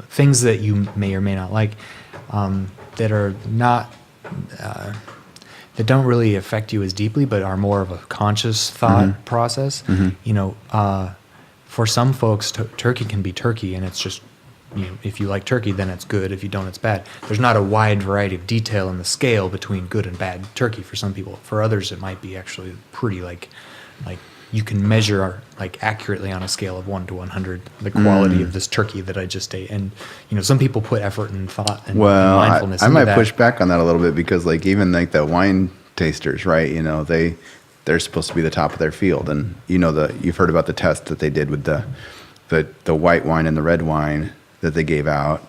things that you may or may not like, that are not, that don't really affect you as deeply, but are more of a conscious thought process. For some folks, turkey can be turkey, and it's just, if you like turkey, then it's good. If you don't, it's bad. There's not a wide variety of detail in the scale between good and bad turkey for some people. For others, it might be actually pretty like you can measure accurately on a scale of 1 to 100 the quality of this turkey that I just ate. And some people put effort and thought and mindfulness. I might push back on that a little bit, because even the wine tasters, right? They're supposed to be the top of their field, and you've heard about the test that they did with the white wine and the red wine that they gave out.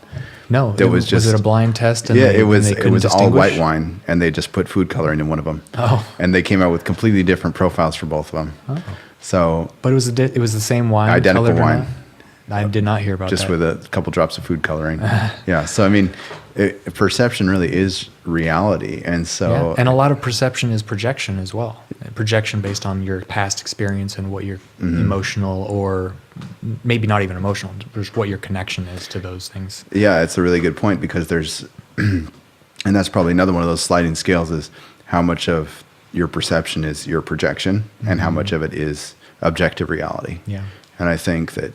No, was it a blind test? And it was all white wine, and they just put food coloring in one of them. Oh, and they came out with completely different profiles for both of them. Oh, so but it was the same wine, identical wine. I did not hear about just that. with a couple drops of food coloring. Yeah, so perception really is reality, and so and a lot of perception is projection as well. Projection based on your past experience and what your emotional, or maybe not even emotional, just what your connection is to those things. Yeah, it's a really good point, because there's, and that's probably another one of those sliding scales, is how much of your perception is your projection and how much of it is objective reality. Yeah, and I think that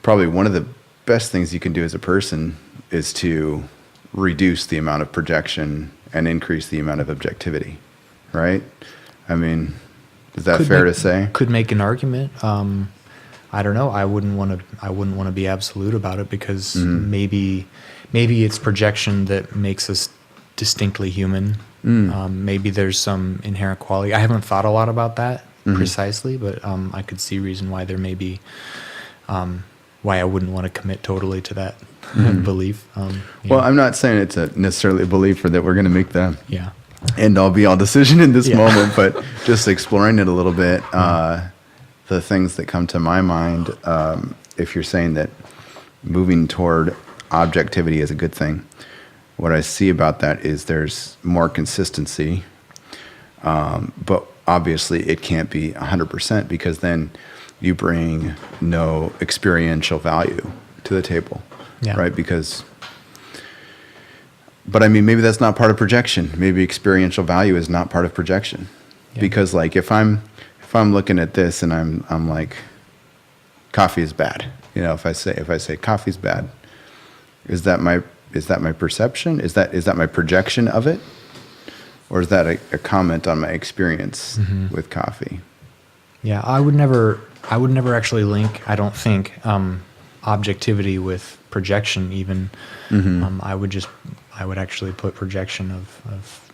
probably one of the best things you can do as a person is to reduce the amount of projection and increase the amount of objectivity, right? I mean, is that fair to say? Could make an argument. I don't know. I wouldn't want to be absolute about it, because maybe it's projection that makes us distinctly human. Maybe there's some inherent quality. I haven't thought a lot about that precisely, but I could see reason why there may be. Why I wouldn't want to commit totally to that belief. Well, I'm not saying it's necessarily a belief, or that we're going to make the end all be all decision in this moment, but just exploring it a little bit. The things that come to my mind, if you're saying that moving toward objectivity is a good thing, what I see about that is there's more consistency, but obviously it can't be 100%, because then you bring no experiential value to the table, right? But I mean, maybe that's not part of projection. Maybe experiential value is not part of projection, because if I'm looking at this and I'm like, coffee is bad. If I say coffee's bad, is that my perception? Is that my projection of it, or is that a comment on my experience with coffee? Yeah, I would never actually link, I don't think, objectivity with projection even. I would actually put projection of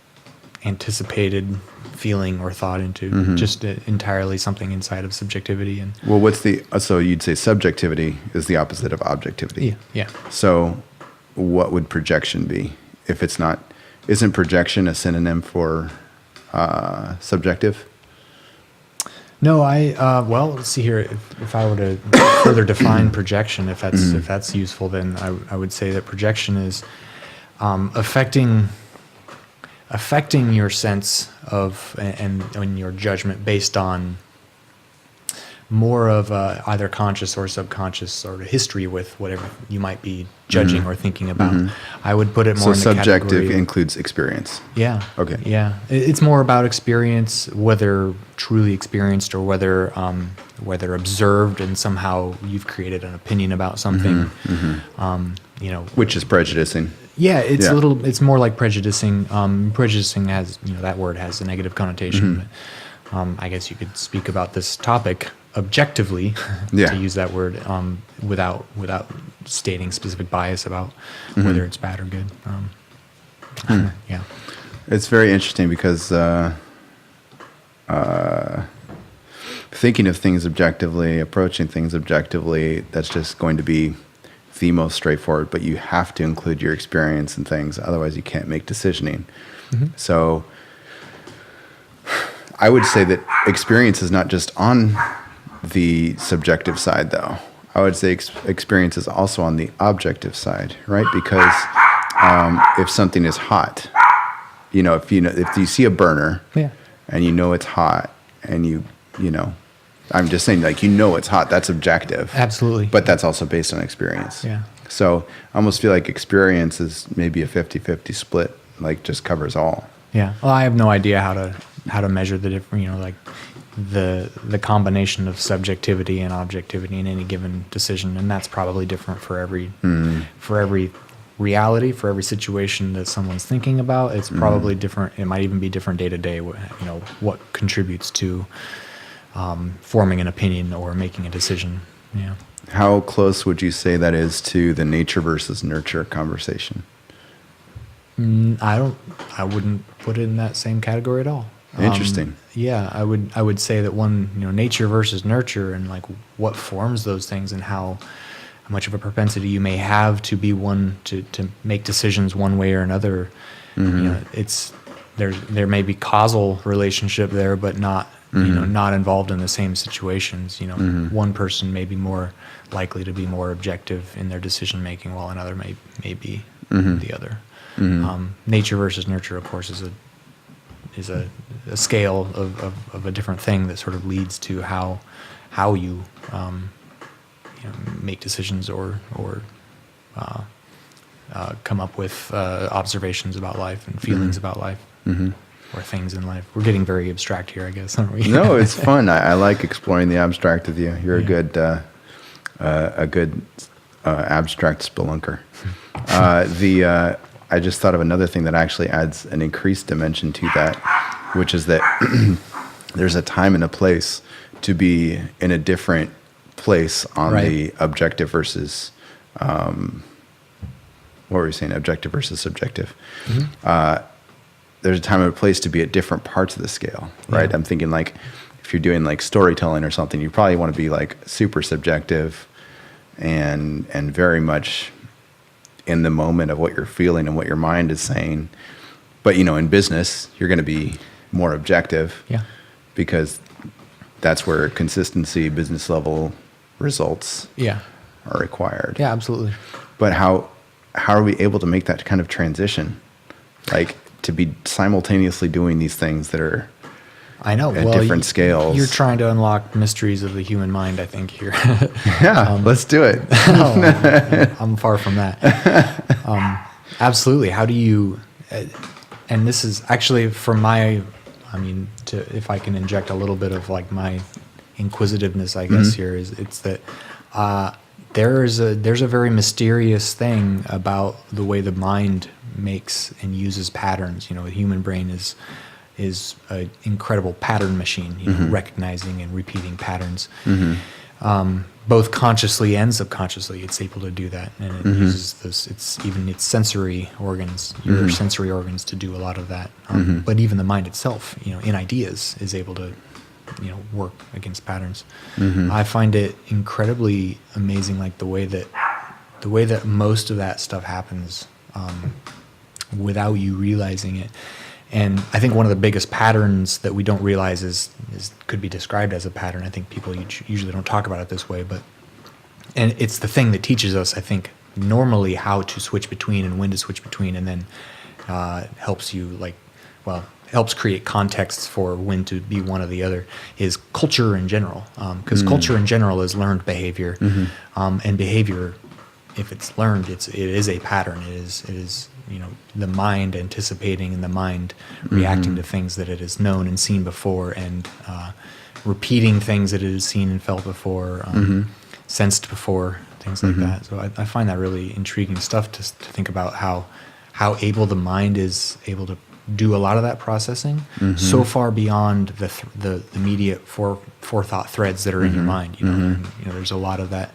anticipated feeling or thought into just entirely something inside of subjectivity. And well, so you'd say subjectivity is the opposite of objectivity. Yeah. So what would projection be if it's not? Isn't projection a synonym for subjective? No, well, let's see here. If I were to further define projection, if that's useful, then I would say that projection is affecting your sense of and your judgment based on more of either conscious or subconscious sort of history with whatever you might be judging or thinking about. I would put it more in the subjective category. includes experience. Yeah. Okay. Yeah. It's more about experience, whether truly experienced or whether observed, and somehow you've created an opinion about something. Which is prejudicing. Yeah, it's more like prejudicing. Prejudicing has, that word has a negative connotation. But, I guess you could speak about this topic objectively, to use that word, without stating specific bias about whether it's bad or good. Yeah, it's very interesting, because thinking of things objectively, approaching things objectively, that's just going to be the most straightforward. But you have to include your experience in things, otherwise you can't make decisioning. So I would say that experience is not just on the subjective side, though. I would say experience is also on the objective side, right? Because if something is hot, if you see a burner, and it's hot, and you I'm just saying, like, it's hot. That's objective. Absolutely. But that's also based on experience. Yeah. So I almost feel like experience is maybe a 50-50 split, like just covers all. Yeah. Well, I have no idea how to measure the different, like the combination of subjectivity and objectivity in any given decision, and that's probably different for every reality, for every situation that someone's thinking about. It's probably different. It might even be different day to day. What contributes to forming an opinion or making a decision. Yeah. How close would you say that is to the nature versus nurture conversation? I wouldn't put it in that same category at all. Interesting. Yeah, I would say that one, nature versus nurture, and like what forms those things, and how much of a propensity you may have to be one to make decisions one way or another. It's there may be causal relationship there, but not not involved in the same situations. One person may be more likely to be more objective in their decision making, while another may be the other. Nature versus nurture, of course, is a scale of a different thing that sort of leads to how you make decisions or come up with observations about life and feelings about life or things in life. We're getting very abstract here, I guess, aren't we? No, it's fun. I like exploring the abstract with you. You're a good abstract spelunker. I just thought of another thing that actually adds an increased dimension to that, which is that there's a time and a place to be in a different place on the objective versus, what were you saying? Objective versus subjective. There's a time and a place to be at different parts of the scale, right? Yeah. I'm thinking, like, if you're doing like storytelling or something, you probably want to be like super subjective and very much in the moment of what you're feeling and what your mind is saying. But, in business, you're going to be more objective. Yeah. Because that's where consistency, business level results are required. Yeah, absolutely. But how are we able to make that kind of transition? Like, to be simultaneously doing these things that are at different scales. You're trying to unlock mysteries of the human mind, I think, here. Yeah, let's do it. I'm far from that. Absolutely. How do you, and this is actually from if I can inject a little bit of like my inquisitiveness, I guess, here, it's that there's a very mysterious thing about the way the mind makes and uses patterns. The human brain is an incredible pattern machine, recognizing and repeating patterns, both consciously and subconsciously. It's able to do that, and it uses its sensory organs, your sensory organs, to do a lot of that. But even the mind itself, in ideas, is able to, work against patterns. I find it incredibly amazing, like the way that most of that stuff happens without you realizing it. And I think one of the biggest patterns that we don't realize is could be described as a pattern. I think people usually don't talk about it this way, and it's the thing that teaches us, I think, normally how to switch between and when to switch between, and then helps create contexts for when to be one or the other, is culture in general. Because culture in general is learned behavior, and behavior, if it's learned, it is a pattern. It is the mind anticipating and the mind reacting to things that it has known and seen before, and repeating things that it has seen and felt before, sensed before, things like that. So I find that really intriguing stuff to think about how able the mind is able to do a lot of that processing so far beyond the immediate forethought threads that are in your mind. And, there's a lot of that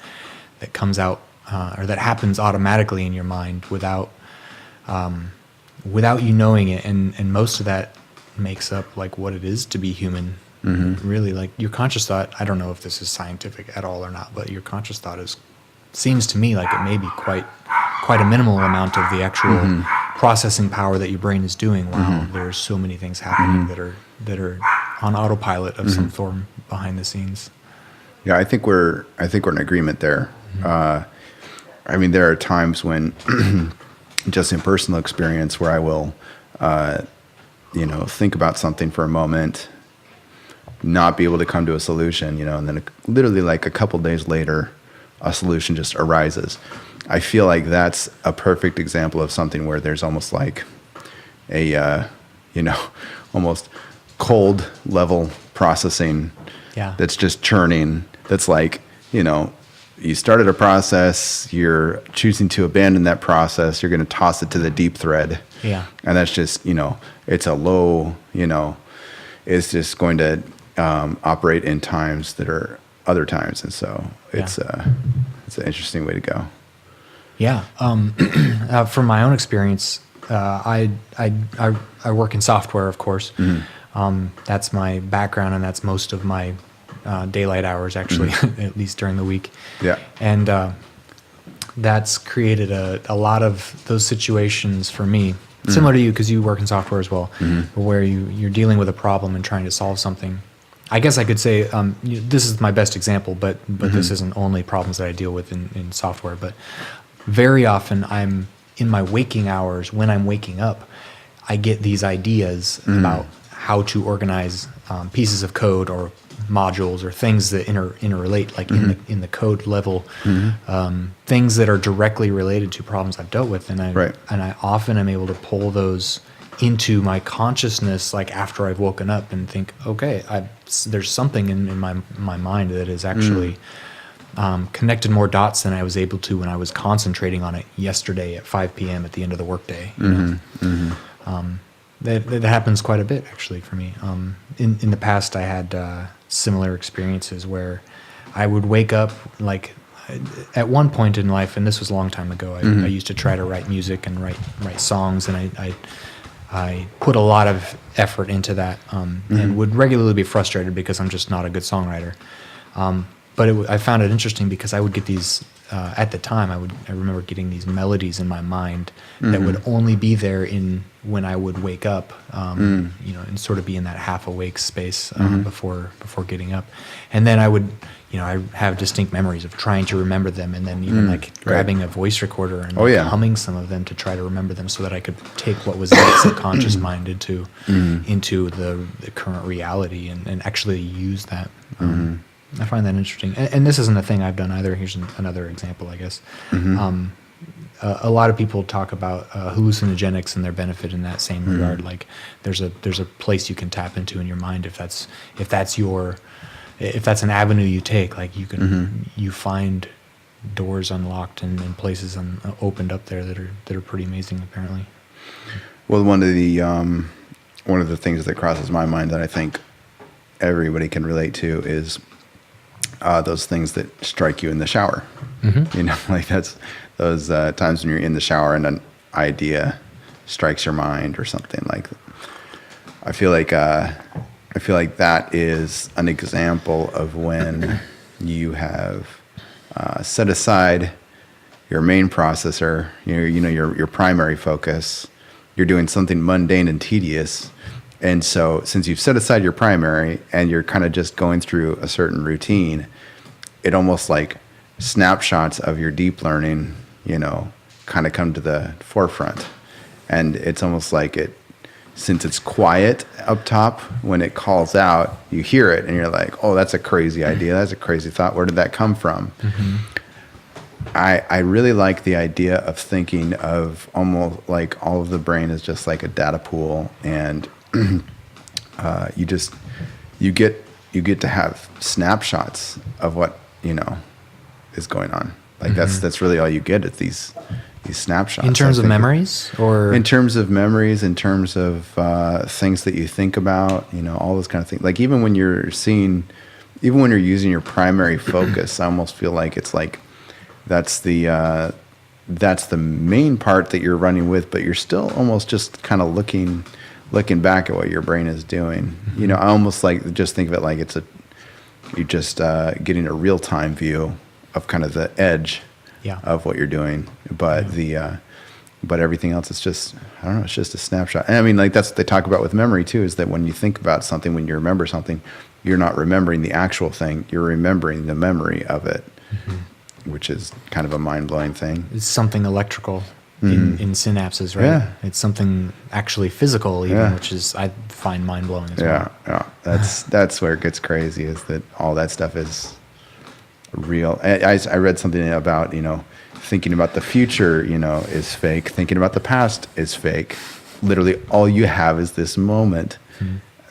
comes out or that happens automatically in your mind without you knowing it, and most of that makes up like what it is to be human. Really, like your conscious thought, I don't know if this is scientific at all or not, but your conscious thought seems to me like it may be quite a minimal amount of the actual processing power that your brain is doing, while there's so many things happening that are on autopilot of some form behind the scenes. Yeah, I think we're in agreement there. There are times when just in personal experience where I will, think about something for a moment, not be able to come to a solution, and then literally like a couple days later, a solution just arises. I feel like that's a perfect example of something where there's almost like a, almost cold level processing that's just churning. That's like, you started a process, you're choosing to abandon that process, you're going to toss it to the deep thread. Yeah. And that's just, it's a low, it's just going to operate in times that are other times. And so it's an interesting way to go. Yeah. From my own experience, I work in software, of course. Mm-hmm. That's my background, and that's most of my daylight hours, actually, at least during the week. Yeah. And that's created a lot of those situations for me, similar to you, because you work in software as well, where you're dealing with a problem and trying to solve something. I guess I could say this is my best example, but this isn't only problems that I deal with in software. But very often I'm in my waking hours, when I'm waking up, I get these ideas about how to organize pieces of code or modules or things that interrelate, like in the code level, things that are directly related to problems I've dealt with, and I often am able to pull those into my consciousness, like after I've woken up, and think, okay, there's something in my mind that is actually connected more dots than I was able to when I was concentrating on it yesterday at 5 p.m. at the end of the workday. That happens quite a bit, actually, for me. In the past, I had similar experiences where I would wake up, like at one point in life, and this was a long time ago, I used to try to write music and write songs, and I put a lot of effort into that, and would regularly be frustrated because I'm just not a good songwriter. But I found it interesting because I would get these, at the time, I remember getting these melodies in my mind that would only be there when I would wake up, and sort of be in that half awake space before getting up. And then I would, I have distinct memories of trying to remember them, and then even grabbing a voice recorder and humming some of them to try to remember them so that I could take what was in the subconscious mind into the current reality and actually use that. I find that interesting. And this isn't a thing I've done either. Here's another example, I guess. A lot of people talk about hallucinogenics and their benefit in that same regard. Like there's a place you can tap into in your mind if that's an avenue you take. Like you can you find doors unlocked and places opened up there that are pretty amazing, apparently. Well, one of the things that crosses my mind that I think everybody can relate to is those things that strike you in the shower. Like that's those times when you're in the shower and an idea strikes your mind or something like that. I feel like that is an example of when you have set aside your main processor, your primary focus. You're doing something mundane and tedious. And so since you've set aside your primary and you're kind of just going through a certain routine, it almost like snapshots of your deep learning, kind of come to the forefront. And it's almost like since it's quiet up top, when it calls out, you hear it and you're like, oh, that's a crazy idea. That's a crazy thought. Where did that come from? I really like the idea of thinking of almost like all of the brain is just like a data pool, and you get to have snapshots of what is going on. Like that's really all you get at these snapshots. In terms of memories, or in terms of memories, in terms of things that you think about, all those kind of things. Like even when you're using your primary focus, I almost feel like it's like that's the main part that you're running with, but you're still almost just kind of looking back at what your brain is doing. I almost just think of it like you're just getting a real-time view of kind of the edge of what you're doing. But but everything else is just, I don't know, it's just a snapshot. And I mean, like that's what they talk about with memory too, is that when you think about something, when you remember something, you're not remembering the actual thing, you're remembering the memory of it, which is kind of a mind-blowing thing. It's something electrical. in synapses, right? Yeah. It's something actually physical, even, Yeah. which is I find mind blowing as well. Yeah. That's where it gets crazy, is that all that stuff is real. I read something about, thinking about the future, is fake. Thinking about the past is fake. Literally, all you have is this moment.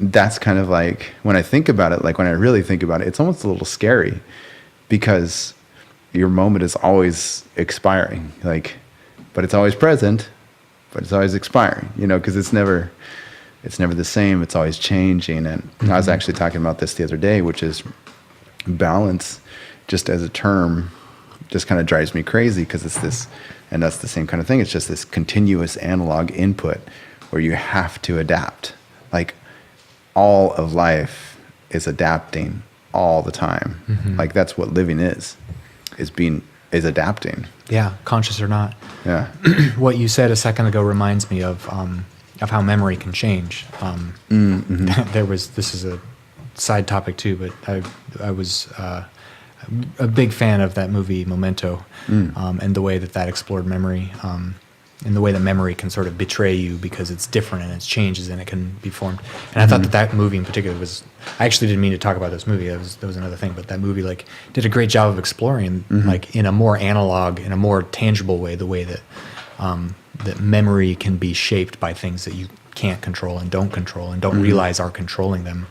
That's kind of like, when I think about it, like when I really think about it, it's almost a little scary, because your moment is always expiring, but it's always present, but it's always expiring, because it's never the same. It's always changing. And I was actually talking about this the other day, which is balance, just as a term, just kind of drives me crazy, because it's this, and that's the same kind of thing. It's just this continuous analog input where you have to adapt. Like, all of life is adapting all the time. Like, that's what living is adapting. Yeah, conscious or not. Yeah. What you said a second ago reminds me of how memory can change. This is a side topic too, but I was a big fan of that movie Memento, and the way that explored memory, and the way that memory can sort of betray you because it's different and it changes and it can be formed. And I thought that movie in particular was, I actually didn't mean to talk about this movie. That was another thing, but that movie did a great job of exploring in a more analog, in a more tangible way, the way that that memory can be shaped by things that you can't control and don't realize are controlling them.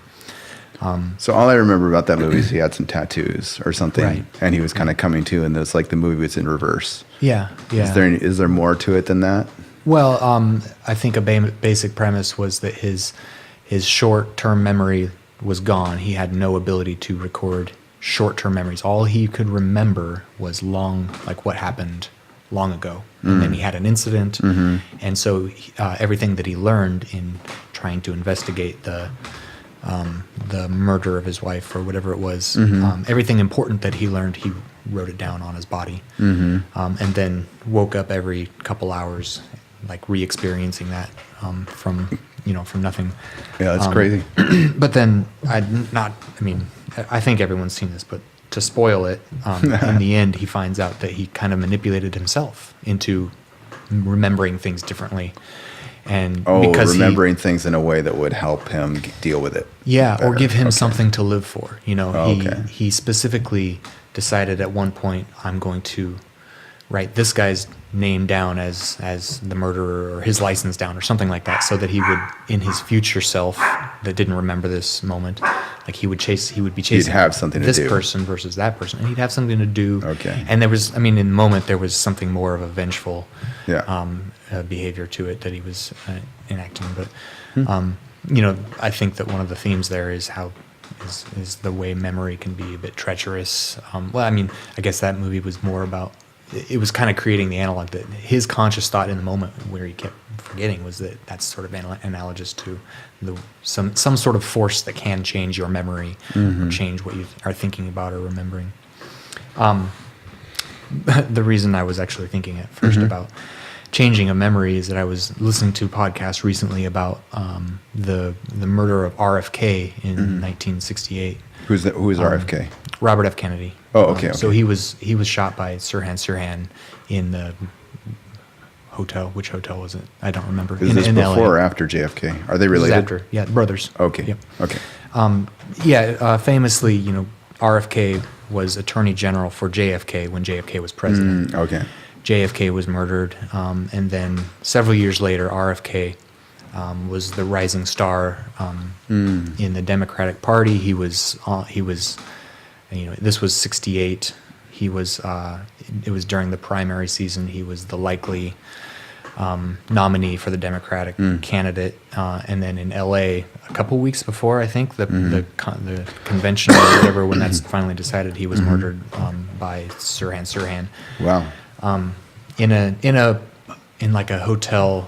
So all I remember about that movie is he had some tattoos or something, Right. and he was kind of coming to, and it's like the movie was in reverse. Yeah. Is there more to it than that? Well, I think a basic premise was that his short-term memory was gone. He had no ability to record short-term memories. All he could remember was what happened long ago. And then he had an incident, and so everything that he learned in trying to investigate the murder of his wife or whatever it was, everything important that he learned, he wrote it down on his body, and then woke up every couple hours, re-experiencing that from nothing. Yeah, that's crazy. But then I think everyone's seen this, but to spoil it, in the end, he finds out that he kind of manipulated himself into remembering things differently. And because remembering things in a way that would help him deal with it. Yeah, better. or give him something to live for. Okay. He specifically decided at one point, I'm going to write this guy's name down as the murderer, or his license down, or something like that, so that he would, in his future self that didn't remember this moment, he would be chasing. He'd have something to do. This person versus that person, and he'd have something to do. Okay. And there was, in the moment, there was something more of a vengeful behavior to it that he was enacting. But I think that one of the themes there is is the way memory can be a bit treacherous. I guess that movie was more about, it was kind of creating the analog that his conscious thought in the moment where he kept forgetting was that's sort of analogous to some sort of force that can change your memory or change what you are thinking about or remembering. The reason I was actually thinking at first about changing a memory is that I was listening to a podcast recently about the murder of RFK in 1968. Who is RFK? Robert F. Kennedy. Oh, okay. So he was shot by Sirhan in the hotel. Which hotel was it? I don't remember. Is this before LA. or after JFK? Are they related? This is after. Yeah, brothers. Okay. Yep. Okay. Famously, RFK was Attorney General for JFK when JFK was president. Okay. JFK was murdered, and then several years later, RFK was the rising star in the Democratic Party. He was this was 1968. He was it was during the primary season. He was the likely nominee for the Democratic candidate, and then in LA a couple weeks before, I think the convention or whatever, when that's finally decided, he was murdered by Sirhan. Wow. In a hotel,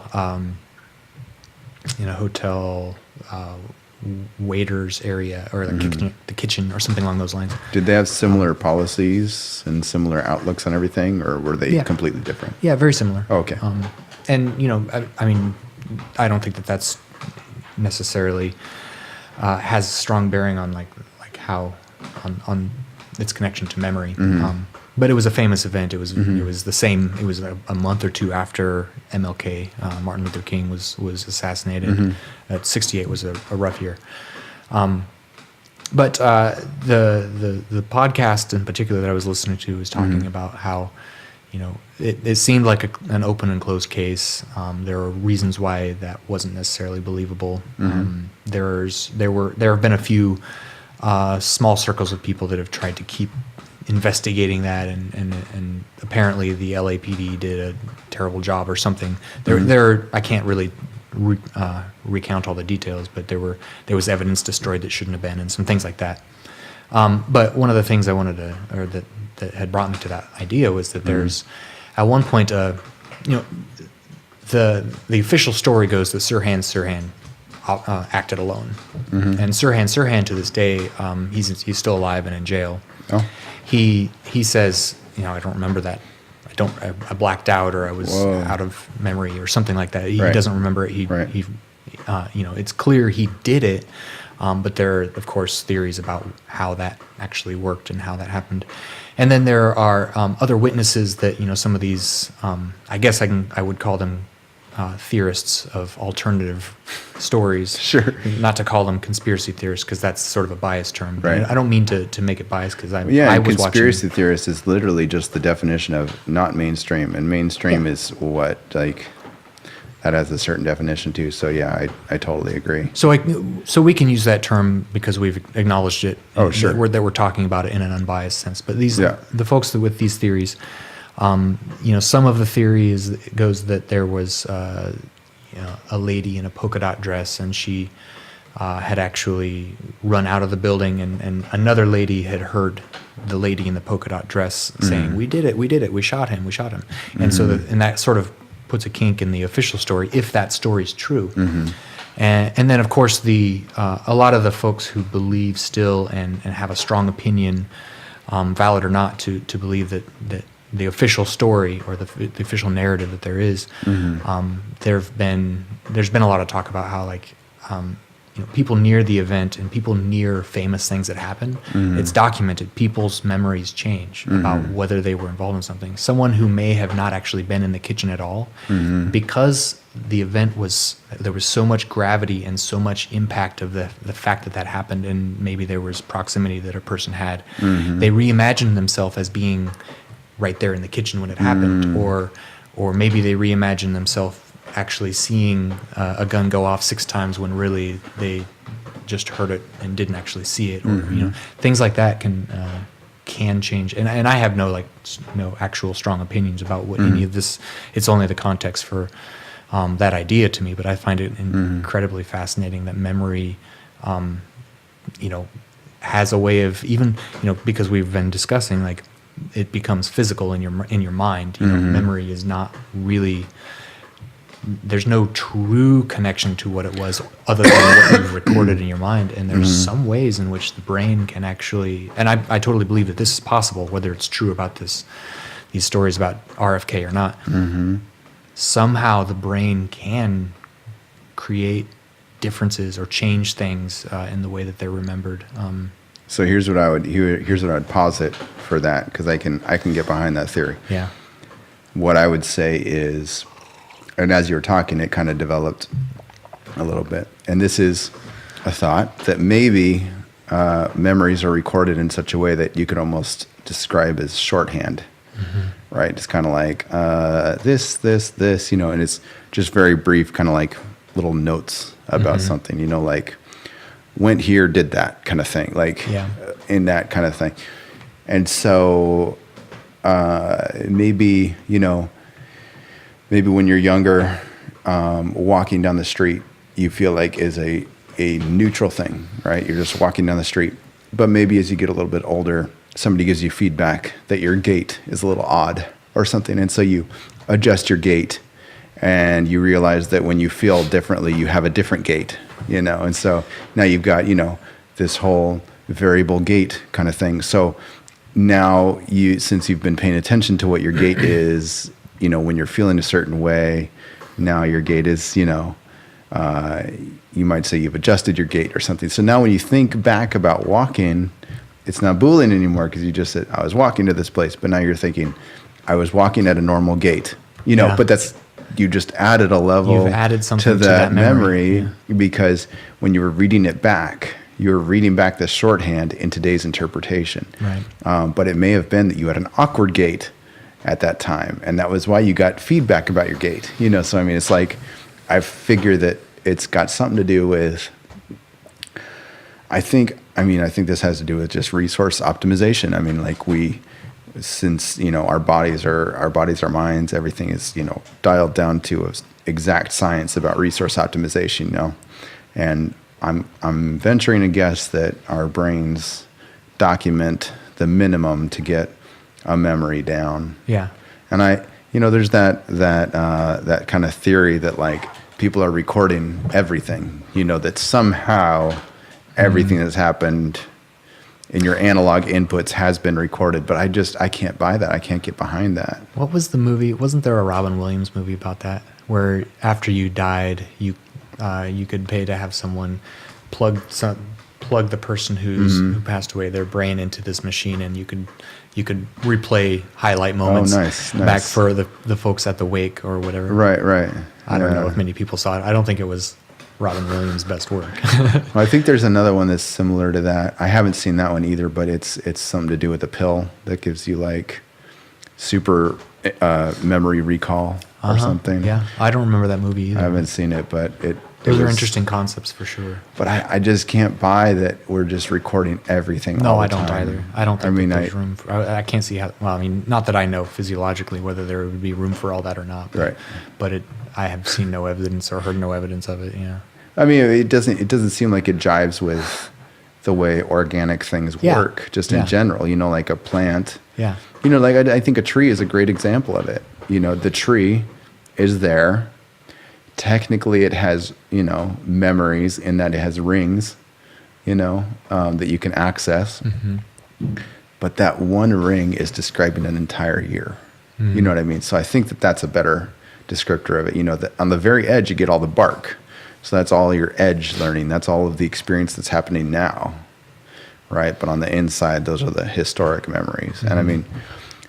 waiters area, or the kitchen or something along those lines. Did they have similar policies and similar outlooks on everything, or were they completely different? Yeah, very similar. Oh, okay. And I don't think that's necessarily has strong bearing on like how on its connection to memory. but it was a famous event. It was the same. It was a month or two after MLK, Martin Luther King was assassinated. 68 was a rough year. But the podcast in particular that I was listening to was talking about how, it seemed like an open and closed case. There are reasons why that wasn't necessarily believable. There have been a few small circles of people that have tried to keep investigating that, and apparently the LAPD did a terrible job or something. I can't really recount all the details, but there was evidence destroyed that shouldn't have been, and some things like that. But one of the things I wanted to, or that had brought me to that idea, was that there's, at one point, the official story goes that Sirhan acted alone, and Sirhan to this day, he's still alive and in jail. Oh. He says, I don't remember that. I blacked out, or I was out of memory, or something like that. He doesn't remember it. He it's clear he did it, but there are, of course, theories about how that actually worked and how that happened. And then there are other witnesses that, some of these, I guess I would call them theorists of alternative stories. Sure. Not to call them conspiracy theorists, because that's sort of a biased term. Right. I don't mean to make it biased, because I was conspiracy watching. theorist is literally just the definition of not mainstream, and mainstream is what, like, that has a certain definition too. So yeah, I totally agree. So we can use that term because we've acknowledged it. Oh, sure. That we're talking about it in an unbiased sense. But the folks with these theories, some of the theory goes that there was a lady in a polka dot dress, and she had actually run out of the building, and another lady had heard the lady in the polka dot dress saying, "We did it, we shot him." And so that sort of puts a kink in the official story, if that story is true. And then, of course, a lot of the folks who believe still and have a strong opinion, valid or not, to believe that the official story, or the official narrative that there is, there's been a lot of talk about how, like, people near the event and people near famous things that happen, it's documented. People's memories change about whether they were involved in something. Someone who may have not actually been in the kitchen at all, because the event there was so much gravity and so much impact of the fact that happened, and maybe there was proximity that a person had, they reimagined themselves as being right there in the kitchen when it happened, or maybe they reimagined themselves actually seeing a gun go off 6 times when really they just heard it and didn't actually see it, or things like that can change. And I have no actual strong opinions about what any of this. It's only the context for that idea to me, but I find it incredibly fascinating that memory, has a way of, even because we've been discussing, like, it becomes physical in your mind. Memory is not really. There's no true connection to what it was other than what you've recorded in your mind. And there's some ways in which the brain can actually, and I totally believe that this is possible, whether it's true about these stories about RFK or not. Somehow the brain can create differences or change things in the way that they're remembered. So here's what I would posit for that, because I can get behind that theory. Yeah. What I would say is, and as you were talking, it kind of developed a little bit. And this is a thought that maybe memories are recorded in such a way that you could almost describe as shorthand, right? It's kind of like this, and it's just very brief, kind of like little notes about something, like went here, did that kind of thing, like in that kind of thing. And so maybe when you're younger, walking down the street, you feel like is a neutral thing, right? You're just walking down the street. But maybe as you get a little bit older, somebody gives you feedback that your gait is a little odd or something. And so you adjust your gait, and you realize that when you feel differently, you have a different gait, And so now you've got, this whole variable gait kind of thing. So now since you've been paying attention to what your gait is, when you're feeling a certain way, now your gait is, you might say you've adjusted your gait or something. So now when you think back about walking, it's not Boolean anymore because you just said, I was walking to this place. But now you're thinking, I was walking at a normal gait. You know, but that's, you just added a level You've added something to that memory because when you were reading it back, you were reading back the shorthand in today's interpretation. Right. But it may have been that you had an awkward gait at that time, and that was why you got feedback about your gait. You know, so I mean, it's like, I figure that it's got something to do with, I think this has to do with just resource optimization. I mean, like since, you know, our bodies, our minds, everything is, you know, dialed down to a exact science about resource optimization, you know, and I'm venturing to guess that our brains document the minimum to get a memory down. Yeah. And you know, there's that kind of theory that like people are recording everything, you know, that somehow everything that's happened in your analog inputs has been recorded, but I can't buy that. I can't get behind that. What was the movie? Wasn't there a Robin Williams movie about that, where after you died, you could pay to have someone plug the person who passed away, their brain, into this machine, and you could replay highlight moments back for the folks at the wake or whatever. Right. I don't know if many people saw it. I don't think it was Robin Williams' best work. Well, I think there's another one that's similar to that. I haven't seen that one either, but it's something to do with a pill that gives you like super memory recall or something. Yeah, I don't remember that movie either. I haven't seen it, but those are interesting concepts for sure. But I just can't buy that we're just recording everything. No, all the I don't time. either. I don't think there's room for. I can't see how. Well, I mean, not that I know physiologically whether there would be room for all that or not. Right. But I have seen no evidence or heard no evidence of it. Yeah. I mean, it doesn't seem like it jives with the way organic things work, just in general. You know, like a plant. Yeah. You know, like I think a tree is a great example of it. You know, the tree is there. Technically, it has, you know, memories in that it has rings, you know, that you can access. Mm-hmm. But that one ring is describing an entire year. Mm-hmm. You know what I mean? So I think that that's a better descriptor of it. You know, that on the very edge, you get all the bark. So that's all your edge learning. That's all of the experience that's happening now, right? But on the inside, those are the historic memories. Mm-hmm. And I mean,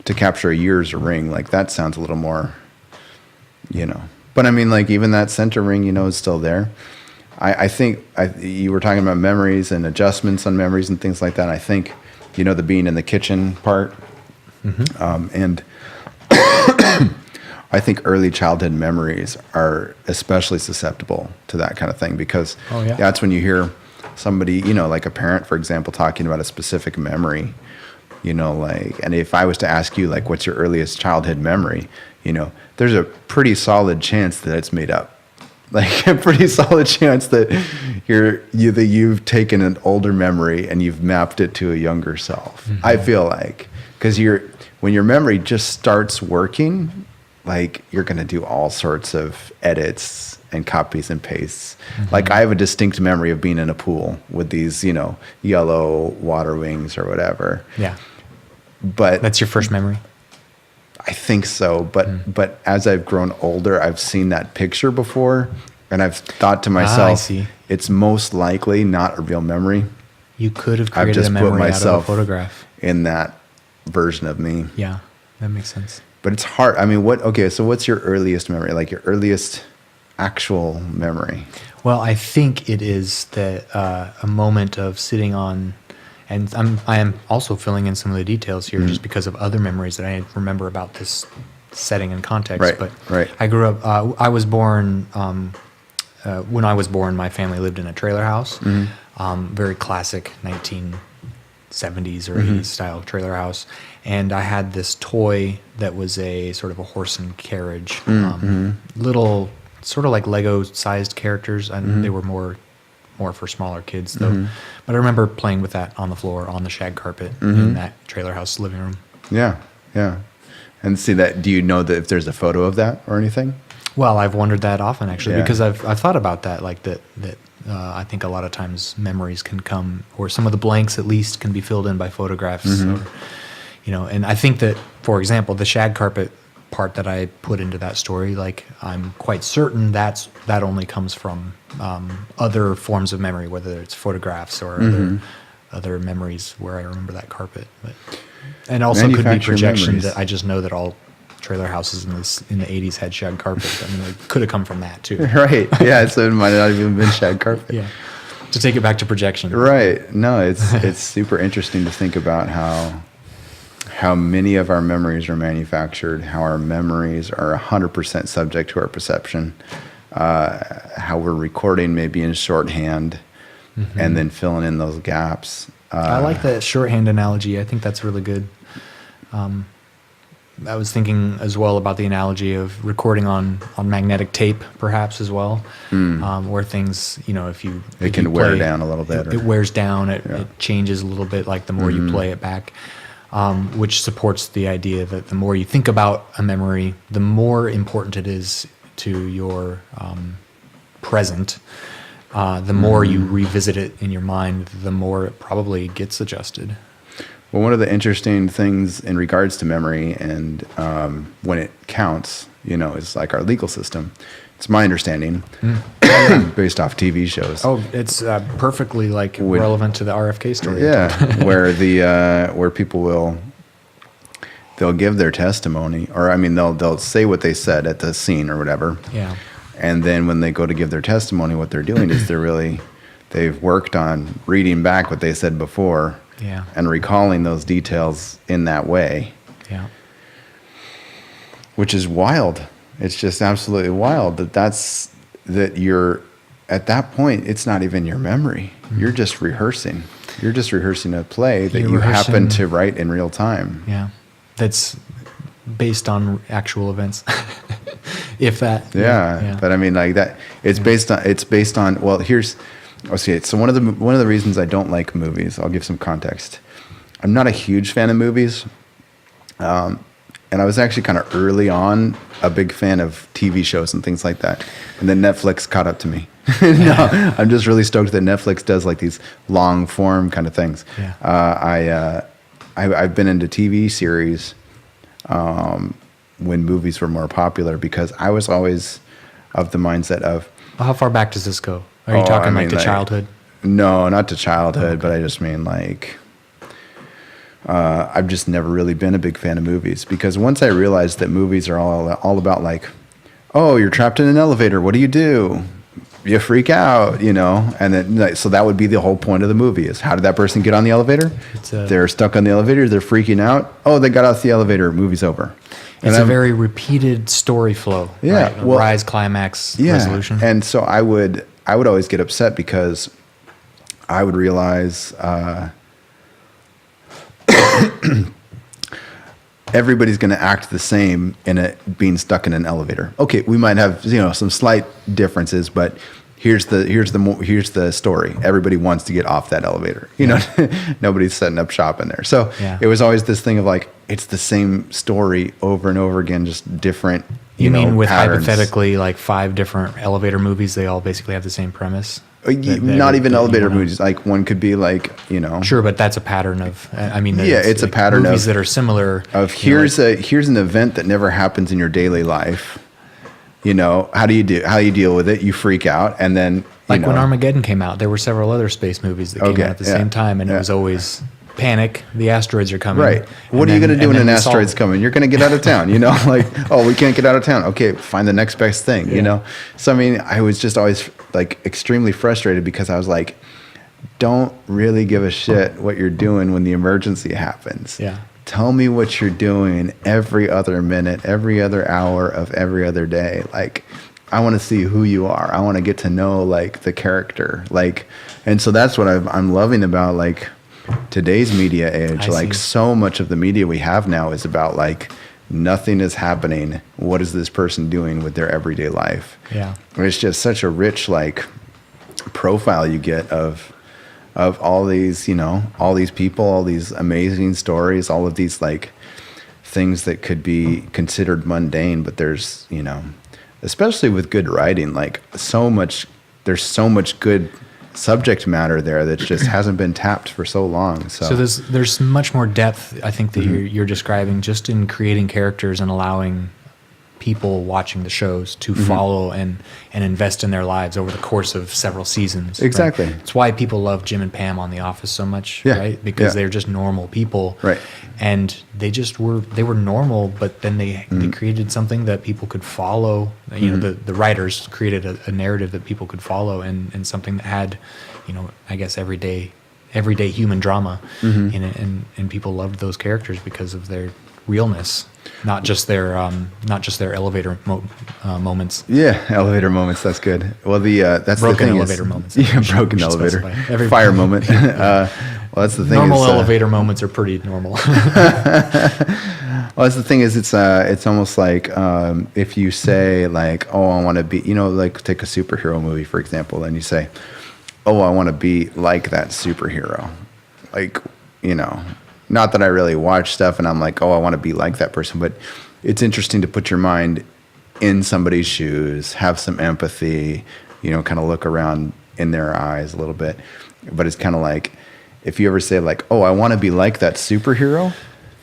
to capture a year's ring, like that sounds a little more, you know. But I mean, like even that center ring, you know, is still there. I think you were talking about memories and adjustments on memories and things like that. I think, you know, the being in the kitchen part, and I think early childhood memories are especially susceptible to that kind of thing because that's when you hear somebody, you know, like a parent, for example, talking about a specific memory, you know, like, and if I was to ask you, like, what's your earliest childhood memory, you know, there's a pretty solid chance that it's made up. Like a pretty solid chance that you've taken an older memory and you've mapped it to a younger self. Mm-hmm. I feel like, because when your memory just starts working, like you're going to do all sorts of edits and copies and pastes. Mm-hmm. Like I have a distinct memory of being in a pool with these, you know, yellow water wings or whatever. Yeah. But that's your first memory? I think so. But as I've grown older, I've seen that picture before and I've thought to myself, it's most likely not a real memory. You could have created a memory out of a photograph. In that version of me. Yeah, that makes sense. But it's hard. I mean, so what's your earliest memory? Like your earliest actual memory? Well, I think it is a moment of sitting on, and I am also filling in some of the details here just because of other memories that I remember about this setting and context. Right. I grew up, I was born, when I was born, my family lived in a trailer house, very classic 1970s or 80s style trailer house. And I had this toy that was a sort of a horse and carriage, little sort of like Lego-sized characters, and they were more for smaller kids, though. But I remember playing with that on the floor, on the shag carpet in that trailer house living room. Yeah. And see that? Do you know that if there's a photo of that or anything? Well, I've wondered that often actually, because I've thought about that, like that. I think a lot of times memories can come, or some of the blanks at least can be filled in by photographs, or, you know. And I think that, for example, the shag carpet part that I put into that story, like I'm quite certain that only comes from other forms of memory, whether it's photographs or other memories where I remember that carpet. And also could be projection memories. That I just know that all trailer houses in the 80s had shag carpet. I mean, it could have come from that too. Right. Yeah. So it might not have even been shag carpet. Yeah. To take it back to projection. Right. No, it's super interesting to think about how many of our memories are manufactured, how our memories are 100% subject to our perception, how we're recording maybe in shorthand, and then filling in those gaps. I like the shorthand analogy. I think that's really good. I was thinking as well about the analogy of recording on magnetic tape, perhaps as well, where things, if you can wear down a little bit. It wears down. It changes a little bit, like the more you play it back, which supports the idea that the more you think about a memory, the more important it is to your present. The more you revisit it in your mind, the more it probably gets adjusted. Well, one of the interesting things in regards to memory and when it counts, is like our legal system. It's my understanding, based off TV shows. Oh, it's perfectly relevant to the RFK story. Yeah, where people they'll give their testimony, or they'll say what they said at the scene or whatever. Yeah. And then when they go to give their testimony, what they're doing is they've worked on reading back what they said before. Yeah. And recalling those details in that way. Yeah. Which is wild. It's just absolutely wild that you're at that point, it's not even your memory. You're just rehearsing. You're just rehearsing a play that you happen to write in real time. Yeah. That's based on actual events. If that. Yeah. But that it's based on well, here's okay, so one of the reasons I don't like movies, I'll give some context. I'm not a huge fan of movies, and I was actually kind of early on a big fan of TV shows and things like that. And then Netflix caught up to me. No, I'm just really stoked that Netflix does like these long form kind of things. Yeah. I've been into TV series when movies were more popular because I was always of the mindset of. Well, how far back does this go? Are you talking to childhood? No, not to childhood, but I just mean I've just never really been a big fan of movies because once I realized that movies are all about oh, you're trapped in an elevator. What do? You freak out, and then so that would be the whole point of the movie is how did that person get on the elevator? They're stuck on the elevator. They're freaking out. Oh, they got off the elevator. Movie's over. It's a very repeated story flow. Yeah. Right? Rise, climax, resolution. And so I would always get upset because I would realize everybody's going to act the same in it being stuck in an elevator. Okay, we might have some slight differences, but here's the story. Everybody wants to get off that elevator. Nobody's setting up shop in there. So it was always this thing of it's the same story over and over again, just different. You mean with patterns. Hypothetically 5 different elevator movies, they all basically have the same premise? Not even elevator movies. One could be Sure, but that's a pattern of. It's a pattern movies that are similar. Of here's an event that never happens in your daily life. How do you deal with it? You freak out, and then when Armageddon came out, there were several other space movies that came out at the same time, and it was always. Panic! The asteroids are coming. Right. What are you going to do when an asteroid's coming? You're going to get out of town. Oh, we can't get out of town. Okay, find the next best thing. So I was just always extremely frustrated because I was don't really give a shit what you're doing when the emergency happens. Yeah. Tell me what you're doing every other minute, every other hour of every other day. I want to see who you are. I want to get to know the character. And so that's what I'm loving about today's media age. So much of the media we have now is about nothing is happening. What is this person doing with their everyday life? Yeah. And it's just such a rich profile you get of all these, all these people, all these amazing stories, all of these things that could be considered mundane, but there's, especially with good writing, there's so much good subject matter there that just hasn't been tapped for so long. So there's much more depth, I think, that you're describing just in creating characters and allowing people watching the shows to follow and invest in their lives over the course of several seasons. Exactly. Right? It's why people love Jim and Pam on The Office so much, Yeah. right? Because Yeah. they're just normal people. Right. And they were normal, but then they created something that people could follow. You know, the writers created a narrative that people could follow, and something that had, you know, I guess everyday human drama in it, and people loved those characters because of their realness, not just their elevator moments. Yeah, elevator moments. That's good. Well, that's Broken the thing. elevator moments. Yeah, broken elevator. Fire moment. Well, that's the thing. Normal elevator moments are pretty normal. Well, that's the thing is it's almost like if you say like, oh, I want to be, you know, like take a superhero movie for example, and you say, oh, I want to be like that superhero, like, you know. Not that I really watch stuff and I'm like, oh, I want to be like that person, but it's interesting to put your mind in somebody's shoes, have some empathy, you know, kind of look around in their eyes a little bit. But it's kind of like, if you ever say like, oh, I want to be like that superhero,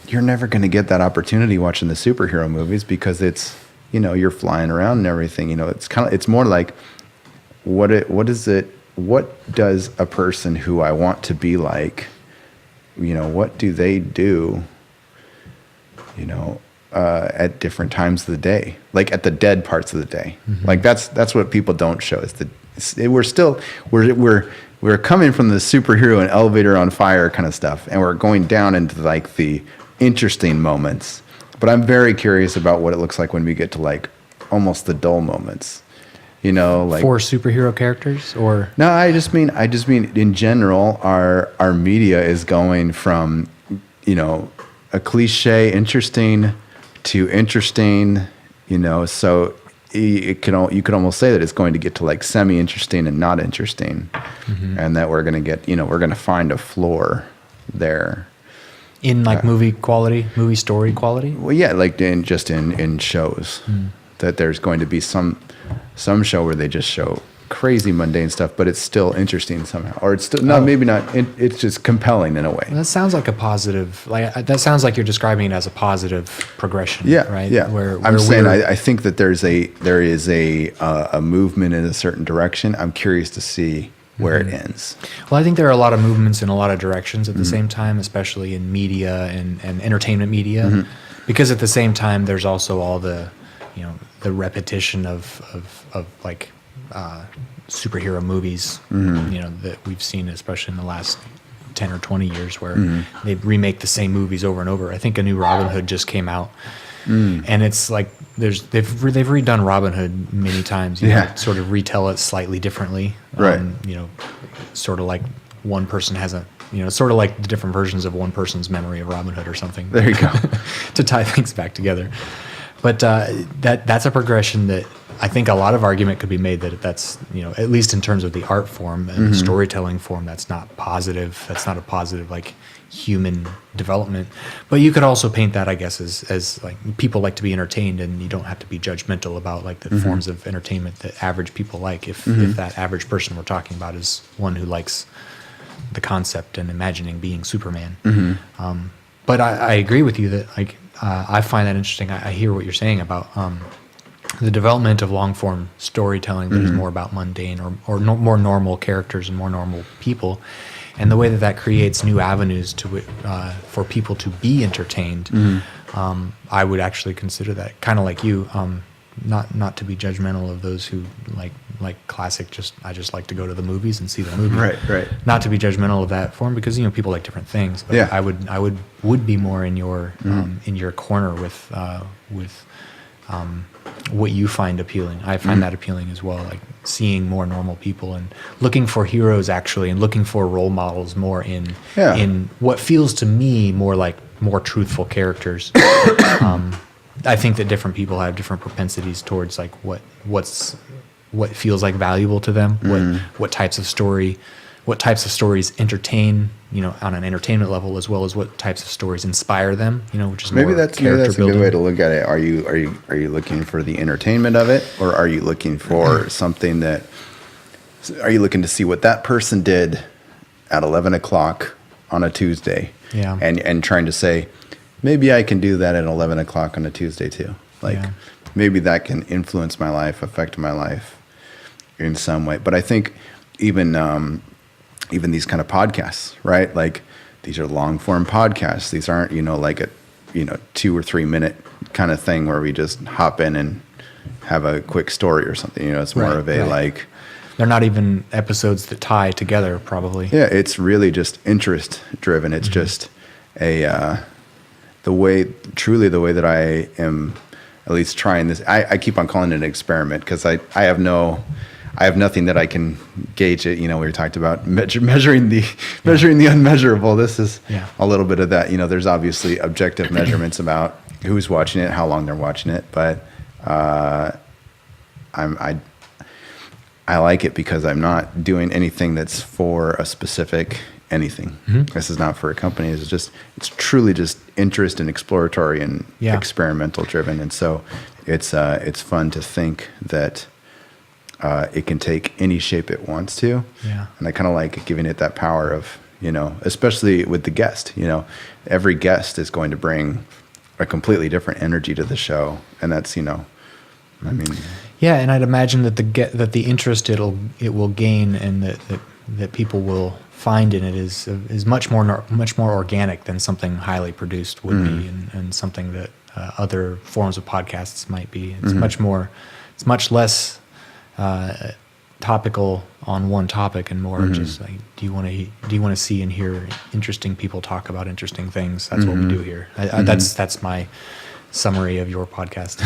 you're never going to get that opportunity watching the superhero movies because it's, you know, you're flying around and everything, you know, it's more like, what does a person who I want to be like, you know, what do they do, you know, at different times of the day, like at the dead parts of the day. Like that's what people don't show is we're coming from the superhero and elevator on fire kind of stuff. And we're going down into like the interesting moments, but I'm very curious about what it looks like when we get to like almost the dull moments. You know, like for superhero characters, or no, I just mean in general, our media is going from, you know, a cliche interesting to interesting, you know, so you could almost say that it's going to get to like semi-interesting and not interesting, and that we're going to get, you know, we're going to find a floor there. In like movie story quality. Well, yeah, like in shows, that there's going to be some show where they just show crazy mundane stuff, but it's still interesting somehow, or it's still maybe not. It's just compelling in a way. Well, that sounds like a positive. Like that sounds like you're describing it as a positive progression. Yeah, right. Yeah. Where I'm saying I think that there is a movement in a certain direction. I'm curious to see where it ends. Well, I think there are a lot of movements in a lot of directions at the same time, especially in media and entertainment media, because at the same time there's also all the, you know, the repetition of like superhero movies, you know, that we've seen, especially in the last 10 or 20 years, where they remake the same movies over and over. I think a new Robin Hood just came out, and it's like they've redone Robin Hood many times. You know, sort of retell it slightly differently. Right. You know, sort of like one person has a, you know, sort of like the different versions of one person's memory of Robin Hood or something. There you go. To tie things back together. But that's a progression that I think a lot of argument could be made that that's, you know, at least in terms of the art form and the storytelling form, that's not positive. That's not a positive, like, human development. But you could also paint that, I guess, as like people like to be entertained, and you don't have to be judgmental about like the forms of entertainment that average people like. If that average person we're talking about is one who likes the concept and imagining being Superman. But I agree with you that, like, I find that interesting. I hear what you're saying about the development of long-form storytelling that is more about mundane or more normal characters and more normal people, and the way that creates new avenues for people to be entertained. I would actually consider that, kind of like you, not to be judgmental of those who like classic. I just like to go to the movies and see the movie. Right. Not to be judgmental of that form, because, you know, people like different things. But yeah. I would be more in your corner with what you find appealing. I find that appealing as well. Like seeing more normal people and looking for heroes actually, and looking for role models more in what feels to me more truthful characters. I think that different people have different propensities towards like what feels like valuable to them, what types of stories entertain, you know, on an entertainment level, as well as what types of stories inspire them, you know, which is maybe more that's a good way to look at it. Are you looking for the entertainment of it, or are you looking for something that? Are you looking to see what that person did at 11 o'clock on a Tuesday? Yeah. And trying to say, maybe I can do that at 11 o'clock on a Tuesday too. Like, maybe that can influence my life, affect my life in some way. But I think even these kind of podcasts, right? Like these are long form podcasts. These aren't, like a, 2 or 3 minute kind of thing where we just hop in and have a quick story or something. It's more of a like, they're not even episodes that tie together probably. Yeah. It's really just interest driven. It's just the way that I am at least trying this. I keep on calling it an experiment because I have nothing that I can gauge it. We talked about measuring the unmeasurable. This is a little bit of that. There's obviously objective measurements about who's watching it, how long they're watching it, but I like it because I'm not doing anything that's for a specific anything. This is not for a company. It's truly just interest and exploratory and experimental driven. And so it's fun to think that it can take any shape it wants to. Yeah. And I kind of like giving it that power of, especially with the guest, every guest is going to bring a completely different energy to the show. And that's, yeah. And I'd imagine that the interest it will gain and that people will find in it is much more organic than something highly produced would be, and something that other forms of podcasts might be. It's it's much less topical on one topic and more just like, do you want to see and hear interesting people talk about interesting things? That's what we do here. That's my summary of your podcast.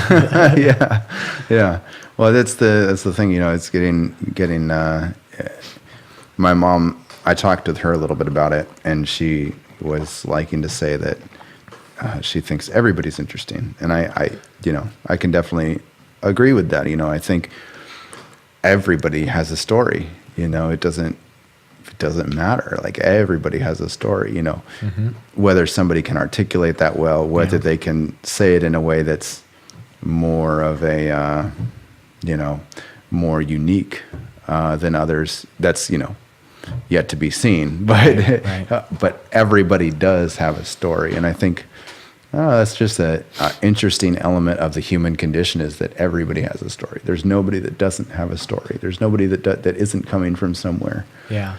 Yeah. Well, that's the thing. It's getting. My mom. I talked with her a little bit about it, and she was liking to say that she thinks everybody's interesting, and I can definitely agree with that. I think everybody has a story. It doesn't matter. Like everybody has a story. Whether somebody can articulate that well, whether they can say it in a way that's more of a more unique than others. That's yet to be seen, but everybody does have a story, and I think that's just an interesting element of the human condition is that everybody has a story. There's nobody that doesn't have a story. There's nobody that isn't coming from somewhere. Yeah.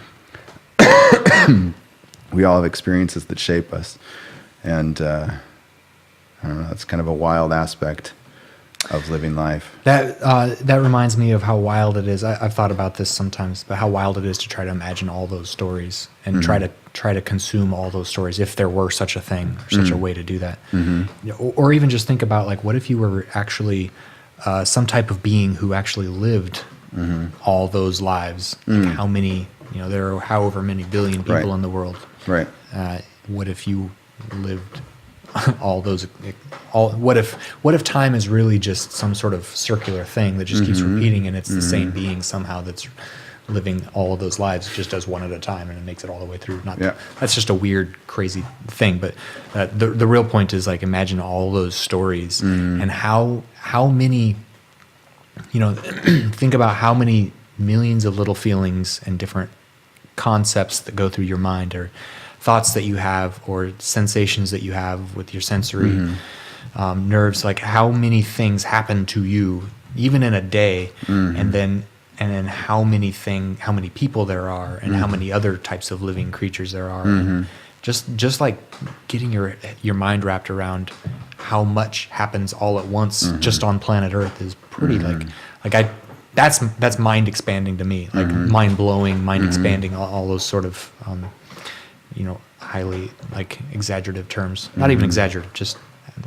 We all have experiences that shape us, and I don't know. It's kind of a wild aspect of living life. That reminds me of how wild it is. I've thought about this sometimes, but how wild it is to try to imagine all those stories and try to consume all those stories if there were such a thing or such a way to do that. Or even just think about like, what if you were actually some type of being who actually lived all those lives? Like how many? There are however many billion people in the world. Right. What if you lived all those? What if time is really just some sort of circular thing that just keeps repeating, and it's the same being somehow that's living all of those lives, just does one at a time, and it makes it all the way through. That's just a weird, crazy thing. But the real point is like, imagine all those stories and how many. Think about how many millions of little feelings and different concepts that go through your mind, or thoughts that you have, or sensations that you have with your sensory nerves. Like how many things happen to you even in a day, and then how many people there are, and how many other types of living creatures there are. And just like getting your mind wrapped around how much happens all at once just on planet Earth is pretty that's mind expanding to me, like mind blowing, mind expanding, all those sort of highly like exaggerative terms. Not even exaggerative, just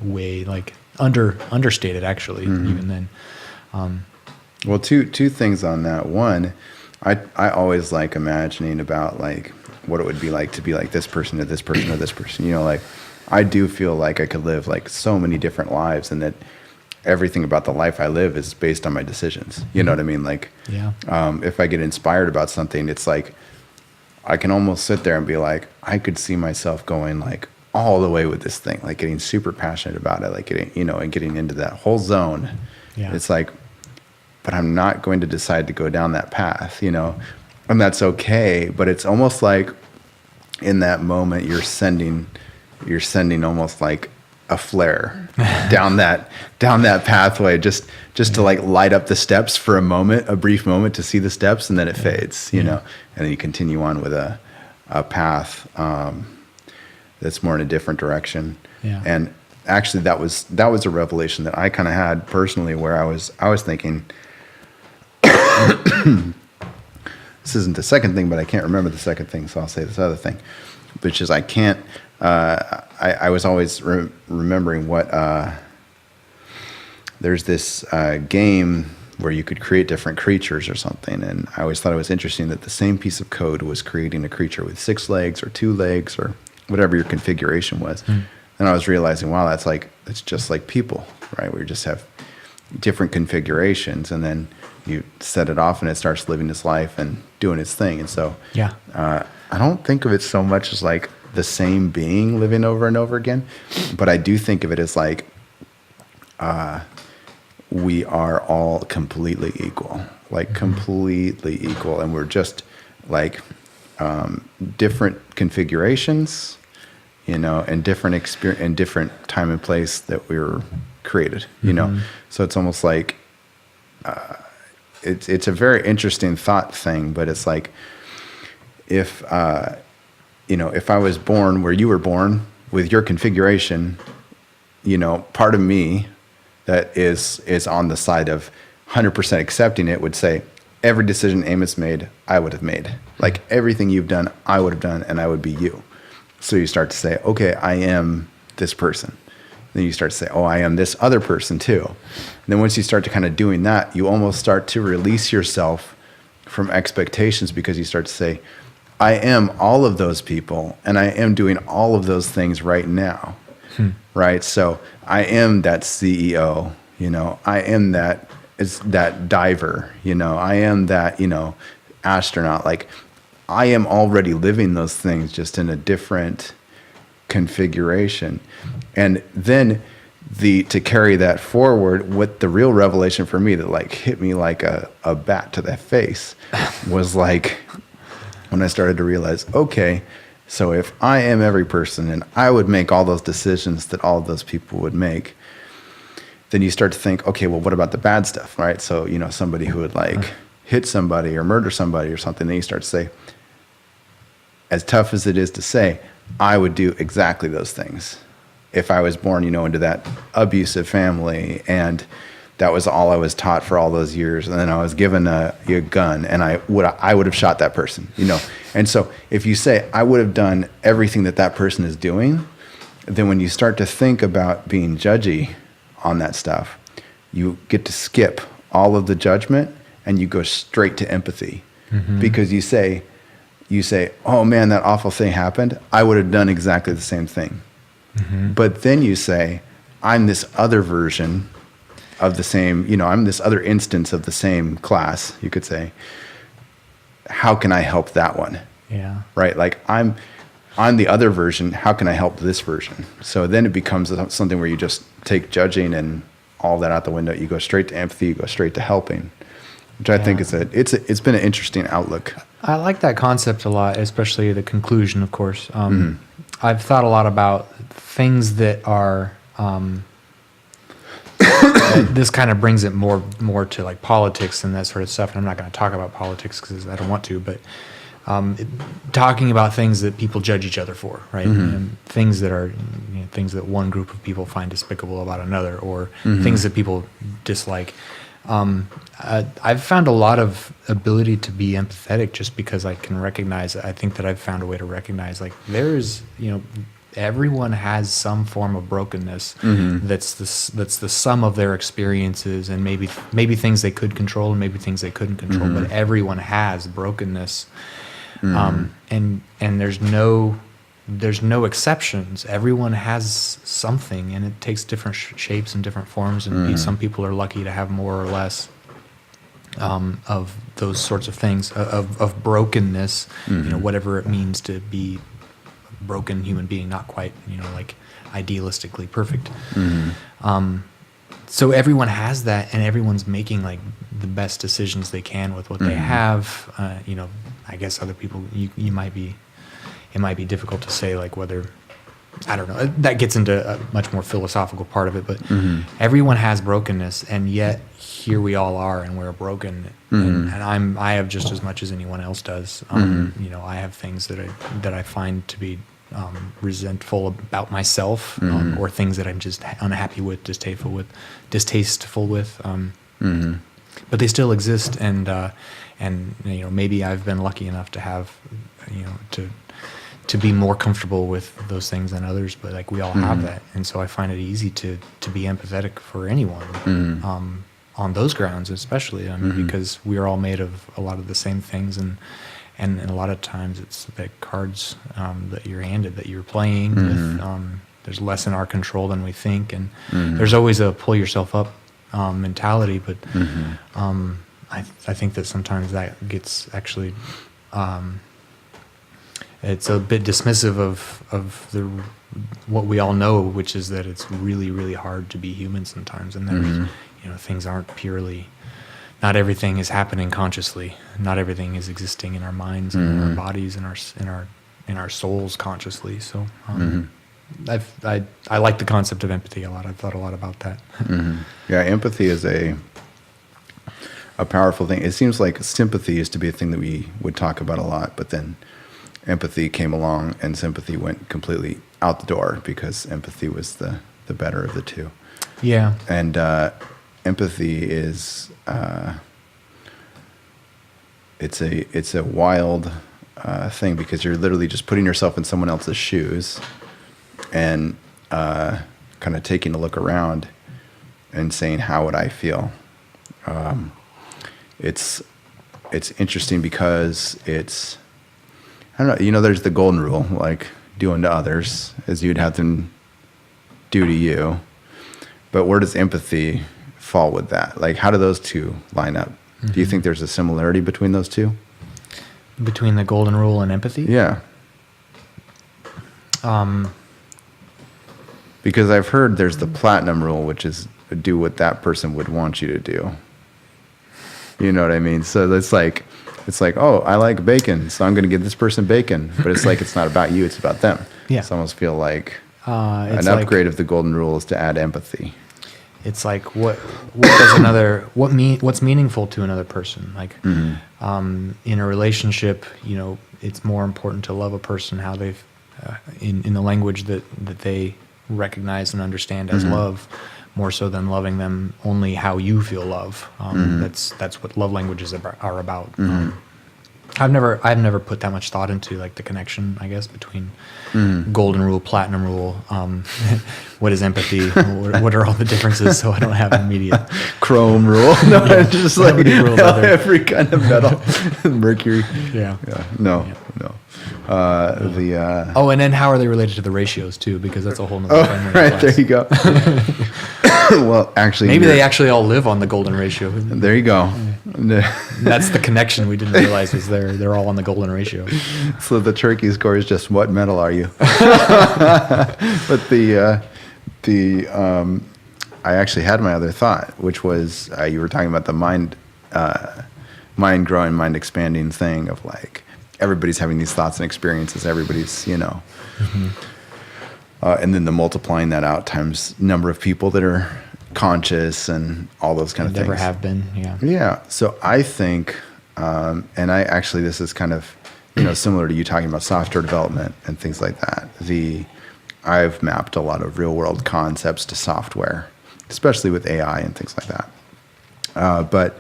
way like understated actually. Even then. Well, two things on that. One, I always like imagining about like what it would be like to be like this person to this person or this person. Like I do feel like I could live like so many different lives, and that everything about the life I live is based on my decisions. You know what I mean? Like, if I get inspired about something, it's like I can almost sit there and be like, I could see myself going like all the way with this thing, like getting super passionate about it, like getting, and getting into that whole zone. Yeah. It's like, but I'm not going to decide to go down that path, and that's okay. But it's almost like in that moment, you're sending almost like a flare down that pathway, just to like light up the steps for a brief moment to see the steps, and then it fades, you know, and then you continue on with a path that's more in a different direction. Yeah. And actually, that was a revelation that I kind of had personally, where I was thinking, this isn't the second thing, but I can't remember the second thing, so I'll say this other thing, which is I can't. I was always remembering what there's this game where you could create different creatures or something, and I always thought it was interesting that the same piece of code was creating a creature with 6 legs or 2 legs or whatever your configuration was. And I was realizing, wow, that's just like people, right? We just have different configurations, and then you set it off and it starts living its life and doing its thing. And so I don't think of it so much as like the same being living over and over again, but I do think of it as like we are all completely equal, like completely equal, and we're just like different configurations, you know, and different experience and different time and place that we were created, you know. So it's almost like it's a very interesting thought thing, but it's like if you know, if I was born where you were born with your configuration, you know, part of me that is on the side of 100% accepting it would say, every decision Amos made, I would have made. Like everything you've done, I would have done, and I would be you. So you start to say, okay, I am this person. Then you start to say, oh, I am this other person too. And then once you start to kind of doing that, you almost start to release yourself from expectations, because you start to say, I am all of those people, and I am doing all of those things right now, right? So I am that CEO, you know, I am that diver, you know, I am that, you know, astronaut. Like I am already living those things, just in a different configuration. And then to carry that forward, what the real revelation for me that like hit me like a bat to the face was like, when I started to realize, okay, so if I am every person and I would make all those decisions that all of those people would make, then you start to think, okay, well, what about the bad stuff, right? So, you know, somebody who would like hit somebody or murder somebody or something, then you start to say, as tough as it is to say, I would do exactly those things if I was born, you know, into that abusive family, and that was all I was taught for all those years. And then I was given a gun, and I would have shot that person, you know. And so if you say, I would have done everything that person is doing, then when you start to think about being judgy on that stuff, you get to skip all of the judgment and you go straight to empathy. Because you say, oh man, that awful thing happened. I would have done exactly the same thing. But then you say, I'm this other version of the same, you know, I'm this other instance of the same class, you could say. How can I help that one? Yeah. Right? Like I'm the other version. How can I help this version? So then it becomes something where you just take judging and all that out the window. You go straight to empathy, you go straight to helping, which I think is it's been an interesting outlook. I like that concept a lot, especially the conclusion, of course. I've thought a lot about things that are, this kind of brings it more to like politics and that sort of stuff. And I'm not going to talk about politics because I don't want to, but talking about things that people judge each other for, right? And things that are, you know, things that one group of people find despicable about another, or things that people dislike. I've found a lot of ability to be empathetic just because I can recognize, I think that I've found a way to recognize, like, there's, you know, everyone has some form of brokenness that's the sum of their experiences, and maybe things they could control and maybe things they couldn't control, but everyone has brokenness. And there's no exceptions. Everyone has something, and it takes different shapes and different forms, and some people are lucky to have more or less of those sorts of things, of brokenness, you know, whatever it means to be a broken human being, not quite, you know, like idealistically perfect. So everyone has that, and everyone's making like the best decisions they can with what they have. You know, I guess other people, it might be difficult to say like whether I don't know. That gets into a much more philosophical part of it, but Mm-hmm. everyone has brokenness, and yet here we all are, and we're broken. Mm-hmm. And I have just as much as anyone else does. Mm-hmm. You know, I have things that I find to be resentful about myself, Mm-hmm. or things that I'm just unhappy with, distasteful with. Mm-hmm. But they still exist, and you know, maybe I've been lucky enough to have, you know, to be more comfortable with those things than others, but like we all have Mm-hmm. that, and so I find it easy to be empathetic for anyone, Mm-hmm. on those grounds especially. I mean, Mhm. because we are all made of a lot of the same things, and a lot of times it's the cards that you're handed, that you're playing with. There's less in our control than we think, and Mhm. there's always a pull yourself up mentality, but Mhm. I think that sometimes that gets actually it's a bit dismissive of what we all know, which is that it's really, really hard to be human sometimes, and there's Mhm. you know, things aren't purely, not everything is happening consciously, not everything is existing in our minds and in our bodies and in our souls consciously. So I like the concept of empathy a lot. I've thought a lot about that. Yeah, empathy is a powerful thing. It seems like sympathy used to be a thing that we would talk about a lot, but then empathy came along and sympathy went completely out the door because empathy was the better of the two. Yeah. And empathy is it's a wild thing because you're literally just putting yourself in someone else's shoes and kind of taking a look around and saying, how would I feel? It's interesting because it's, I don't know, you know, there's the golden rule, like do unto others as you'd have them do to you. But where does empathy fall with that? Like, how do those two line up? Do you think there's a similarity between those two? Between the golden rule and empathy? Yeah. Because I've heard there's the platinum rule, which is do what that person would want you to do. You know what I mean? So it's like, oh, I like bacon, so I'm going to give this person bacon. But it's like, it's not about you, it's about them. Yeah. So I almost feel like It's an like, upgrade of the golden rule is to add empathy. It's like what's meaningful to another person. Like in a relationship, you know, it's more important to love a person how they've in the language that they recognize and understand as love, more so than loving them only how you feel love. That's what love languages are about. I've never put that much thought into like the connection, I guess, between golden rule, platinum rule. What is empathy? What are all the differences? So I don't have an immediate Chrome rule. No, it's just like rules are there? every kind of metal. Mercury. Yeah. No. Oh, and then how are they related to the ratios too? Because that's a whole nother framework right, class. there you go. Well, actually, Maybe they actually all live on the golden ratio. There you go. That's the connection we didn't realize was there. They're all on the golden ratio. So the turkey score is just what metal are you? But I actually had my other thought, which was you were talking about the mind growing, mind expanding thing of like everybody's having these thoughts and experiences. Everybody's, you know, and then the multiplying that out times number of people that are conscious and all those kind of things. Never have been. Yeah. Yeah. So I think, and I actually, this is kind of, you know, similar to you talking about software development and things like that. I've mapped a lot of real world concepts to software, especially with AI and things like that. But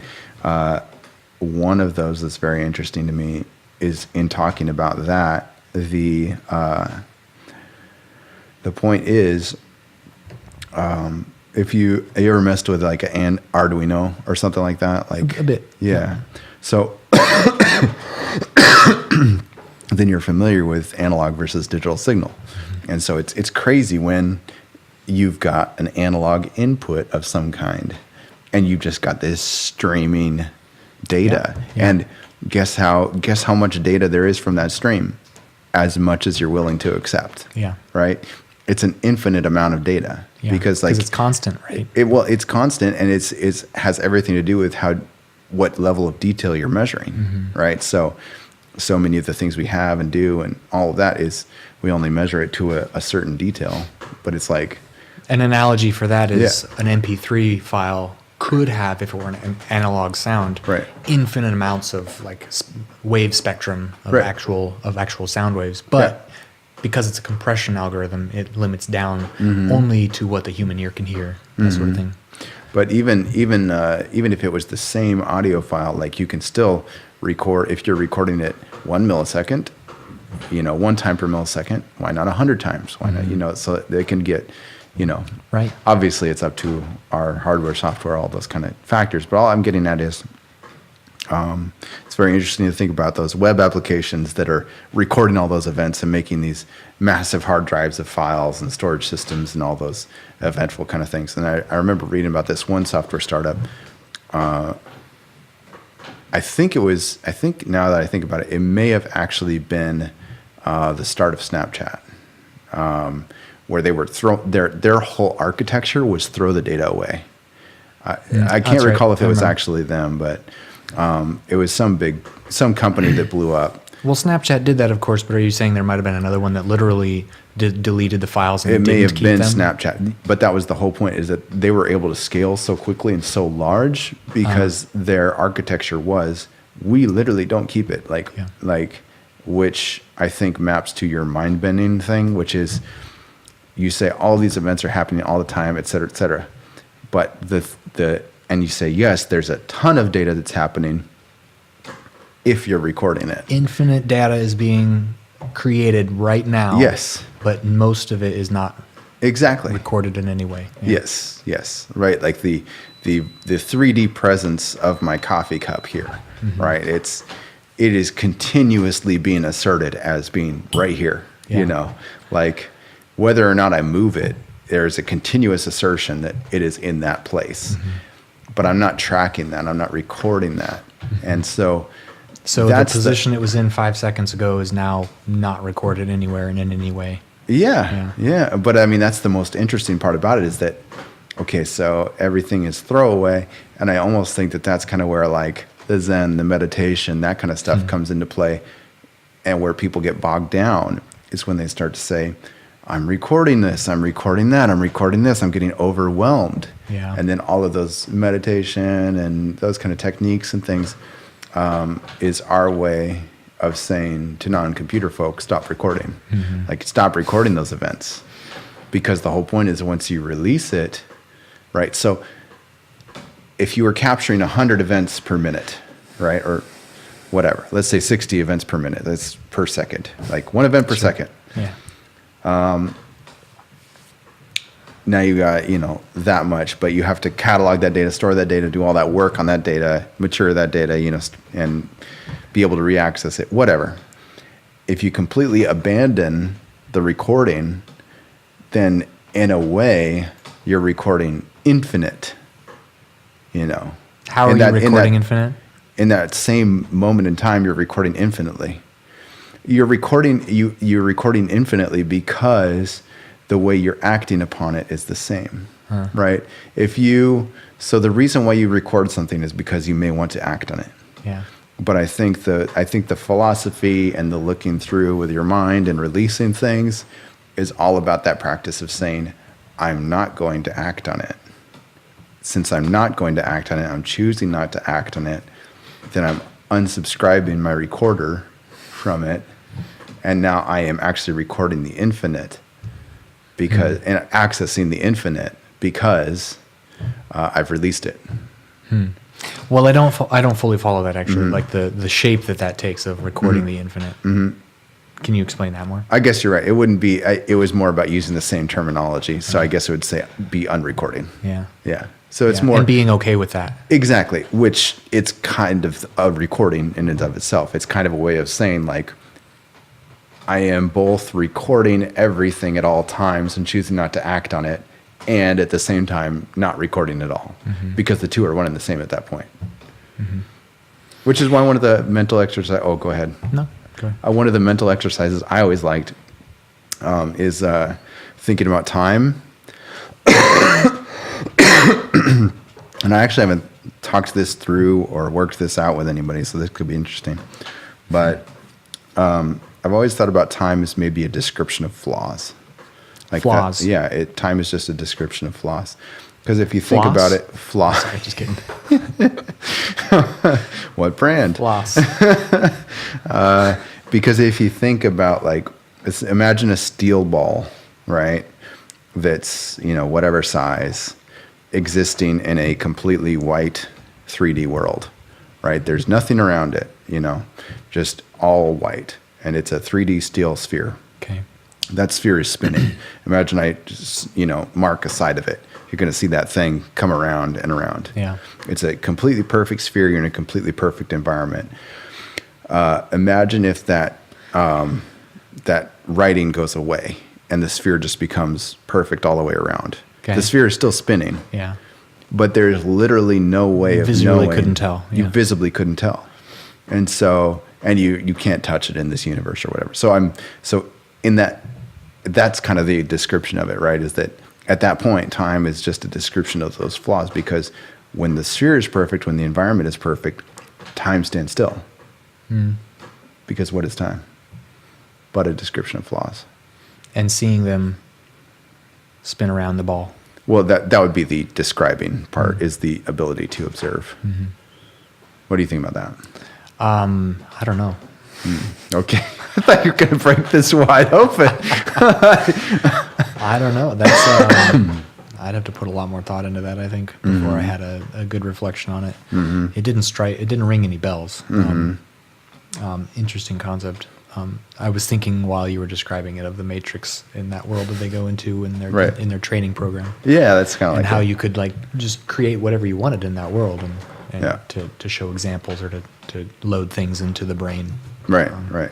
one of those that's very interesting to me is in talking about that, the point is, if you ever messed with like an Arduino or something like that, like a bit, yeah. So then you're familiar with analog versus digital signal, and so it's crazy when you've got an analog input of some kind, and you've just got this streaming data, and guess how much data there is from that stream, as much as you're willing to accept. Yeah. Right. It's an infinite amount of data because like it's constant, right? It's constant, and it's has everything to do with what level of detail you're measuring, right? So many of the things we have and do and all of that is we only measure it to a certain detail. But it's like, an analogy for that is an MP3 file could have, if it were an analog sound, Right. infinite amounts of like wave spectrum of Right. actual sound waves, but because it's a compression algorithm, it limits down only to what the human ear can hear, that sort of thing. but even if it was the same audio file, like you can still record, if you're recording it 1 millisecond, one time per millisecond, why not 100 times? Why not, so they can get, Right. Obviously it's up to our hardware, software, all those kind of factors. But all I'm getting at is, it's very interesting to think about those web applications that are recording all those events and making these massive hard drives of files and storage systems and all those eventful kind of things. And I remember reading about this one software startup. I think now that I think about it, it may have actually been the start of Snapchat, where they were their whole architecture was throw the data away. I can't recall if it was actually them, but it was some company that blew up. Well, Snapchat did that, of course, but are you saying there might have been another one that literally deleted the files and It may have keep been them? Snapchat, but that was the whole point, is that they were able to scale so quickly and so large because their architecture was, we literally don't keep it, which I think maps to your mind-bending thing, which is you say all these events are happening all the time, et cetera, but and you say, yes, there's a ton of data that's happening if you're recording it. Infinite data is being created right now. Yes. But most of it is not Exactly. recorded in any way. Yeah. Yes. Right. Like the 3D presence of my coffee cup here, right? It is continuously being asserted as being right here, like whether or not I move it, there's a continuous assertion that it is in that place, but I'm not tracking that. I'm not recording that. And so the position it was in 5 seconds ago is now not recorded anywhere and in any way. Yeah. But I mean, that's the most interesting part about it, is that, okay, so everything is throwaway. And I almost think that that's kind of where like the Zen, the meditation, that kind of stuff comes into play. And where people get bogged down is when they start to say, I'm recording this, I'm recording that, I'm recording this, I'm getting overwhelmed. Yeah. And then all of those meditation and those kind of techniques and things is our way of saying to non-computer folks, stop recording. Like, stop recording those events. Because the whole point is, once you release it, right? So if you were capturing 100 events per minute, right? Or whatever, let's say 60 events per minute, that's per second, like one event per second. Yeah. Now you got, that much, but you have to catalog that data, store that data, do all that work on that data, mature that data, and be able to reaccess it, whatever. If you completely abandon the recording, then in a way you're recording infinite, How are you recording infinite? In that same moment in time, you're recording infinitely. You're recording infinitely because the way you're acting upon it is the same, right? So the reason why you record something is because you may want to act on it. Yeah. But I think the philosophy and the looking through with your mind and releasing things is all about that practice of saying, I'm not going to act on it. Since I'm not going to act on it, I'm choosing not to act on it, then I'm unsubscribing my recorder from it, and now I am actually recording the infinite and accessing the infinite because I've released it. Well, I don't fully follow that actually. Like the shape that takes of recording the infinite. Can you explain that more? I guess you're right. It wouldn't be. It was more about using the same terminology. So I guess it would say be unrecording. Yeah. Yeah. So it's more, and being okay with that. Exactly. Which it's kind of a recording in and of itself. It's kind of a way of saying, like, I am both recording everything at all times and choosing not to act on it, and at the same time not recording at all, because the two are one and the same at that point. Which is why one of the mental exercises. Oh, go ahead. No, go ahead. One of the mental exercises I always liked is thinking about time. And I actually haven't talked this through or worked this out with anybody, so this could be interesting. But I've always thought about time as maybe a description of flaws. Like flaws. Time is just a description of flaws. Because if you think Floss? about it, flaws. Sorry, just kidding. What brand? Floss. Because if you think about imagine a steel ball, right? That's, whatever size, existing in a completely white 3D world, right? There's nothing around it, just all white. And it's a 3D steel sphere. Okay. That sphere is spinning. Imagine I just, mark a side of it. You're going to see that thing come around and around. Yeah. It's a completely perfect sphere. You're in a completely perfect environment. Imagine if that writing goes away and the sphere just becomes perfect all the way around. Okay. The sphere is still spinning. Yeah. But there's literally no way of Visually knowing. couldn't tell. Yeah. You visibly couldn't tell. And so, and you can't touch it in this universe or whatever. So in that's kind of the description of it, right? Is that at that point, time is just a description of those flaws, because when the sphere is perfect, when the environment is perfect, time stands still. Because what is time? But a description of flaws. And seeing them spin around the ball. Well, that would be the describing part, is the ability to observe. What do you think about that? I don't know. Okay. I thought you were going to break this wide open. I don't know. That's I'd have to put a lot more thought into that, I think, before I had a good reflection on it. It didn't ring any bells. Interesting concept. I was thinking while you were describing it of the Matrix in that world that they go into in their training program. Yeah, that's kind of and like how it. you could just create whatever you wanted in that world and Yeah. to show examples or to load things into the brain. Right, right.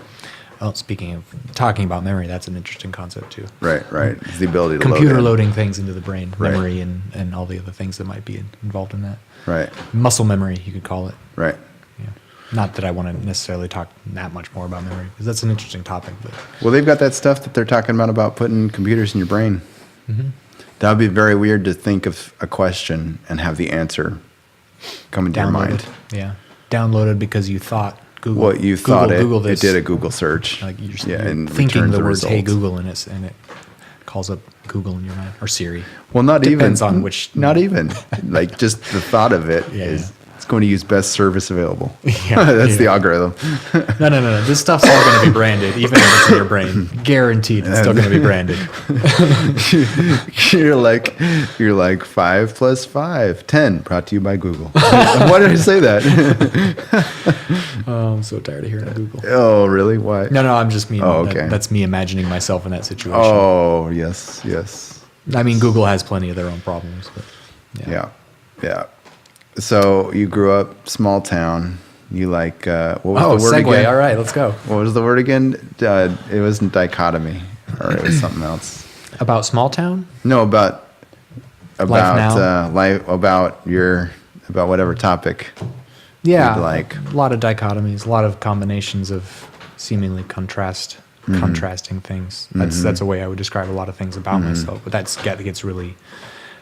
Well, speaking of talking about memory, that's an interesting concept too. Right. It's the ability to Computer load in. loading things into the brain, Right. memory and all the other things that might be involved in that. Right, Muscle memory, you could call it. right. Yeah. Not that I want to necessarily talk that much more about memory, because that's an interesting topic. But Well, they've got that stuff that they're talking about putting computers in your brain. That would be very weird to think of a question and have the answer coming to your mind. Yeah. Downloaded because you thought Google. Well, you thought Google it this. did a Google search. Like you're and thinking returns the words "Hey results. Google" and it calls up Google in your mind, or Siri. Well, not Depends even on which. Not even like just the thought of it Yeah, is yeah. it's going to use best service available. Yeah, That's yeah. the algorithm. No. This stuff's all going to be branded, even if it's in your brain. Guaranteed, it's still going to be branded. You're like 5 + 5, 10. Brought to you by Google. Why did I say that? Oh, I'm so tired of hearing Google. Oh, really? Why? No, I'm just mean. Oh, okay. That's me imagining myself in that situation. Oh, yes. I mean, Google has plenty of their own problems. But Yeah. So you grew up small town. You what was the word segue. again? All right, let's go. What was the word again? It wasn't dichotomy, or it was something else. About small town? No, about now? life, about whatever topic. Yeah, you'd like. a lot of dichotomies, a lot of combinations of seemingly contrasting things. That's a way I would describe a lot of things about myself. But that gets really,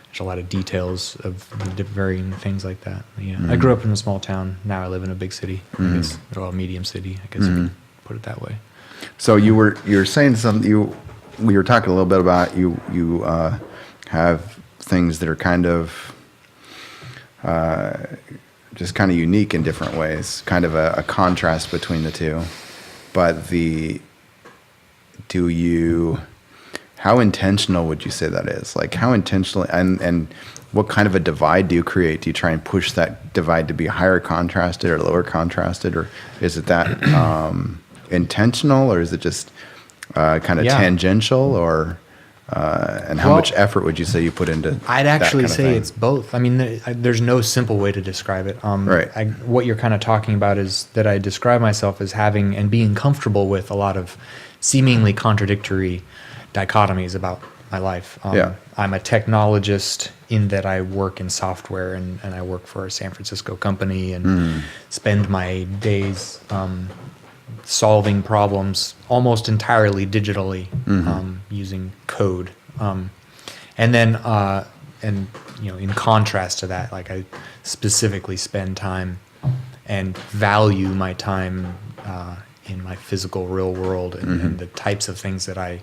there's a lot of details of the varying things like that. Yeah, I grew up in a small town. Now I live in a big city. I guess, or a medium city. I guess you could put it that way. So you were saying something. We were talking a little bit about you have things that are kind of just kind of unique in different ways, kind of a contrast between the two. But how intentional would you say that is? Like how intentional and what kind of a divide do you create? Do you try and push that divide to be higher contrasted or lower contrasted, or is it that intentional, or is it just kind of tangential, or and how much effort would you say you put into? I'd actually that kind of say thing? it's both. I mean, there's no simple way to describe it. Right. What you're kind of talking about is that I describe myself as having and being comfortable with a lot of seemingly contradictory dichotomies about my life. I'm a technologist in that I work in software and I work for a San Francisco company and spend my days solving problems almost entirely digitally using code. And then, in contrast to that, like I specifically spend time and value my time in my physical real world and the types of things that I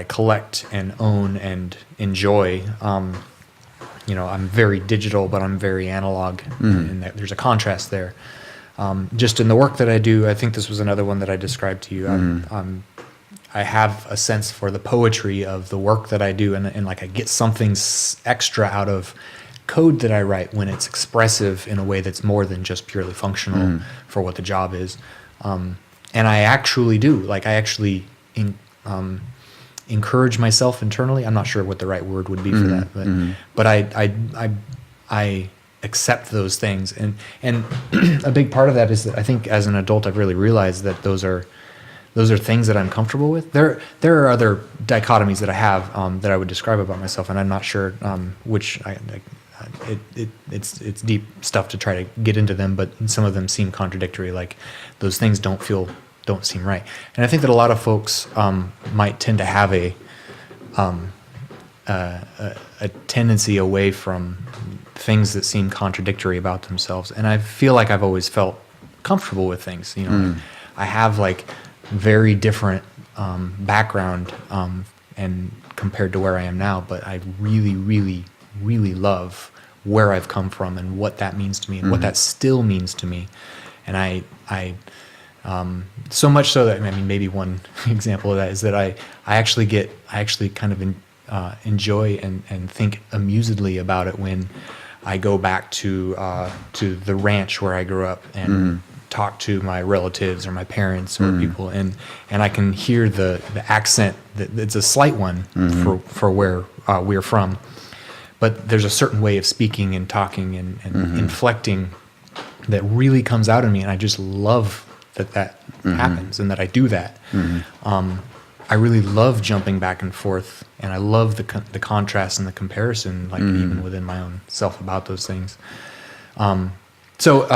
collect and own and enjoy. I'm very digital, but I'm very analog, and there's a contrast there. Just in the work that I do, I think this was another one that I described to you. I have a sense for the poetry of the work that I do, and like I get something extra out of code that I write when it's expressive in a way that's more than just purely functional for what the job is. And I actually do. Like I actually encourage myself internally. I'm not sure what the right word would be for that, but I accept those things, and a big part of that is that I think as an adult I've really realized that those are things that I'm comfortable with. There are other dichotomies that I have that I would describe about myself, and I'm not sure which it's deep stuff to try to get into them, but some of them seem contradictory. Like those things don't seem right, and I think that a lot of folks might tend to have a tendency away from things that seem contradictory about themselves. And I feel like I've always felt comfortable with things. I have like very different background and compared to where I am now, but I really, really, really love where I've come from and what that means to me and what that still means to me. And I so much so that, I mean, maybe one example of that is that I actually kind of enjoy and think amusedly about it when I go back to the ranch where I grew up and talk to my relatives or my parents or people, and I can hear the accent. It's a slight one for where we're from, but there's a certain way of speaking and talking and inflecting that really comes out of me, and I just love that happens and that I do that. I really love jumping back and forth, and I love the contrast and the comparison, like even within my own self about those things. So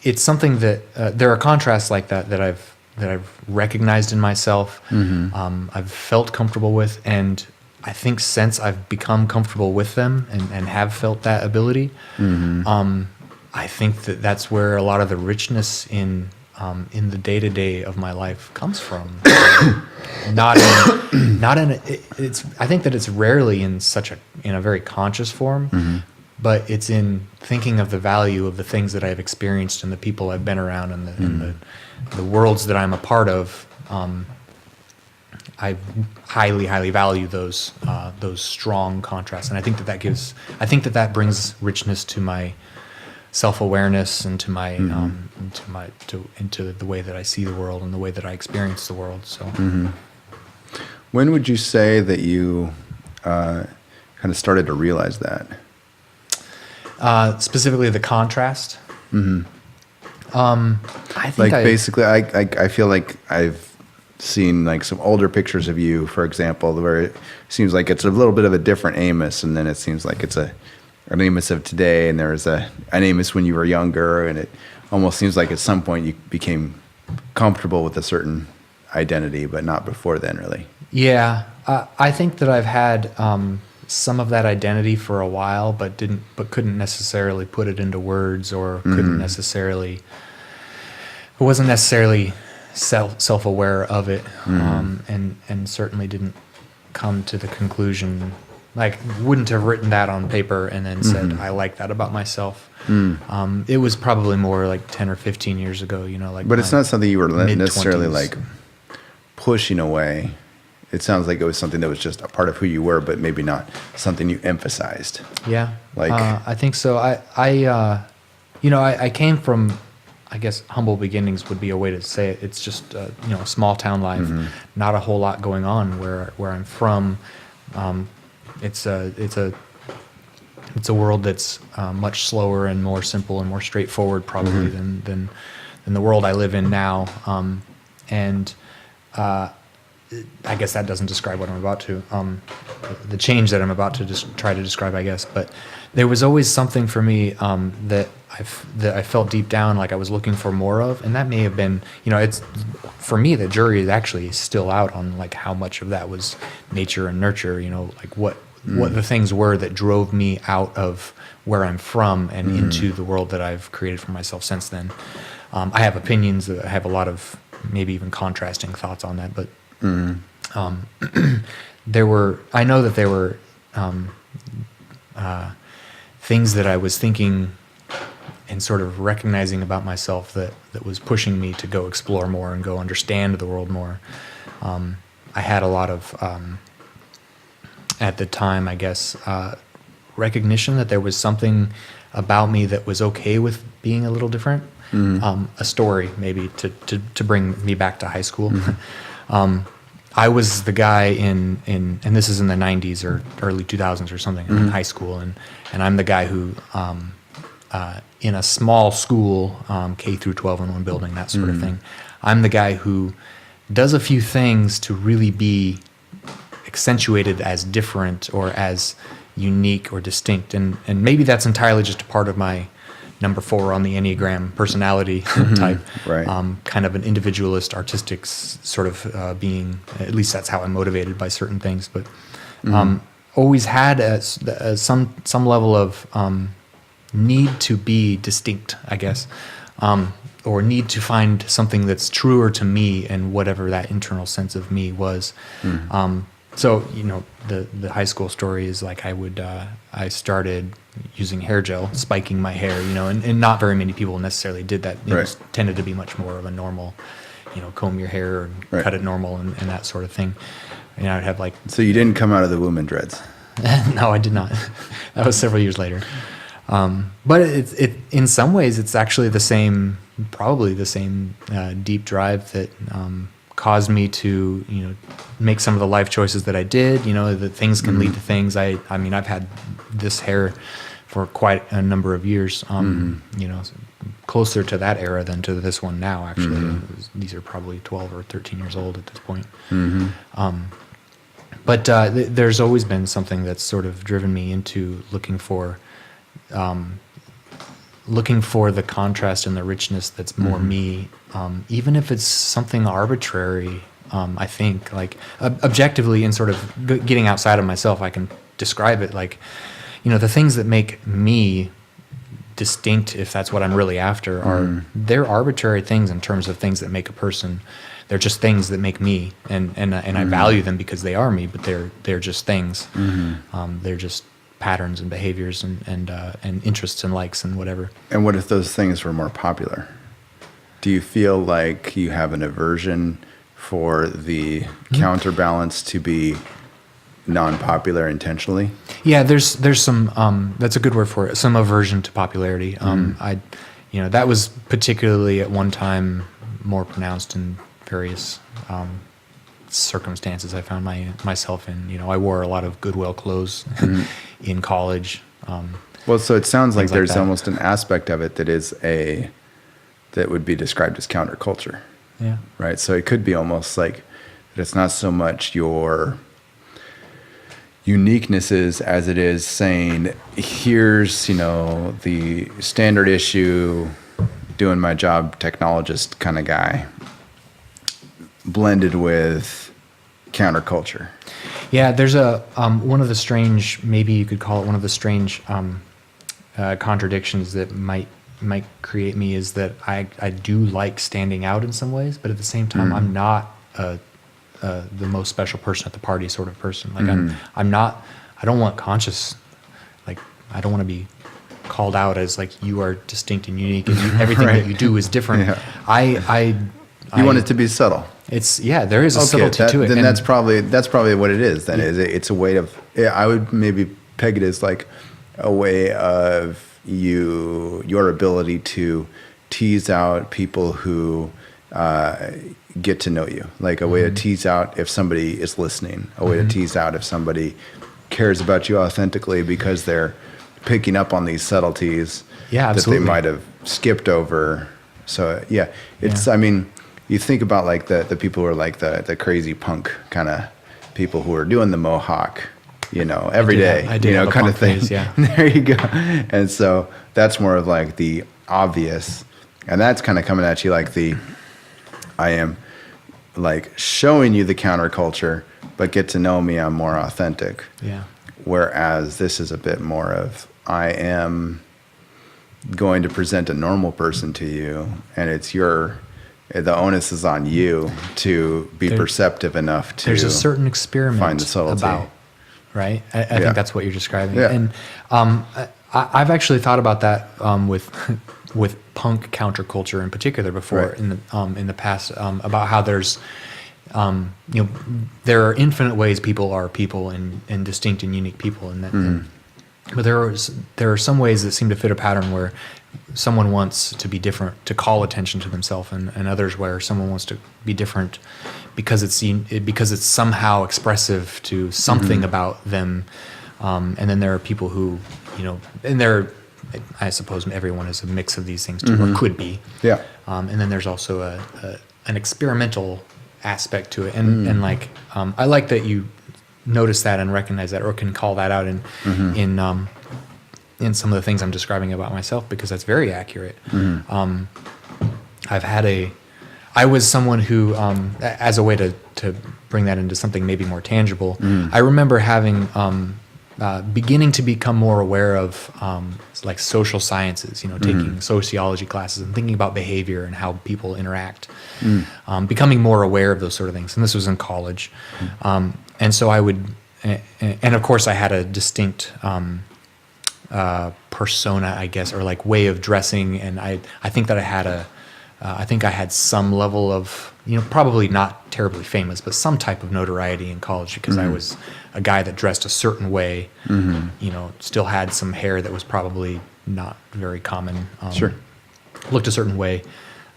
it's something that there are contrasts like that I've recognized in myself. I've felt comfortable with, and I think since I've become comfortable with them and have felt that ability, I think that's where a lot of the richness in the day-to-day of my life comes from. I think that it's rarely in a very conscious form, but it's in thinking of the value of the things that I've experienced and the people I've been around and the worlds that I'm a part of. I highly, highly value those strong contrasts, and I think that brings richness to my self-awareness and to my into the way that I see the world and the way that I experience the world. So, when would you say that you kind of started to realize that? Specifically, the contrast. I think like basically, I feel like I've seen like some older pictures of you, for example, where it seems like it's a little bit of a different Amos, and then it seems like it's an Amos of today, and there was an Amos when you were younger, and it almost seems like at some point you became comfortable with a certain identity, but not before then, really. Yeah, I think that I've had some of that identity for a while, but couldn't necessarily put it into words, or wasn't necessarily self-aware of it, and certainly didn't come to the conclusion. Like, wouldn't have written that on paper and then said, I like that about myself. It was probably more like 10 or 15 years ago, like. But it's not something you were necessarily like pushing away. It sounds like it was something that was just a part of who you were, but maybe not something you emphasized. Yeah. Like, I think so. I came from, I guess, humble beginnings would be a way to say it. It's just, a small town life, not a whole lot going on where I'm from. It's a world that's much slower and more simple and more straightforward probably than the world I live in now. And I guess that doesn't describe what I'm about to, the change that I'm about to just try to describe, I guess. But there was always something for me that I felt deep down like I was looking for more of, and that may have been, it's, for me, the jury is actually still out on like how much of that was nature and nurture, like what the things were that drove me out of where I'm from and into the world that I've created for myself since then. I have opinions. I have a lot of maybe even contrasting thoughts on that. But Mm-hmm. I know that there were things that I was thinking and sort of recognizing about myself that was pushing me to go explore more and go understand the world more. I had a lot of, at the time, I guess, recognition that there was something about me that was okay with being a little different. A story, maybe, to bring me back to high school. Mm-hmm. I was the guy in and this is in the 90s or early 2000s or something, in high school, and I'm the guy who, in a small school, K through 12 in one building, that sort of thing, I'm the guy who does a few things to really be accentuated as different or as unique or distinct, and maybe that's entirely just a part of my number 4 on the Enneagram personality type, right. Kind of an individualist, artistic sort of being. At least that's how I'm motivated by certain things. But always had some level of need to be distinct, I guess, or need to find something that's truer to me and whatever that internal sense of me was. So, you know, the high school story is like I started using hair gel, spiking my hair, you know, and not very many people necessarily did that. It was, tended to be much more of a normal, you know, comb your hair and cut it normal and that sort of thing. And I'd have like... So you didn't come out of the womb in dreads? No, I did not. That was several years later. But it in some ways, it's actually the same, probably the same deep drive that caused me to, you know, make some of the life choices that I did. You know, that things can lead to things. I mean, I've had this hair for quite a number of years. You know, closer to that era than to this one now. Actually, these are probably 12 or 13 years old at this point. But there's always been something that's sort of driven me into looking for the contrast and the richness that's more me, even if it's something arbitrary. I think, like, objectively, and sort of getting outside of myself, I can describe it like, you know, the things that make me distinct, if that's what I'm really after, are they're arbitrary things in terms of things that make a person. They're just things that make me, and I value them because they are me, but they're just things. They're just patterns and behaviors and interests and likes and whatever. And what if those things were more popular? Do you feel like you have an aversion for the counterbalance to be non-popular intentionally? Yeah, there's some that's a good word for it. Some aversion to popularity. That was particularly at one time more pronounced in various circumstances I found myself in. You know, I wore a lot of Goodwill clothes in college. Well, so it sounds like there's that. almost an aspect of it that would be described as counterculture. Yeah. Right. So it could be almost like that it's not so much your uniquenesses as it is saying, here's, you know, the standard issue, doing my job, technologist kind of guy, blended with counterculture. Yeah, there's a one of the strange, maybe you could call it one of the strange contradictions that might create me is that I do like standing out in some ways, but at the same time I'm not the most special person at the party sort of person. Like I'm not. I don't want conscious. Like I don't want to be called out as like you are distinct and unique and everything that you do is different. Yeah. You want it to be subtle. There is a subtlety to it. Then that's probably what it is. Then it's a way of. I would maybe peg it as like a way of your ability to tease out people who get to know you, like a way to tease out if somebody is listening, a way to tease out if somebody cares about you authentically because they're picking up on these subtleties that they might have skipped over. So I mean, you think about like the people who are like the crazy punk kind of people who are doing the mohawk, you know, every day, you know, kind of thing. Phase, yeah. There you go. And so that's more of like the obvious, and that's kind of coming at you like I am like showing you the counterculture, but get to know me, I'm more authentic. Yeah. Whereas this is a bit more of I am going to present a normal person to you, and it's your the onus is on you to be perceptive enough to. There's a certain experiment find the subtlety. about, right? I think that's what you're describing. Yeah. And I've actually thought about that with punk counterculture in particular before, Right. in the past, about how there's there are infinite ways people are people and distinct and unique people, and that. But there are some ways that seem to fit a pattern where someone wants to be different to call attention to themselves, and others where someone wants to be different because it's somehow expressive to something about them. And then there are people who, and I suppose everyone is a mix of these things too, or could be. Yeah. And then there's also an experimental aspect to it, and I like that you notice that and recognize that, or can call that out in some of the things I'm describing about myself, because that's very accurate. I was someone who, as a way to bring that into something maybe more tangible, I remember having, beginning to become more aware of like social sciences, taking sociology classes and thinking about behavior and how people interact, becoming more aware of those sort of things. And this was in college. And so I would, and of course I had a distinct persona, I guess, or like way of dressing. And I think that I think I had some level of, probably not terribly famous, but some type of notoriety in college, because I was a guy that dressed a certain way, still had some hair that was probably not very common. Sure. Looked a certain way.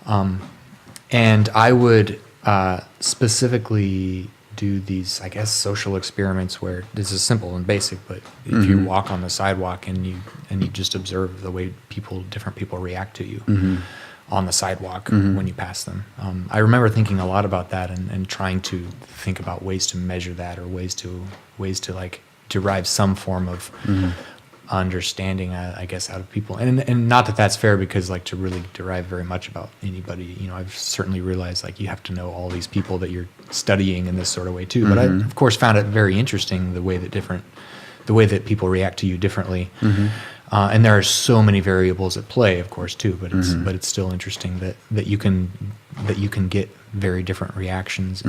And I would specifically do these, I guess, social experiments where this is simple and basic, but if you walk on the sidewalk and you just observe the way different people react to you on the sidewalk when you pass them. I remember thinking a lot about that and trying to think about ways to measure that, or ways to like derive some form of understanding, I guess, out of people. And not that that's fair, because like to really derive very much about anybody, I've certainly realized like you have to know all these people that you're studying in this sort of way too. But I of course found it very interesting the way that people react to you differently. And there are so many variables at play, of course, too. But it's still interesting that you can get very different reactions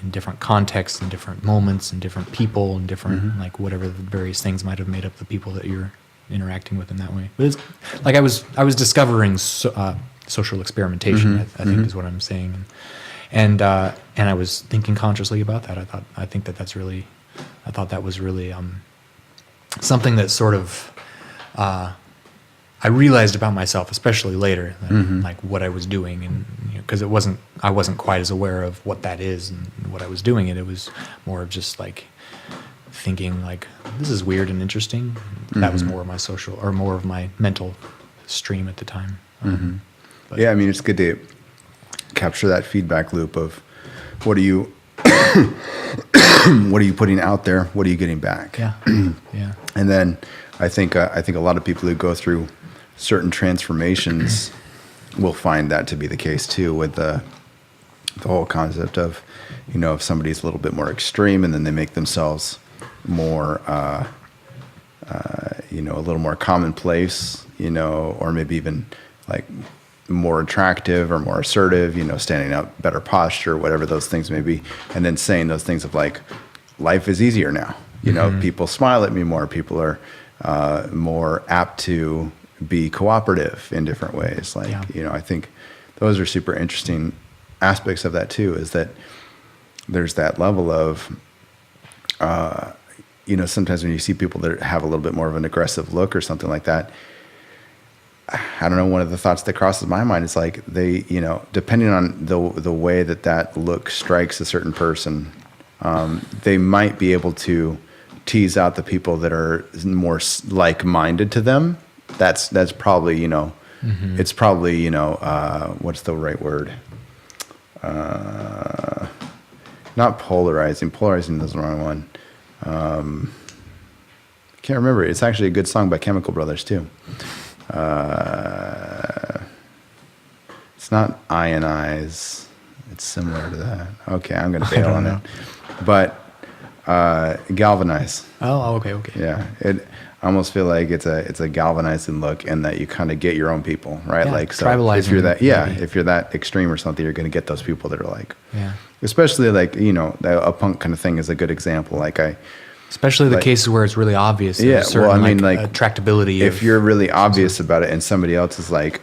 in different contexts, in different moments, and different people, and different like whatever the various things might have made up the people that you're interacting with in that way. But it's like I was discovering social experimentation. I think is what I'm saying, and I was thinking consciously about that. I thought that was really something that sort of. I realized about myself, especially later, like what I was doing, and because I wasn't quite as aware of what that is and what I was doing. It was more of just like thinking like this is weird and interesting. That was more of my social, or more of my mental stream at the time. But, yeah, I mean, it's good to capture that feedback loop of what are you putting out there, what are you getting back? Yeah, yeah. And then I think a lot of people who go through certain transformations will find that to be the case too, with the whole concept of, if somebody's a little bit more extreme and then they make themselves more, a little more commonplace, or maybe even like more attractive or more assertive, standing up, better posture, whatever those things may be, and then saying those things of like, life is easier now. People smile at me more. People are more apt to be cooperative in different ways. Like, I think those are super interesting aspects of that too, is that there's that level of, sometimes when you see people that have a little bit more of an aggressive look or something like that, I don't know, one of the thoughts that crosses my mind is like they, depending on the way that look strikes a certain person, they might be able to tease out the people that are more like-minded to them. That's probably, it's probably, what's the right word? Not polarizing. Polarizing is the wrong one. Can't remember. It's actually a good song by Chemical Brothers too. It's not ionize. It's similar to that. Okay, I'm going to bail on it. But Galvanize. Oh, okay. Yeah. I almost feel like it's a galvanizing look, and that you kind of get your own people, right? Yeah, like, so tribalizing, if you're that, maybe. if you're that extreme or something, you're going to get those people that are like, Yeah. especially like, a punk kind of thing is a good example. Like Especially the like- cases where it's really obvious. There's Yeah, a certain, well, I mean, like, attractability. if you're really obvious about it and somebody else is like,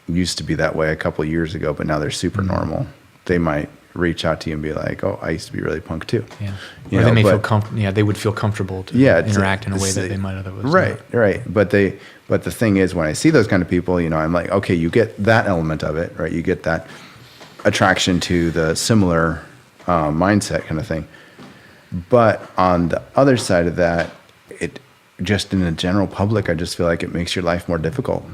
used to be that way a couple of years ago, but now they're super normal, they might reach out to you and be like, oh, I used to be really punk too. Yeah. You Or know, they may but- feel they would feel comfortable to interact in a way that they might otherwise. Right. But the thing is, when I see those kind of people, I'm like, okay, you get that element of it, right? You get that attraction to the similar mindset kind of thing. But on the other side of that, it just in the general public, I just feel like it makes your life more difficult.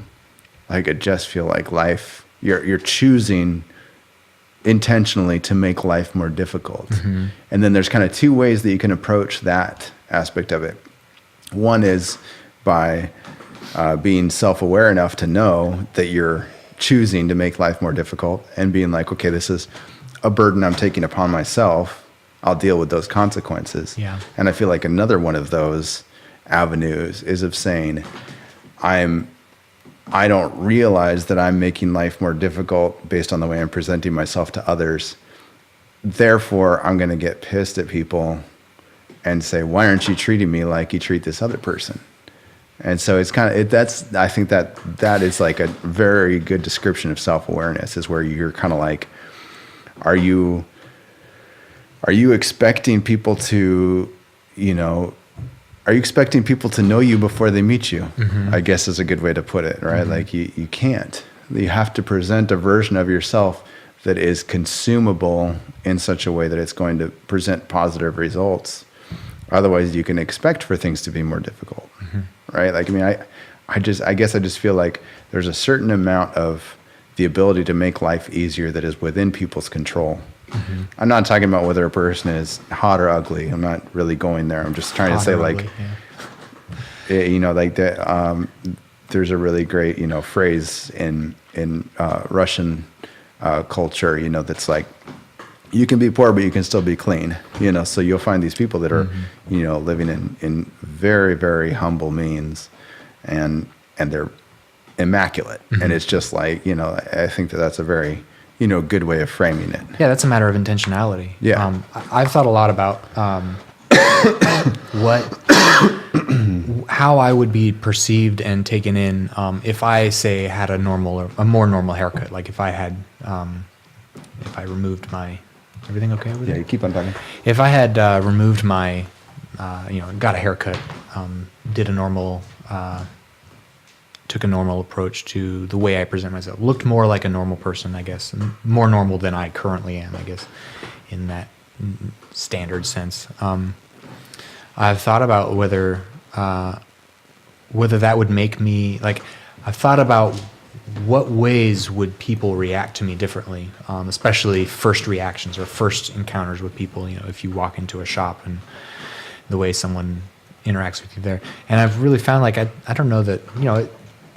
Like, I just feel like life, you're choosing intentionally to make life more difficult. Mm-hmm. And then there's kind of two ways that you can approach that aspect of it. One is by being self-aware enough to know that you're choosing to make life more difficult, and being like, okay, this is a burden I'm taking upon myself. I'll deal with those consequences. Yeah. And I feel like another one of those avenues is of saying, I don't realize that I'm making life more difficult based on the way I'm presenting myself to others. Therefore, I'm going to get pissed at people and say, why aren't you treating me like you treat this other person? And so it's kind of, I think that is like a very good description of self-awareness, is where you're kind of like, are you expecting people to, are you expecting people to know you before they meet you? Mm-hmm. I guess is a good way to put it, right? Mm-hmm. Like you can't. You have to present a version of yourself that is consumable in such a way that it's going to present positive results. Otherwise, you can expect for things to be more difficult, mm-hmm. right? Like, I mean, I guess I just feel like there's a certain amount of the ability to make life easier that is within people's control. Mm-hmm. I'm not talking about whether a person is hot or ugly. I'm not really going there. I'm just trying to say, like, like that. There's a really great, phrase in Russian culture, that's like, you can be poor, but you can still be clean. So you'll find these people that are, mm-hmm. Living in very, very humble means, and they're immaculate. Mm-hmm. And it's just like, I think that's a very good way of framing it. Yeah, that's a matter of intentionality. Yeah. I've thought a lot about how I would be perceived and taken in if I, say, had a more normal haircut. Like if I had, if I removed my, everything okay over there? Yeah, you keep on talking. If I had removed my, got a haircut, did a normal, took a normal approach to the way I present myself. Looked more like a normal person, I guess. More normal than I currently am, I guess, in that standard sense. I've thought about whether that would make me, like, I've thought about what ways would people react to me differently, especially first reactions or first encounters with people, if you walk into a shop and the way someone interacts with you there. And I've really found, like, I don't know that,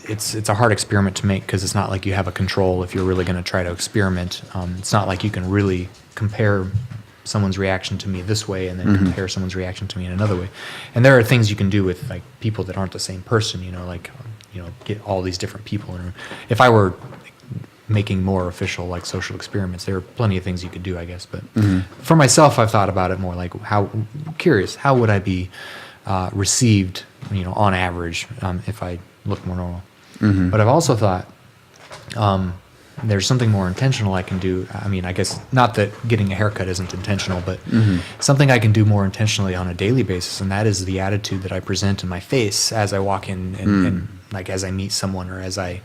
it's a hard experiment to make, because it's not like you have a control if you're really going to try to experiment. It's not like you can really compare someone's reaction to me this way and then mm-hmm. compare someone's reaction to me in another way. And there are things you can do with, like, people that aren't the same person, get all these different people in a room. If I were making more official, like, social experiments, there are plenty of things you could do, I guess. But mm-hmm. for myself, I've thought about it more like, how would I be received, on average, if I look more normal. Mm-hmm. But I've also thought there's something more intentional I can do. I mean, I guess not that getting a haircut isn't intentional, but mm-hmm. something I can do more intentionally on a daily basis, and that is the attitude that I present in my face as I walk in and like as I meet someone, or as I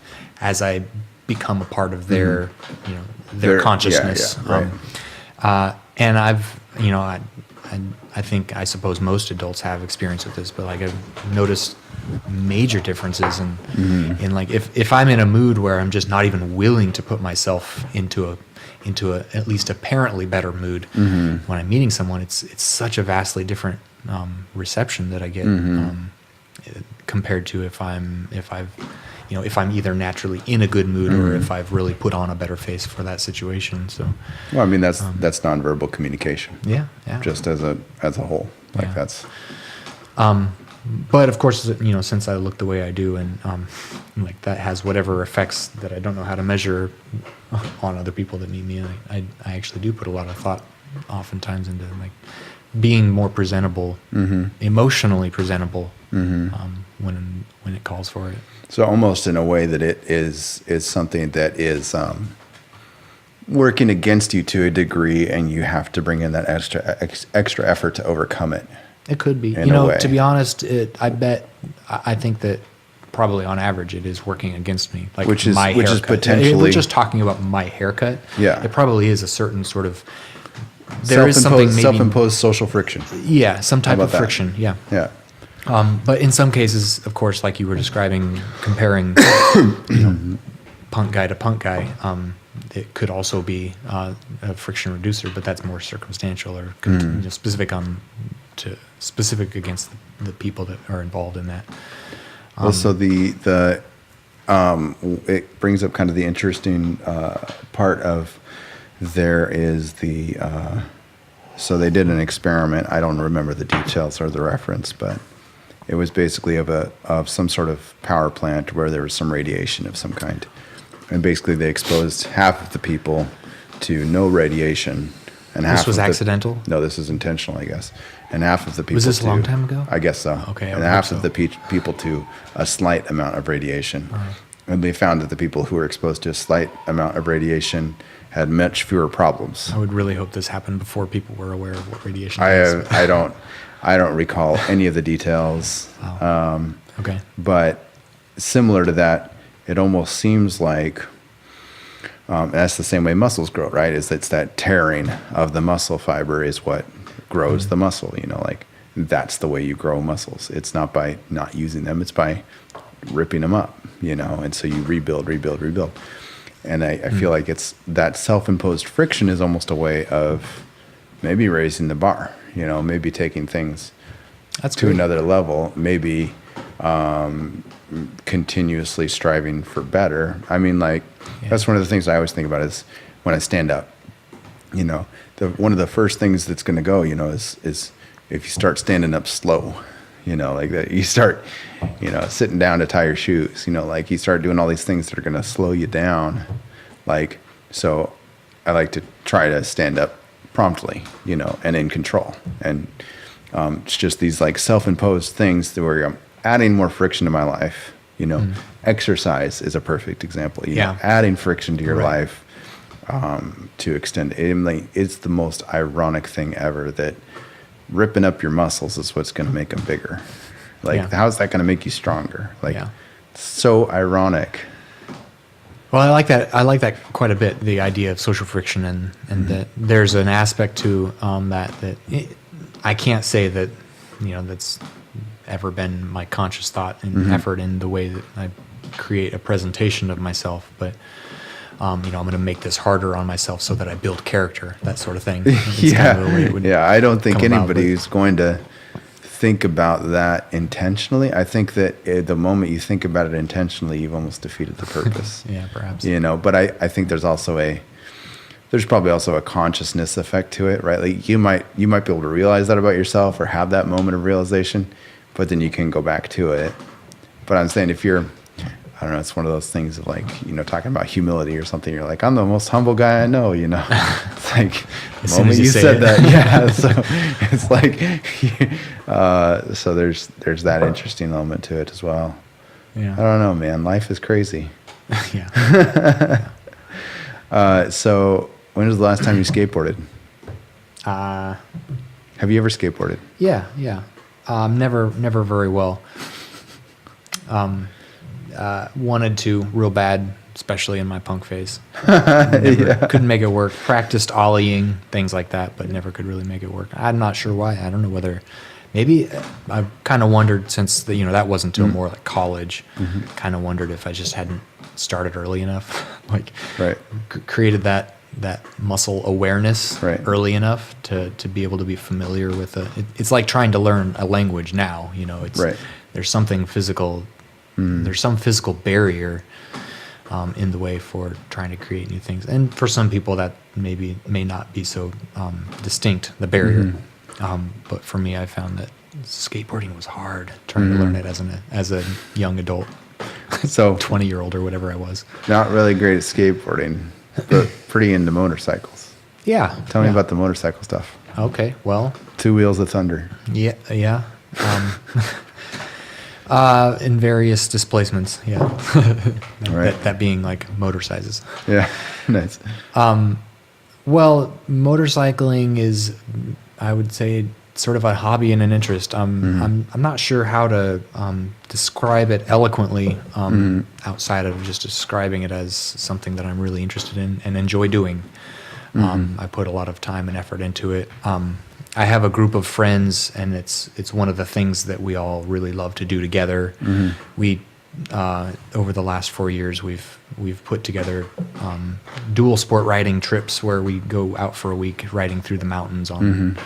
become a part of their mm-hmm. their consciousness. Yeah, right. And I've I suppose most adults have experience with this, but, like, I've noticed major differences in like if I'm in a mood where I'm just not even willing to put myself into a at least apparently better mood mm-hmm. when I'm meeting someone, it's such a vastly different reception that I get mm-hmm. Compared to if I'm either naturally in a good mood mm-hmm. or if I've really put on a better face for that situation. So, well, I mean, that's nonverbal communication. Yeah. Just as a whole. Like Yeah. that's, But of course, since I look the way I do, and like that has whatever effects that I don't know how to measure on other people that meet me, I actually do put a lot of thought, oftentimes, into like being more presentable, emotionally presentable, when it calls for it. so almost in a way that it is something that is working against you to a degree, and you have to bring in that extra effort to overcome it. It could be. In a way. To be honest, I think that probably on average it is working against me. Like Which is haircut. potentially- If we're just talking about my haircut. Yeah. It probably is a certain sort of. There is something maybe. Self-imposed social friction. Yeah, some type How of about that? friction. Yeah. Yeah. But in some cases, of course, like you were describing, comparing punk guy to punk guy, it could also be a friction reducer, but that's more circumstantial or specific against the people that are involved in that. Also, it brings up kind of the interesting part of there is so they did an experiment. I don't remember the details or the reference, but it was basically of some sort of power plant where there was some radiation of some kind. And basically they exposed half of the people to no radiation. And half This was of the- accidental? No, this is intentional, I guess. And half of the people Was this a to- long time ago? I guess so. Okay, I And would half hope of the people to a slight amount of radiation. And they found that the people who were exposed to a slight amount of radiation had much fewer problems. I would really hope this happened before people were aware of what radiation is. I don't recall any of the details. Okay. But similar to that, it almost seems like that's the same way muscles grow, right? It's that tearing of the muscle fiber is what grows the muscle. Like that's the way you grow muscles. It's not by not using them; it's by ripping them up. And so you rebuild. And I feel like it's that self-imposed friction is almost a way of maybe raising the bar. Maybe taking things That's to great. another level. Maybe continuously striving for better. I mean, like, that's one of the things I always think about is when I stand up, one of the first things that's going to go, is if you start standing up slow, like that, you start, sitting down to tie your shoes, like you start doing all these things that are going to slow you down. Like, so I like to try to stand up promptly, and in control. And it's just these like self-imposed things that where I'm adding more friction to my life. Exercise is a perfect example. Adding friction to your life to extend it. It's the most ironic thing ever that ripping up your muscles is what's going to make them bigger. How's that going to make you stronger? So ironic. Well, I like that. I like that quite a bit. The idea of social friction and that there's an aspect to I can't say that that's ever been my conscious thought and effort in the way that I create a presentation of myself. But I'm going to make this harder on myself so that I build character, that sort of thing. It's kind of the way it would I don't think come about, anybody who's going to think about that intentionally. I think that the moment you think about it intentionally, you've almost defeated the purpose. Yeah, perhaps. But I think there's probably also a consciousness effect to it, right? Like you might be able to realize that about yourself or have that moment of realization, but then you can go back to it. But I'm saying if you're, I don't know, it's one of those things of like, talking about humility or something. You're like, I'm the most humble guy I know, It's like the moment you said that, so it's like, so there's that interesting element to it as well. Yeah. I don't know, man. Life is crazy. Yeah. So when was the last time you skateboarded? Have you ever skateboarded? Yeah. Never very well. Wanted to real bad, especially in my punk phase. Couldn't make it work. Practiced ollieing, things like that, but never could really make it work. I'm not sure why. I don't know whether, maybe I've kind of wondered since that wasn't until more like college. Kind of wondered if I just hadn't started early enough, created that muscle awareness early enough to be able to be familiar with it's like trying to learn a language now. There's something physical. There's some physical barrier in the way for trying to create new things, and for some people that may not be so distinct, the barrier. But for me, I found that skateboarding was hard, trying to learn it as a young adult. So 20-year-old or whatever I was. Not really great at skateboarding, but pretty into motorcycles. Yeah. Tell me about the motorcycle stuff. Okay, well. Two Wheels of Thunder. Yeah. In various displacements, yeah. Right. That being like motor sizes. Yeah, nice. Well, motorcycling is, I would say, sort of a hobby and an interest. I'm not sure how to describe it eloquently outside of just describing it as something that I'm really interested in and enjoy doing. I put a lot of time and effort into it. I have a group of friends, and it's one of the things that we all really love to do together. We over the last 4 years, we've put together dual sport riding trips where we go out for a week riding through the mountains and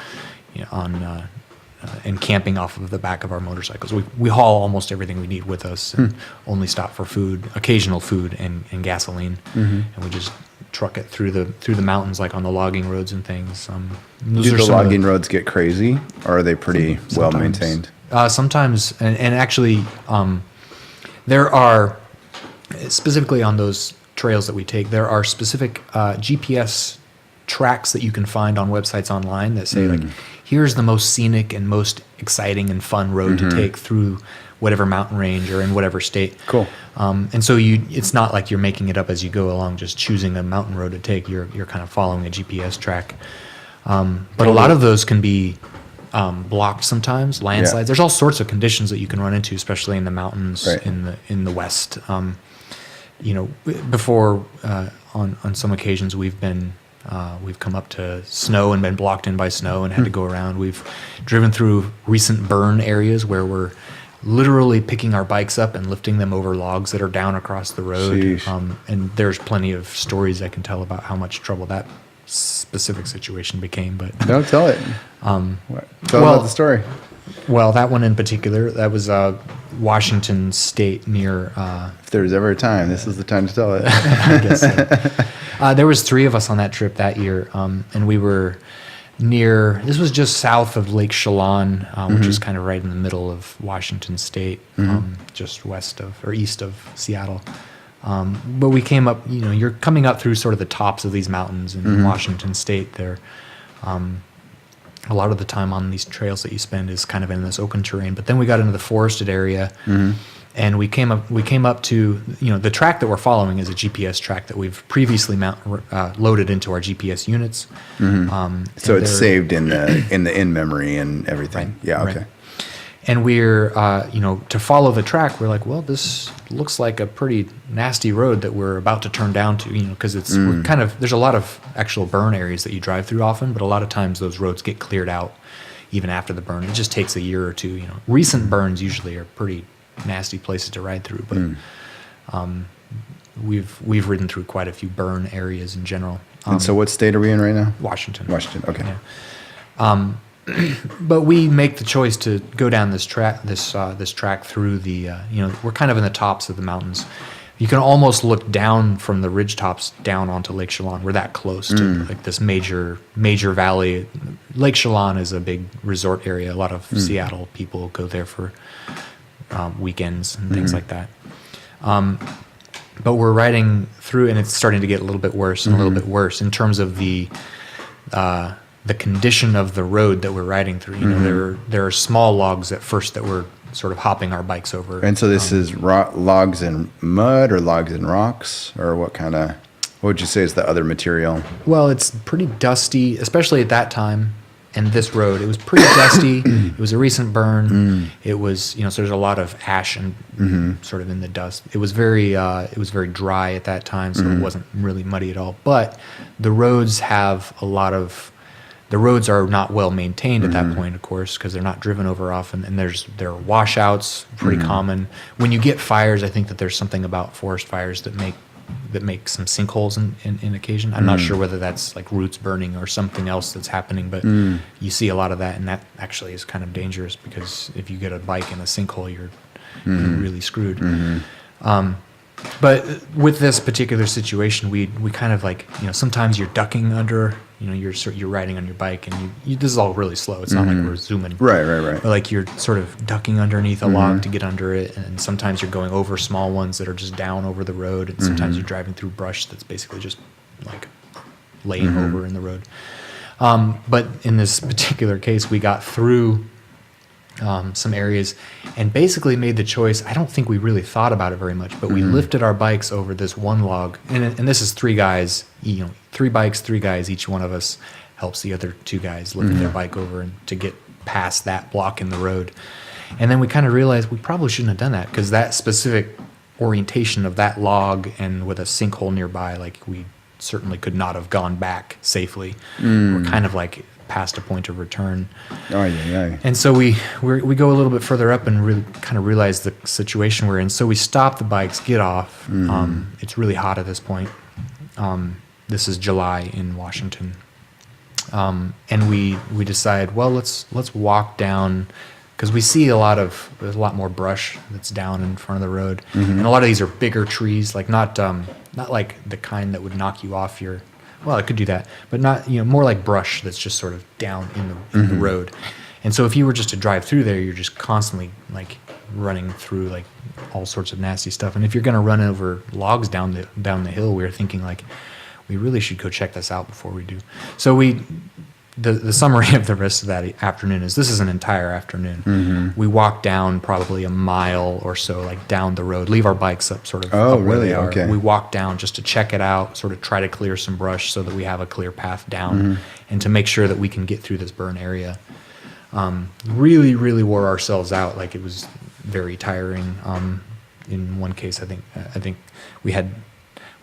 camping off of the back of our motorcycles. We haul almost everything we need with us and only stop for food, occasional food and gasoline, and we just truck it through the mountains, like on the logging roads and things. Do the logging roads get crazy, or are they pretty well maintained? Sometimes, and actually, there are, specifically on those trails that we take, there are specific GPS tracks that you can find on websites online that say, like, here's the most scenic and most exciting and fun road to take through whatever mountain range or in whatever state. Cool. And so it's not like you're making it up as you go along, just choosing a mountain road to take. You're kind of following a GPS track. But a lot of those can be blocked sometimes, landslides. There's all sorts of conditions that you can run into, especially in the mountains in the west. Before on some occasions we've come up to snow and been blocked in by snow and had to go around. We've driven through recent burn areas where we're literally picking our bikes up and lifting them over logs that are down across the road. And there's plenty of stories I can tell about how much trouble that specific situation became. But don't tell it. Tell about the story. Well, that one in particular, that was Washington State near. If there's ever a time, this is the time to tell it. I guess so. There was 3 of us on that trip that year, and we were near. This was just south of Lake Chelan, which is kind of right in the middle of Washington State, just east of Seattle. But we came up. You're coming up through sort of the tops of these mountains in Washington State. There. A lot of the time on these trails that you spend is kind of in this open terrain. But then we got into the forested area, and we came up to the track that we're following is a GPS track that we've previously loaded into our GPS units. So it's saved in the in memory and everything. Right, yeah. Okay. Right. And we're to follow the track, we're like, well, this looks like a pretty nasty road that we're about to turn down to, because we're kind of, there's a lot of actual burn areas that you drive through often, but a lot of times those roads get cleared out even after the burn. It just takes a year or two. Recent burns usually are pretty nasty places to ride through, but we've ridden through quite a few burn areas in general. And so what state are we in right now? Washington. Okay. Yeah. But we make the choice to go down this track through the, we're kind of in the tops of the mountains. You can almost look down from the ridge tops down onto Lake Chelan. We're that close to like this major valley. Lake Chelan is a big resort area. A lot of Seattle people go there for weekends and things like that. But we're riding through, and it's starting to get a little bit worse and a little bit worse in terms of the condition of the road that we're riding through. There are small logs at first that we're sort of hopping our bikes over. And so this is logs in mud or logs in rocks, or what would you say is the other material? Well, it's pretty dusty, especially at that time. And this road, it was pretty dusty. It was a recent burn. It was, so there's a lot of ash and sort of in the dust. It was very dry at that time, so it wasn't really muddy at all. But the roads the roads are not well maintained at that point, of course, because they're not driven over often, and there are washouts, pretty common. When you get fires, I think that there's something about forest fires that make some sinkholes in occasion. I'm not sure whether that's like roots burning or something else that's happening, but you see a lot of that, and that actually is kind of dangerous because if you get a bike in a sinkhole, you're really screwed. But with this particular situation, we kind of like, sometimes you're ducking under, you're riding on your bike, and this is all really slow. It's not like we're zooming. Right. But like you're sort of ducking underneath a log to get under it, and sometimes you're going over small ones that are just down over the road, and sometimes you're driving through brush that's basically just like laying over in the road. But in this particular case, we got through some areas and basically made the choice. I don't think we really thought about it very much, but we lifted our bikes over this one log, and this is 3 guys, 3 bikes, 3 guys, each one of us helps the other 2 guys lift their bike over and to get past that block in the road. And then we kind of realized we probably shouldn't have done that, because that specific orientation of that log and with a sinkhole nearby, like we certainly could not have gone back safely. We're kind of like past a point of return. And so we go a little bit further up and really kind of realize the situation we're in. So we stop the bikes, get off. It's really hot at this point. This is July in Washington. And we decide, well, let's walk down, because we see there's a lot more brush that's down in front of the road. And a lot of these are bigger trees, like not like the kind that would knock you off your, well, it could do that, but not, more like brush that's just sort of down in the road. And so if you were just to drive through there, you're just constantly like running through like all sorts of nasty stuff. And if you're going to run over logs down the hill, we were thinking like, we really should go check this out before we do. So the summary of the rest of that afternoon is, this is an entire afternoon. We walk down probably a mile or so, like down the road, leave our bikes up sort of up where they are. Okay. We walk down just to check it out, sort of try to clear some brush so that we have a clear path down and to make sure that we can get through this burn area. Really, really wore ourselves out. Like it was very tiring. In one case, I think we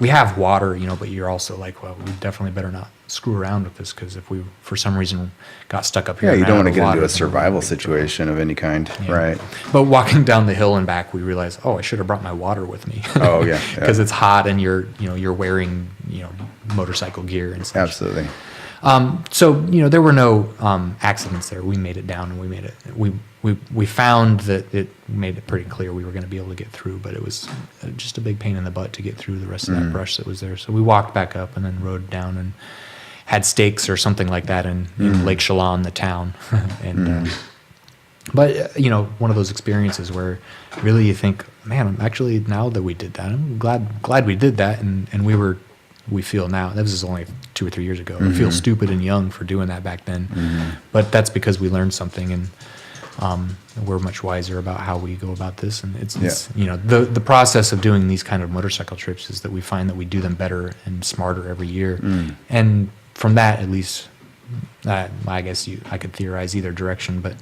have water, but you're also like, well, we definitely better not screw around with this, because if we, for some reason, got stuck up here. Yeah, you don't want to get into a survival situation of any kind, right? But walking down the hill and back, we realized, I should have brought my water with me. Oh, yeah. Because it's hot and you're wearing, motorcycle gear and stuff. Absolutely. So, there were no accidents there. We made it down, and we made it. We found that it made it pretty clear we were going to be able to get through, but it was just a big pain in the butt to get through the rest of that brush that was there. So we walked back up and then rode down and had steaks or something like that in Lake Chelan, the town. And but one of those experiences where really you think, man, I'm actually, now that we did that, I'm glad we did that, and we feel now, that was only 2 or 3 years ago, we feel stupid and young for doing that back then. But that's because we learned something, and we're much wiser about how we go about this. And it's the process of doing these kind of motorcycle trips is that we find that we do them better and smarter every year. And from that, at least, I guess I could theorize either direction, but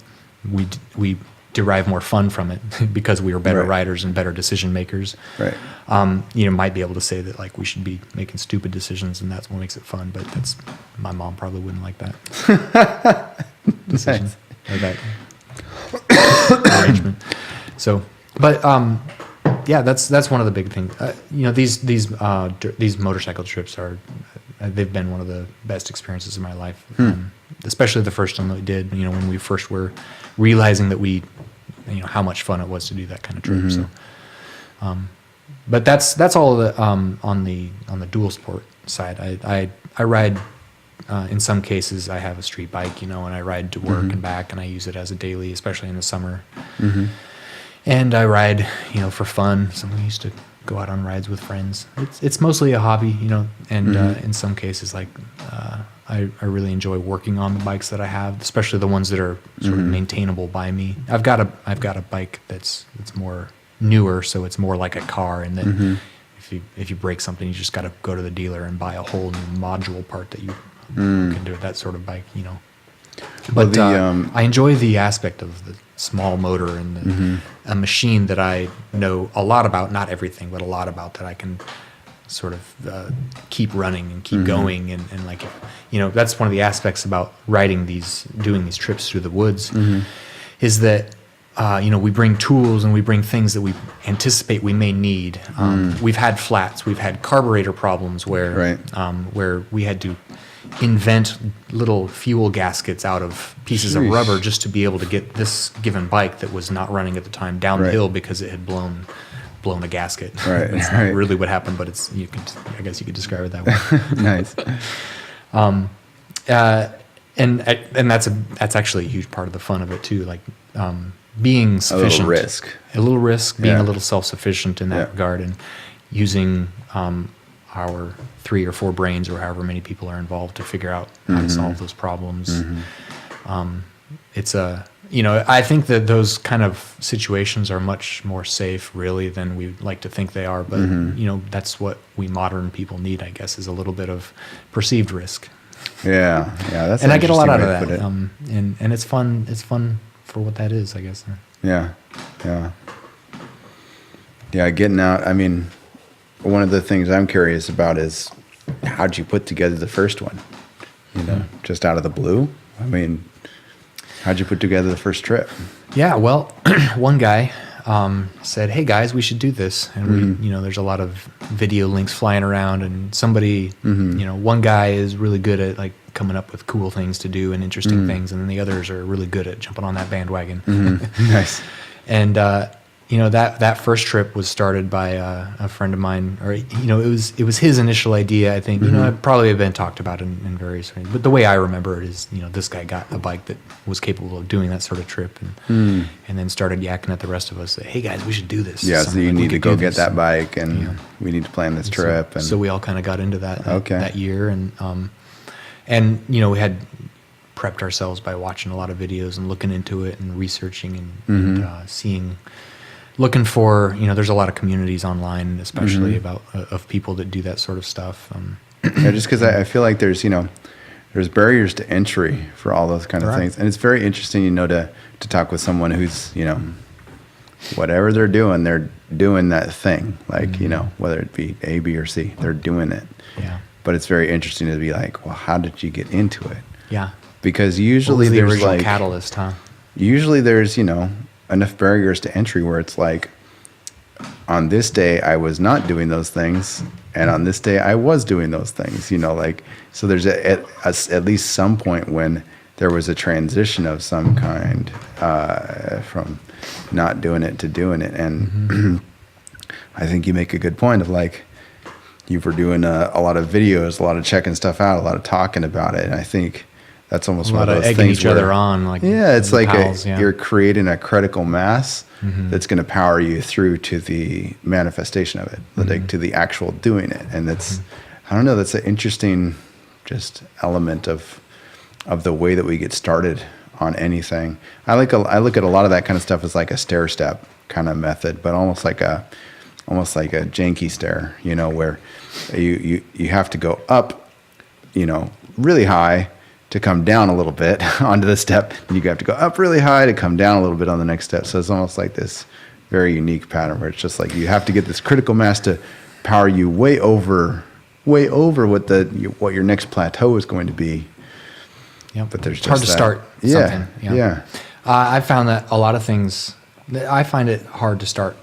we derive more fun from it because we are better riders and better decision makers. Right. Might be able to say that like we should be making stupid decisions, and that's what makes it fun. But my mom probably wouldn't like that decision or that arrangement. So, but that's one of the big things. These motorcycle trips they've been one of the best experiences of my life. Especially the first one that we did. When we first were realizing that how much fun it was to do that kind of trip. So, but that's all of the on the dual sport side. I ride. In some cases, I have a street bike, and I ride to work and back, and I use it as a daily, especially in the summer. And I ride, for fun. So we used to go out on rides with friends. It's mostly a hobby, and in some cases, like I really enjoy working on the bikes that I have, especially the ones that are sort of maintainable by me. I've got a bike that's more newer, so it's more like a car, and then if you break something, you just got to go to the dealer and buy a whole new module part that you can do with that sort of bike, But I enjoy the aspect of the small motor and a machine that I know a lot about, not everything, but a lot about, that I can sort of keep running and keep going. And like, that's one of the aspects about doing these trips through the woods, is that, we bring tools and we bring things that we anticipate we may need. We've had flats, we've had carburetor problems where we had to invent little fuel gaskets out of pieces of rubber just to be able to get this given bike that was not running at the time down the hill because it had blown blown a gasket. Right. That's not really what happened, but I guess you could describe it that way. Nice. And that's actually a huge part of the fun of it too. Like, being sufficient, a little risk, being a little self-sufficient in that regard, and using, our 3 or 4 brains or however many people are involved to figure out how to solve those problems. It's I think that those kind of situations are much more safe, really, than we like to think they are. But that's what we modern people need, I guess, is a little bit of perceived risk. Yeah, that's and I get a lot out of that. And it's fun. It's fun for what that is, I guess. Yeah. Getting out. I mean, one of the things I'm curious about is how'd you put together the first one? Just out of the blue. I mean, how'd you put together the first trip? Yeah, well, one guy said, "Hey guys, we should do this." And we, there's a lot of video links flying around, and somebody, one guy is really good at like coming up with cool things to do and interesting things, and then the others are really good at jumping on that bandwagon. Nice. And that first trip was started by a friend of mine, or it was his initial idea. I think it probably had been talked about in various ways, but the way I remember it is this guy got a bike that was capable of doing that sort of trip, and then started yakking at the rest of us that, hey guys, we should do this. Yeah, so you need to go get that bike, and we need to plan this trip. So we all kind of got into that year, and we had prepped ourselves by watching a lot of videos and looking into it and researching and seeing. Looking for, there's a lot of communities online, especially of people that do that sort of stuff. Just because I feel like there's barriers to entry for all those kind of things. And it's very interesting, to talk with someone who's, whatever they're doing that thing. Like, whether it be A, B, or C, they're doing it. Yeah. But it's very interesting to be like, well, how did you get into it? Yeah. Because usually the there's original catalyst, huh? Usually there's, enough barriers to entry where it's like, on this day I was not doing those things, and on this day I was doing those things. So there's at least some point when there was a transition of some kind from not doing it to doing it. And I think you make a good point of like, you were doing a lot of videos, a lot of checking stuff out, a lot of talking about it, and I think that's almost one of those egging things each other on, like it's like pals, you're creating a critical mass that's going to power you through to the manifestation of it, like to the actual doing it. And that's I don't know, that's an interesting just element of the way that we get started on anything. I look at a lot of that kind of stuff as like a stair step kind of method, but almost like a janky stair, where you have to go up, really high to come down a little bit onto the step, and you have to go up really high to come down a little bit on the next step. So it's almost like this very unique pattern where it's just like you have to get this critical mass to power you way over what your next plateau is going to be. Yeah, but there's it's hard to start something. Yeah. I found that a lot of things. I find it hard to start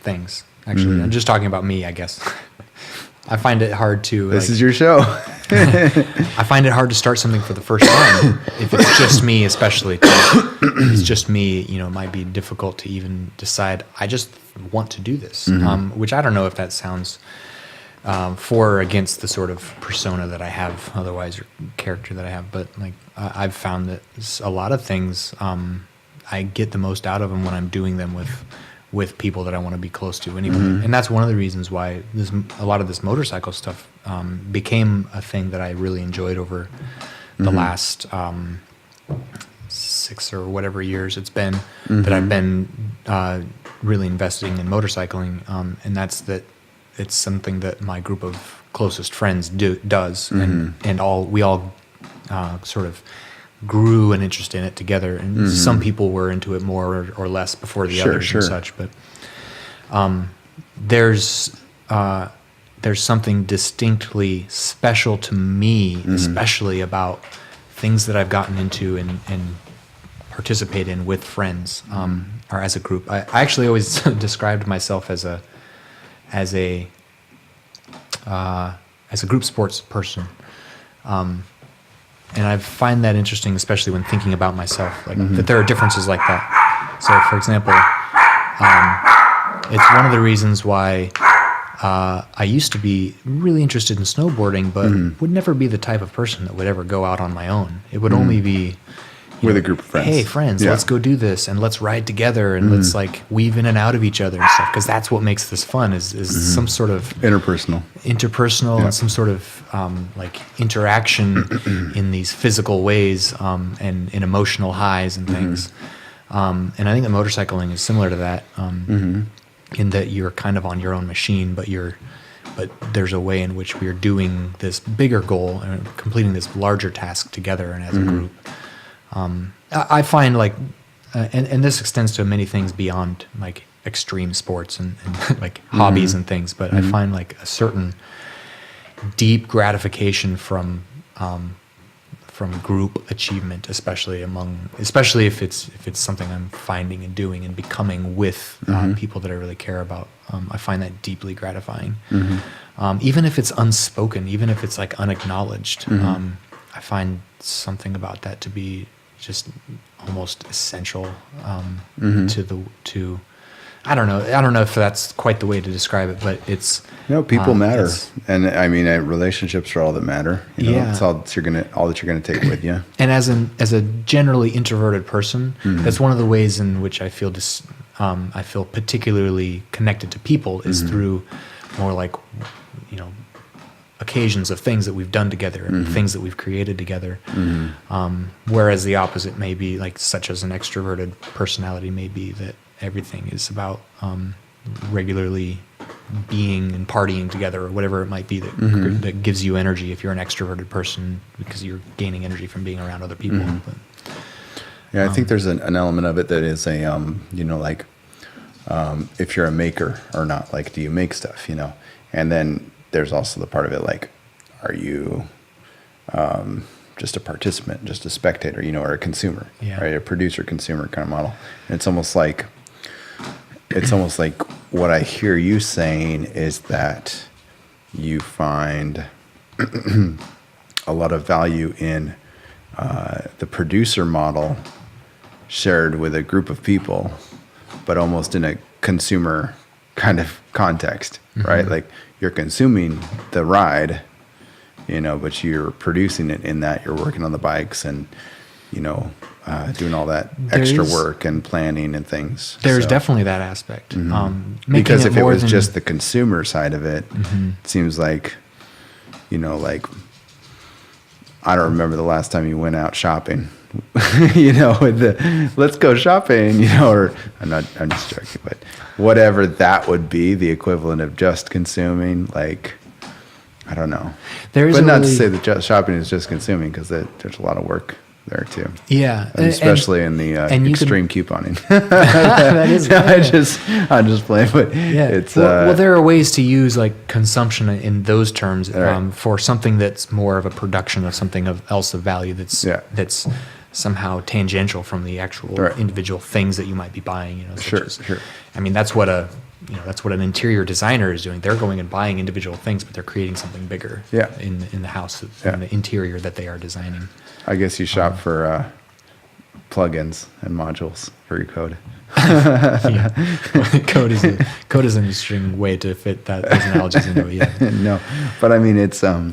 things. Actually, I'm just talking about me, I guess. I find it hard to. This is your show. I find it hard to start something for the first time if it's just me, especially. If it's just me, it might be difficult to even decide. I just want to do this, which I don't know if that sounds for or against the sort of persona that I have, otherwise, or character that I have. But like, I've found that a lot of things, I get the most out of them when I'm doing them with people that I want to be close to anyway. And that's one of the reasons why a lot of this motorcycle stuff became a thing that I really enjoyed over the last 6 or whatever years it's been that I've been really investing in motorcycling. And that's that it's something that my group of closest friends does. And we all sort of grew an interest in it together, and some people were into it more or less before the others and such. But there's something distinctly special to me, especially about things that I've gotten into and participate in with friends or as a group. I actually always described myself as a group sports person. And I find that interesting, especially when thinking about myself, like that there are differences like that. So, for example, It's one of the reasons why I used to be really interested in snowboarding, but would never be the type of person that would ever go out on my own. It would only be with a group of friends. Hey, friends, let's go do this, and let's ride together, and let's like weave in and out of each other and stuff. Because that's what makes this fun is some sort of interpersonal, and some sort of like interaction in these physical ways and in emotional highs and things. And I think that motorcycling is similar to that. In that you're kind of on your own machine, but there's a way in which we are doing this bigger goal and completing this larger task together and as a group. I find like, and this extends to many things beyond like extreme sports and like hobbies and things, but I find like a certain deep gratification from group achievement, especially if it's something I'm finding and doing and becoming with people that I really care about. I find that deeply gratifying. Even if it's unspoken, even if it's like unacknowledged, I find something about that to be just almost essential to I don't know if that's quite the way to describe it, but it's people matter, and I mean relationships are all that matter. It's all that you're gonna take with you. And as a generally introverted person, that's one of the ways in which I feel I feel particularly connected to people is through more like occasions of things that we've done together and things that we've created together. Whereas the opposite may be like, such as an extroverted personality may be, that everything is about regularly being and partying together or whatever it might be that gives you energy if you're an extroverted person, because you're gaining energy from being around other people. But, I think there's an element of it that is a if you're a maker or not, like, do you make stuff, and then there's also the part of it, like, are you just a participant, just a spectator, or a consumer, right? A producer-consumer kind of model. And it's almost like what I hear you saying is that you find a lot of value in the producer model shared with a group of people, but almost in a consumer kind of context, right? Like, you're consuming the ride, but you're producing it in that you're working on the bikes and, doing all that extra work and planning and things. There's definitely that aspect. Because if it was just the consumer side of it, it seems like, like, I don't remember the last time you went out shopping, with the, let's go shopping, or I'm just joking, but whatever that would be, the equivalent of just consuming, like, I don't know. But not to say that just shopping is just consuming, because there's a lot of work there too. Yeah, and especially in the extreme couponing. That is. I'm just playing, but it's. Well, there are ways to use like consumption in those terms for something that's more of a production of something else of value that's somehow tangential from the actual individual things that you might be buying. Sure. I mean, that's what an interior designer is doing. They're going and buying individual things, but they're creating something bigger. In the house, in the interior that they are designing. I guess you shop for plugins and modules for your code. Code is an interesting way to fit those analogies into it. No, but I mean, it's. I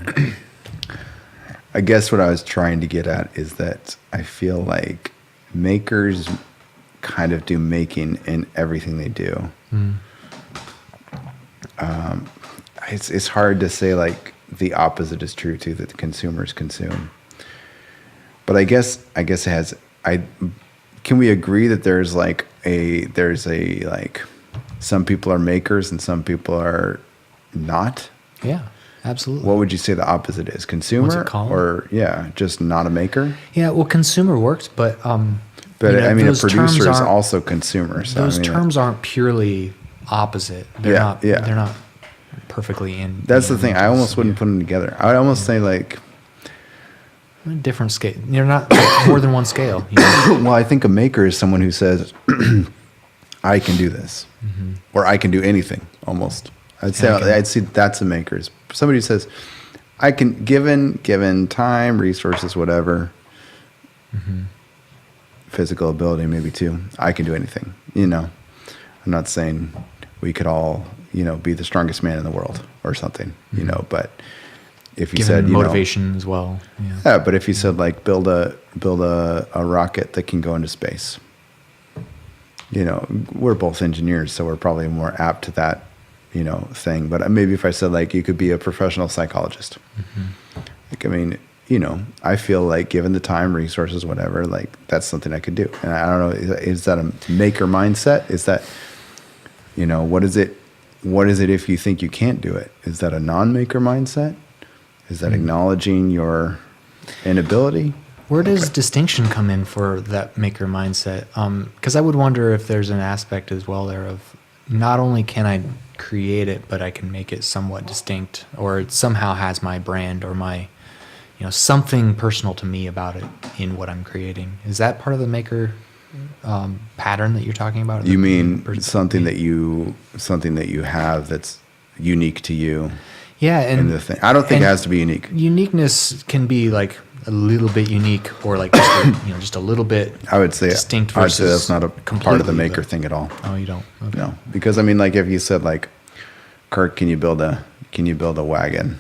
guess what I was trying to get at is that I feel like makers kind of do making in everything they do. It's hard to say like the opposite is true too, that the consumers consume. But I guess it has. Can we agree that there's some people are makers and some people are not? Yeah, absolutely. What would you say the opposite is? Consumer? What's it called? Or just not a maker? Yeah, well, consumer works, but but I mean, a producer is also consumer. So those terms aren't purely opposite. They're not. They're not perfectly in. That's the thing. I almost wouldn't put them together. I would almost say like. Different scale. You're not more than one scale. Well, I think a maker is someone who says, "I can do this," or "I can do anything." Almost, I'd say that's a maker. Somebody who says, "I can, given time, resources, whatever, physical ability, maybe too. I can do anything." I'm not saying we could all, be the strongest man in the world or something, but if you Given said, motivation as well. Yeah. Yeah, but if you said like build a rocket that can go into space, we're both engineers, so we're probably more apt to that, thing. But maybe if I said like you could be a professional psychologist, like, I mean, I feel like given the time, resources, whatever, like that's something I could do. And I don't know, is that a maker mindset? Is that, what is it? What is it if you think you can't do it? Is that a non-maker mindset? Is that acknowledging your inability? Where does distinction come in for that maker mindset? Because I would wonder if there's an aspect as well there of not only can I create it, but I can make it somewhat distinct, or it somehow has my brand or my, something personal to me about it in what I'm creating. Is that part of the maker pattern that you're talking about? You mean something that you have that's unique to you? Yeah, and the thing. I don't think it has to be unique. Uniqueness can be like a little bit unique, or like just a little bit. I would say distinct versus. I'd say that's not a part of the maker thing at all. Oh, you don't? Okay. No, because I mean, like if you said like, Kirk, can you build a wagon?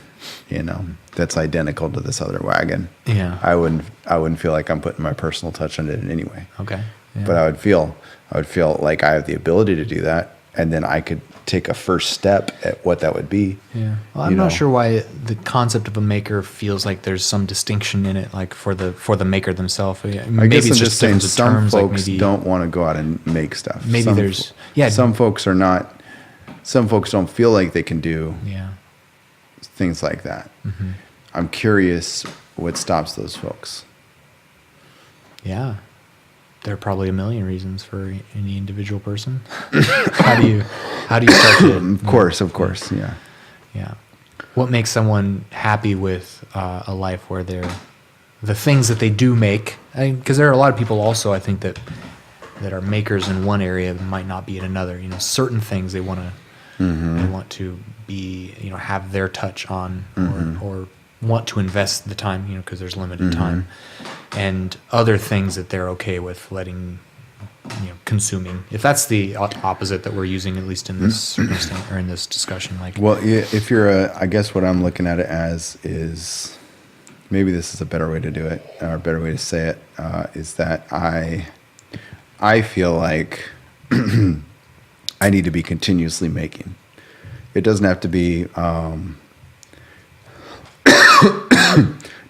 That's identical to this other wagon. Yeah. I wouldn't feel like I'm putting my personal touch on it in any way. Okay. Yeah. But I would feel like I have the ability to do that, and then I could take a first step at what that would be. Yeah. Well, I'm not sure why the concept of a maker feels like there's some distinction in it, like for the maker themselves. I guess I'm just saying some folks don't want to go out and make stuff. Maybe some folks are not. Some folks don't feel like they can do things like that. Mm-hmm. I'm curious what stops those folks. Yeah. There are probably a million reasons for any individual person. How do you start to? Of course, yeah. Yeah. What makes someone happy with a life where the things that they do make? Because there are a lot of people also, I think, that are makers in one area might not be in another. Certain things they want to be, have their touch on, or want to invest the time, because there's limited time, and other things that they're okay with letting, consuming. If that's the opposite that we're using, at least in this circumstance or in this discussion, like. Well, if you're I guess what I'm looking at it as is, maybe this is a better way to do it, or a better way to say it, is that I feel like I need to be continuously making. It doesn't have to be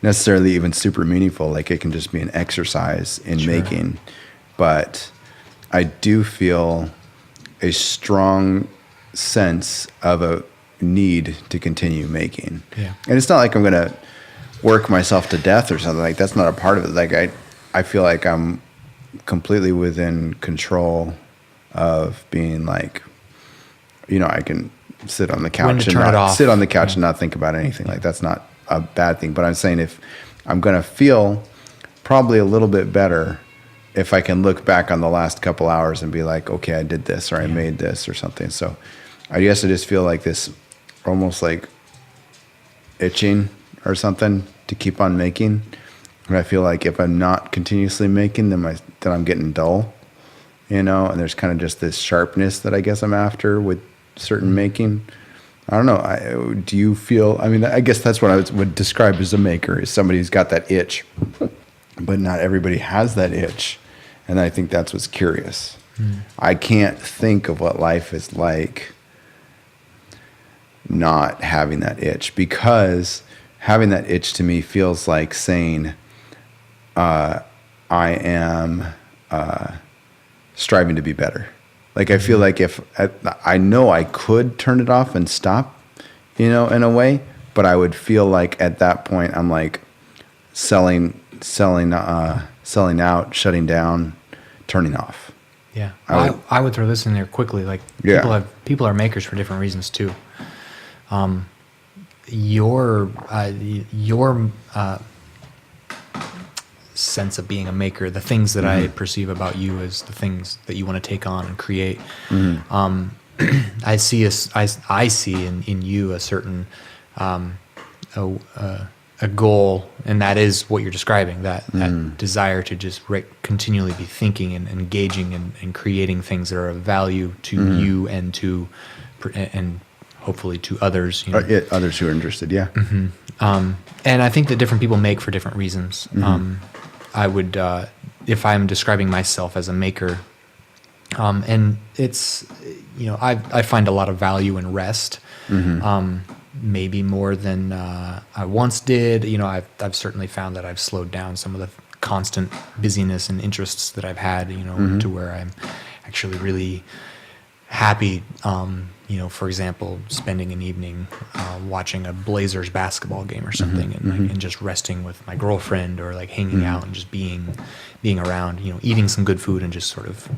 necessarily even super meaningful. Like it can just be an exercise in making. But I do feel a strong sense of a need to continue making. Yeah. And it's not like I'm going to work myself to death or something. Like that's not a part of it. Like I feel like I'm completely within control of being like, I can sit on the couch and not think about anything. Like that's not a bad thing. But I'm saying if I'm going to feel probably a little bit better if I can look back on the last couple hours and be like, okay, I did this, or I made this or something. So I guess I just feel like this almost like itching or something to keep on making. And I feel like if I'm not continuously making, then I'm getting dull, and there's kind of just this sharpness that I guess I'm after with certain making. I don't know. Do you feel, I guess that's what I would describe as a maker, is somebody who's got that itch, but not everybody has that itch. And I think that's what's curious. I can't think of what life is like not having that itch, because having that itch to me feels like saying, I am striving to be better. Like I feel like if I know I could turn it off and stop, in a way, but I would feel like at that point I'm like selling out, shutting down, turning off. Yeah, I would throw this in there quickly. Like people are makers for different reasons too. Your sense of being a maker, the things that I perceive about you as the things that you want to take on and create. I see in you a certain a goal, and that is what you're describing, that desire to just continually be thinking and engaging and creating things that are of value to you and hopefully to others. Others who are interested, yeah. And I think that different people make for different reasons. I would, if I'm describing myself as a maker, and it's, I find a lot of value in rest, maybe more than I once did. I've certainly found that I've slowed down some of the constant busyness and interests that I've had, to where I'm actually really happy, for example, spending an evening watching a Blazers basketball game or something, and just resting with my girlfriend, or like hanging out and just being around, eating some good food and just sort of,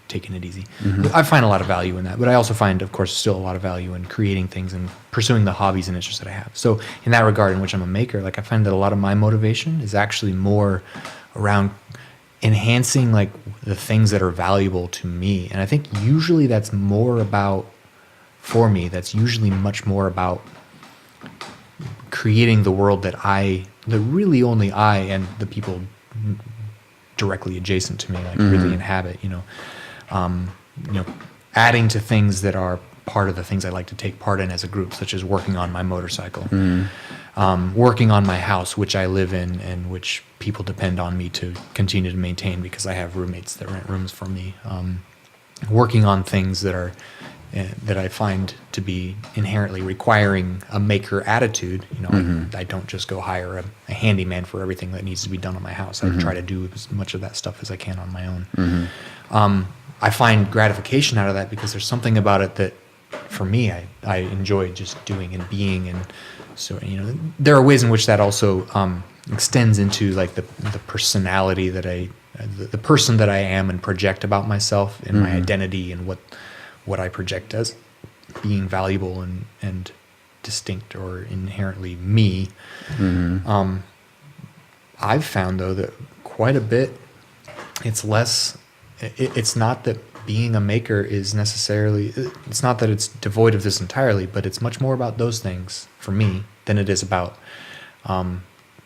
taking it easy. I find a lot of value in that, but I also find, of course, still a lot of value in creating things and pursuing the hobbies and interests that I have. So in that regard, in which I'm a maker, like I find that a lot of my motivation is actually more around enhancing like the things that are valuable to me. And I think usually that's more about, for me, that's usually much more about creating the world that really only I and the people directly adjacent to me like really inhabit, adding to things that are part of the things I like to take part in as a group, such as working on my motorcycle, working on my house, which I live in and which people depend on me to continue to maintain because I have roommates that rent rooms for me, working on things that I find to be inherently requiring a maker attitude. I don't just go hire a handyman for everything that needs to be done on my house. I try to do as much of that stuff as I can on my own. I find gratification out of that because there's something about it that, for me, I enjoy just doing and being. And so, there are ways in which that also extends into like the personality that the person that I am and project about myself and my identity and what I project as being valuable and distinct or inherently me. I've found, though, that quite a bit, it's not that being a maker is necessarily, it's not that it's devoid of this entirely, but it's much more about those things for me than it is about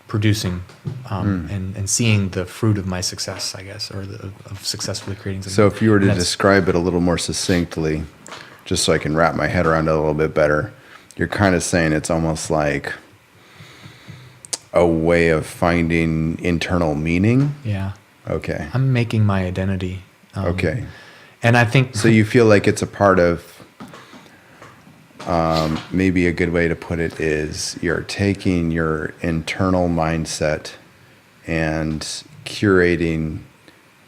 producing and seeing the fruit of my success, I guess, or of successfully creating something. So if you were to describe it a little more succinctly, just so I can wrap my head around it a little bit better, you're kind of saying it's almost like a way of finding internal meaning? Yeah. Okay. I'm making my identity. Okay. And I think... So you feel like it's a part of... maybe a good way to put it is you're taking your internal mindset and curating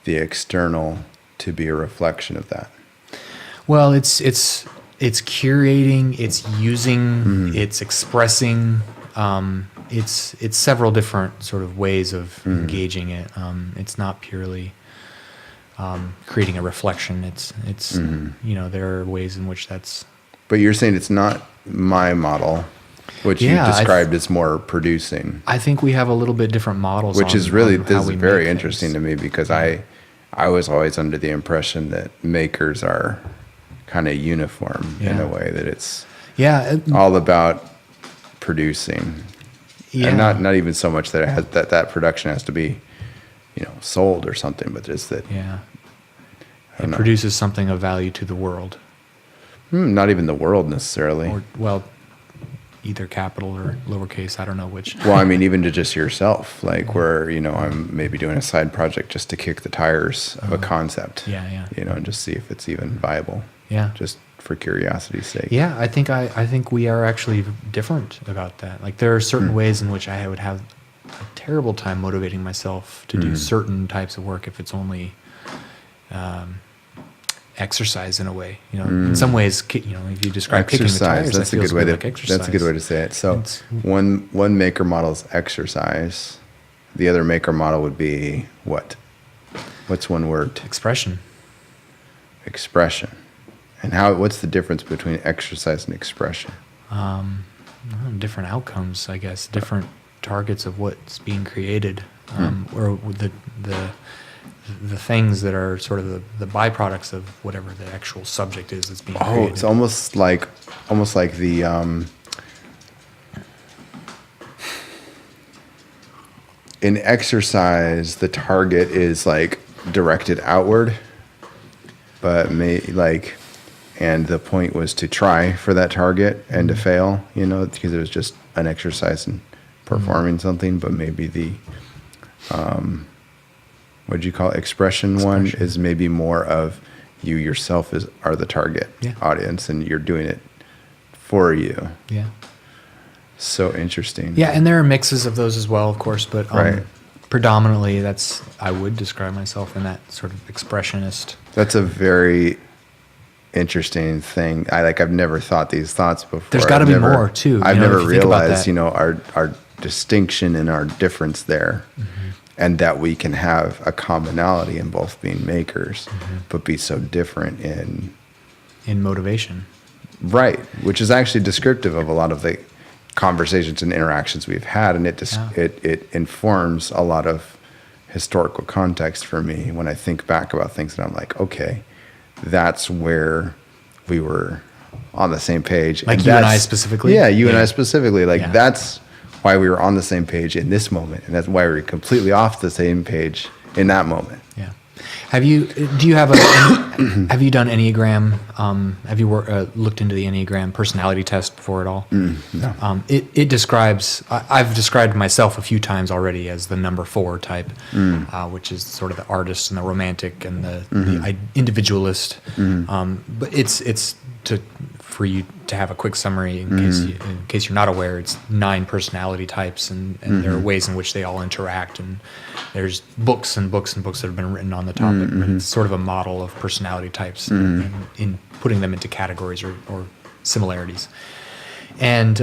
the external to be a reflection of that. Well, it's curating, it's using, it's expressing. It's several different sort of ways of engaging it. It's not purely creating a reflection. It's there are ways in which that's... But you're saying it's not my model, which you described as more producing. I think we have a little bit different models. Which is really, this is very interesting to me because I was always under the impression that makers are kind of uniform in a way, that it's all about producing. Yeah. And not even so much that it has, that production has to be, sold or something, but just that it produces something of value to the world. Not even the world necessarily. Or, well, either capital or lowercase, I don't know which. Well, I mean, even to just yourself, like where, I'm maybe doing a side project just to kick the tires of a concept. And just see if it's even viable. Yeah. Just for curiosity's sake. Yeah, I think we are actually different about that. Like there are certain ways in which I would have a terrible time motivating myself to do certain types of work if it's only exercise in a way. In some ways, if you describe kicking the tires, that's a good way to say it. So one maker model is exercise. The other maker model would be what? What's one word? Expression. And what's the difference between exercise and expression? Different outcomes, I guess. Different targets of what's being created, or the things that are sort of the byproducts of whatever the actual subject is that's being created. It's almost like the in exercise, the target is like directed outward, but and the point was to try for that target and to fail, because it was just an exercise in performing something, but maybe the, what'd you call it? Expression one is maybe more of you yourself are the target audience, and you're doing it for you. Yeah. So interesting. Yeah, and there are mixes of those as well, of course, but predominantly I would describe myself in that sort of expressionist. That's a very interesting thing. I've never thought these thoughts before. There's got to be more too. I've never realized, our distinction and our difference there, and that we can have a commonality in both being makers, but be so different in motivation. Right, which is actually descriptive of a lot of the conversations and interactions we've had, and it informs a lot of historical context for me when I think back about things, and I'm like, okay, that's where we were on the same page. Like you and I specifically? Yeah, you and I specifically. That's why we were on the same page in this moment, and that's why we were completely off the same page in that moment. Yeah. Have you done Enneagram? Have you looked into the Enneagram personality test before at all? No. It describes, I've described myself a few times already as the number 4 type, which is sort of the artist and the romantic and the individualist. But it's for you to have a quick summary in case you're not aware. It's 9 personality types, and there are ways in which they all interact, and there's books and books and books that have been written on the topic. But it's sort of a model of personality types in putting them into categories or similarities. And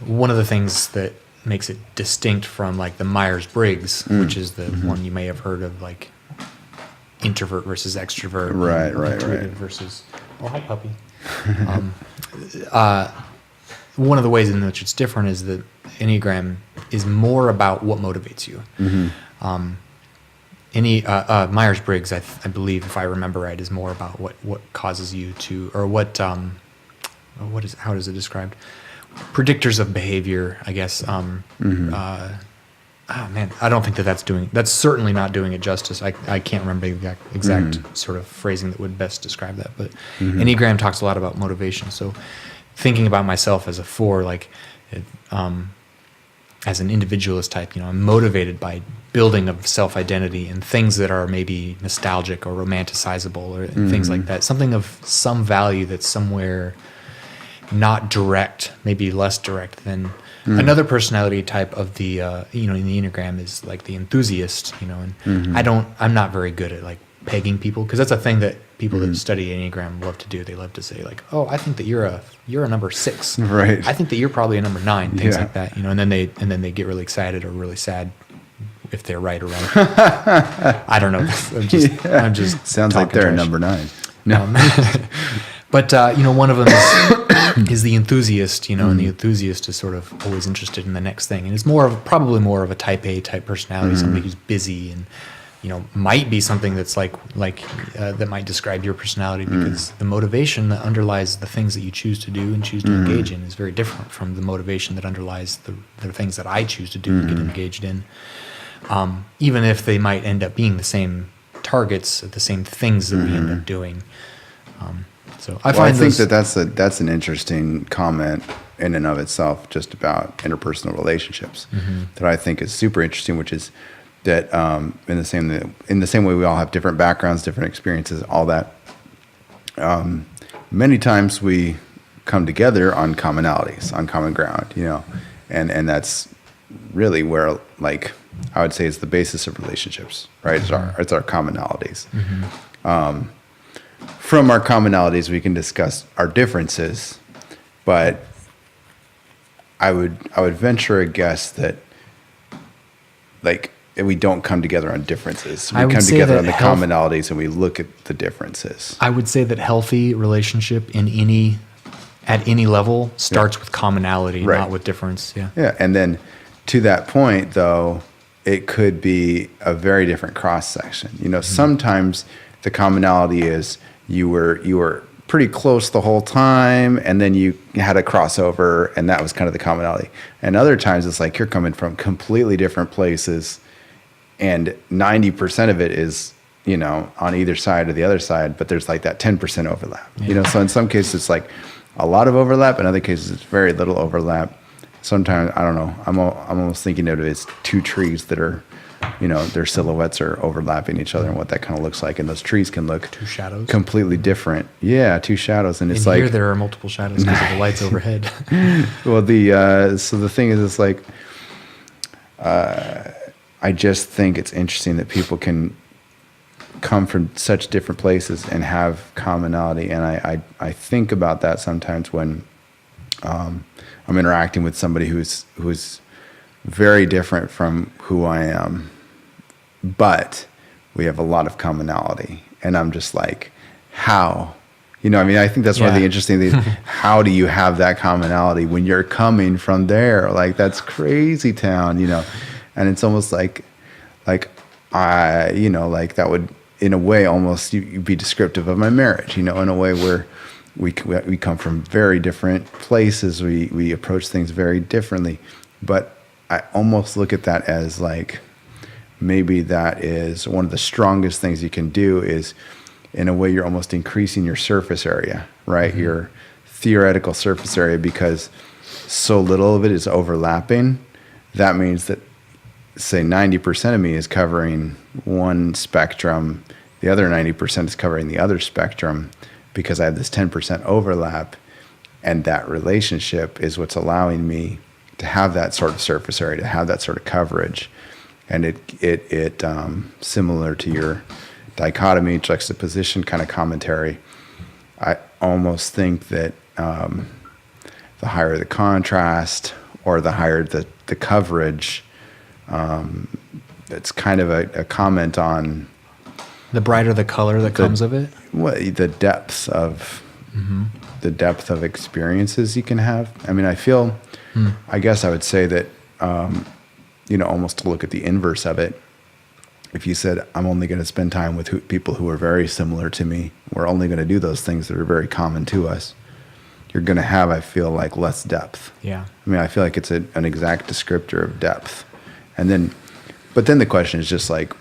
one of the things that makes it distinct from like the Myers-Briggs, which is the one you may have heard of, like introvert versus extrovert, right. versus hi puppy. One of the ways in which it's different is that Enneagram is more about what motivates you. Myers-Briggs, I believe, if I remember right, is more about what causes you to, or how is it described? Predictors of behavior, I guess. I don't think that's certainly not doing it justice. I can't remember the exact sort of phrasing that would best describe that. But Enneagram talks a lot about motivation. So thinking about myself as a 4, as an individualist type, I'm motivated by building of self-identity and things that are maybe nostalgic or romanticizable or things like that. Something of some value that's somewhere not direct, maybe less direct than another personality type of the in the Enneagram is like the enthusiast, and I'm not very good at like pegging people, because that's a thing that people that study Enneagram love to do. They love to say like, oh, I think that you're a number 6. Right. I think that you're probably a number 9, things like that, and then they get really excited or really sad if they're right or wrong. I don't know. I'm just sounds like they're a number 9. No. But one of them is the enthusiast, and the enthusiast is sort of always interested in the next thing, and it's probably more of a type A type personality, somebody who's busy and might be something that's like that might describe your personality, because the motivation that underlies the things that you choose to do and choose to engage in is very different from the motivation that underlies the things that I choose to do and get engaged in. Even if they might end up being the same targets, the same things that we end up doing. So I think that's an interesting comment in and of itself, just about interpersonal relationships, that I think is super interesting, which is that in the same way we all have different backgrounds, different experiences, all that. Many times we come together on commonalities, on common ground, and that's really where, like, I would say, is the basis of relationships, right? It's our commonalities. From our commonalities, we can discuss our differences, but I would venture a guess that, like, we don't come together on differences. We come together on the commonalities, and we look at the differences. I would say that healthy relationship at any level starts with commonality, not with difference. Yeah. Yeah, and then to that point, though, it could be a very different cross section. Sometimes the commonality is you were pretty close the whole time, and then you had a crossover, and that was kind of the commonality. And other times it's like you're coming from completely different places, and 90% of it is, you know, on either side or the other side, but there's like that 10% overlap. Yeah. You know, so in some cases it's like a lot of overlap, in other cases it's very little overlap. Sometimes, I don't know, I'm almost thinking of it as two trees that are, you know, their silhouettes are overlapping each other, and what that kind of looks like. And those trees can look two shadows, completely different. Yeah, two shadows, and it's in like here there are multiple shadows because of the lights overhead. Well, so the thing is, it's like I just think it's interesting that people can come from such different places and have commonality, and I think about that sometimes when I'm interacting with somebody who's very different from who I am, but we have a lot of commonality. And I'm just like, how? You know, I mean, I think that's one of the interesting things. How do you have that commonality when you're coming from there? Like, that's crazy town, you know? And it's almost like I, you know, like that would, in a way, almost be descriptive of my marriage, you know, in a way where we come from very different places. We approach things very differently. But I almost look at that as like, maybe that is one of the strongest things you can do, is in a way you're almost increasing your surface area, right? Mm-hmm. Your theoretical surface area, because so little of it is overlapping. That means that, say, 90% of me is covering one spectrum, the other 90% is covering the other spectrum, because I have this 10% overlap, and that relationship is what's allowing me to have that sort of surface area, to have that sort of coverage. And it similar to your dichotomy, juxtaposition kind of commentary, I almost think that the higher the contrast, or the higher the coverage, it's kind of a comment on the brighter the color that comes of it. The depth of the depth of experiences you can have. I mean, I feel. I guess I would say that, you know, almost to look at the inverse of it, if you said, I'm only going to spend time with people who are very similar to me, we're only going to do those things that are very common to us, you're going to have, I feel like, less depth. Yeah. I mean, I feel like it's an exact descriptor of depth. But then the question is just like,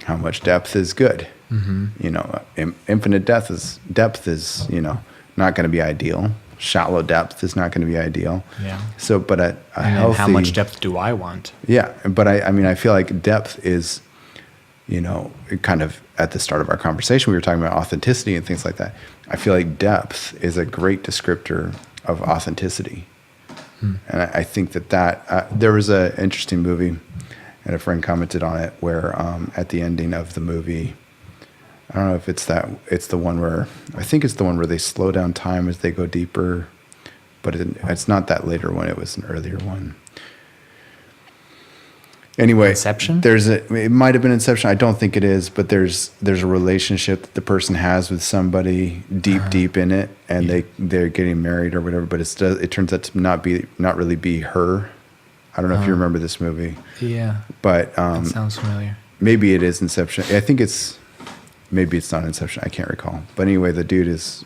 how much depth is good? Mm-hmm. You know, infinite depth is, you know, not going to be ideal. Shallow depth is not going to be ideal. Yeah. So, but a healthy, how much depth do I want? Yeah, but I mean, I feel like depth is, you know, kind of at the start of our conversation, we were talking about authenticity and things like that. I feel like depth is a great descriptor of authenticity. And I think that there was an interesting movie, and a friend commented on it, where at the ending of the movie, I don't know if it's the one where, I think it's the one where they slow down time as they go deeper, but it's not that later one, it was an earlier one. Anyway, Inception? It might have been Inception. I don't think it is, but there's a relationship that the person has with somebody deep in it, and they're getting married or whatever, but it turns out to not really be her. I don't know if you remember this movie. Yeah. But that sounds familiar. Maybe it is Inception. I think maybe it's not Inception. I can't recall. But anyway, the dude is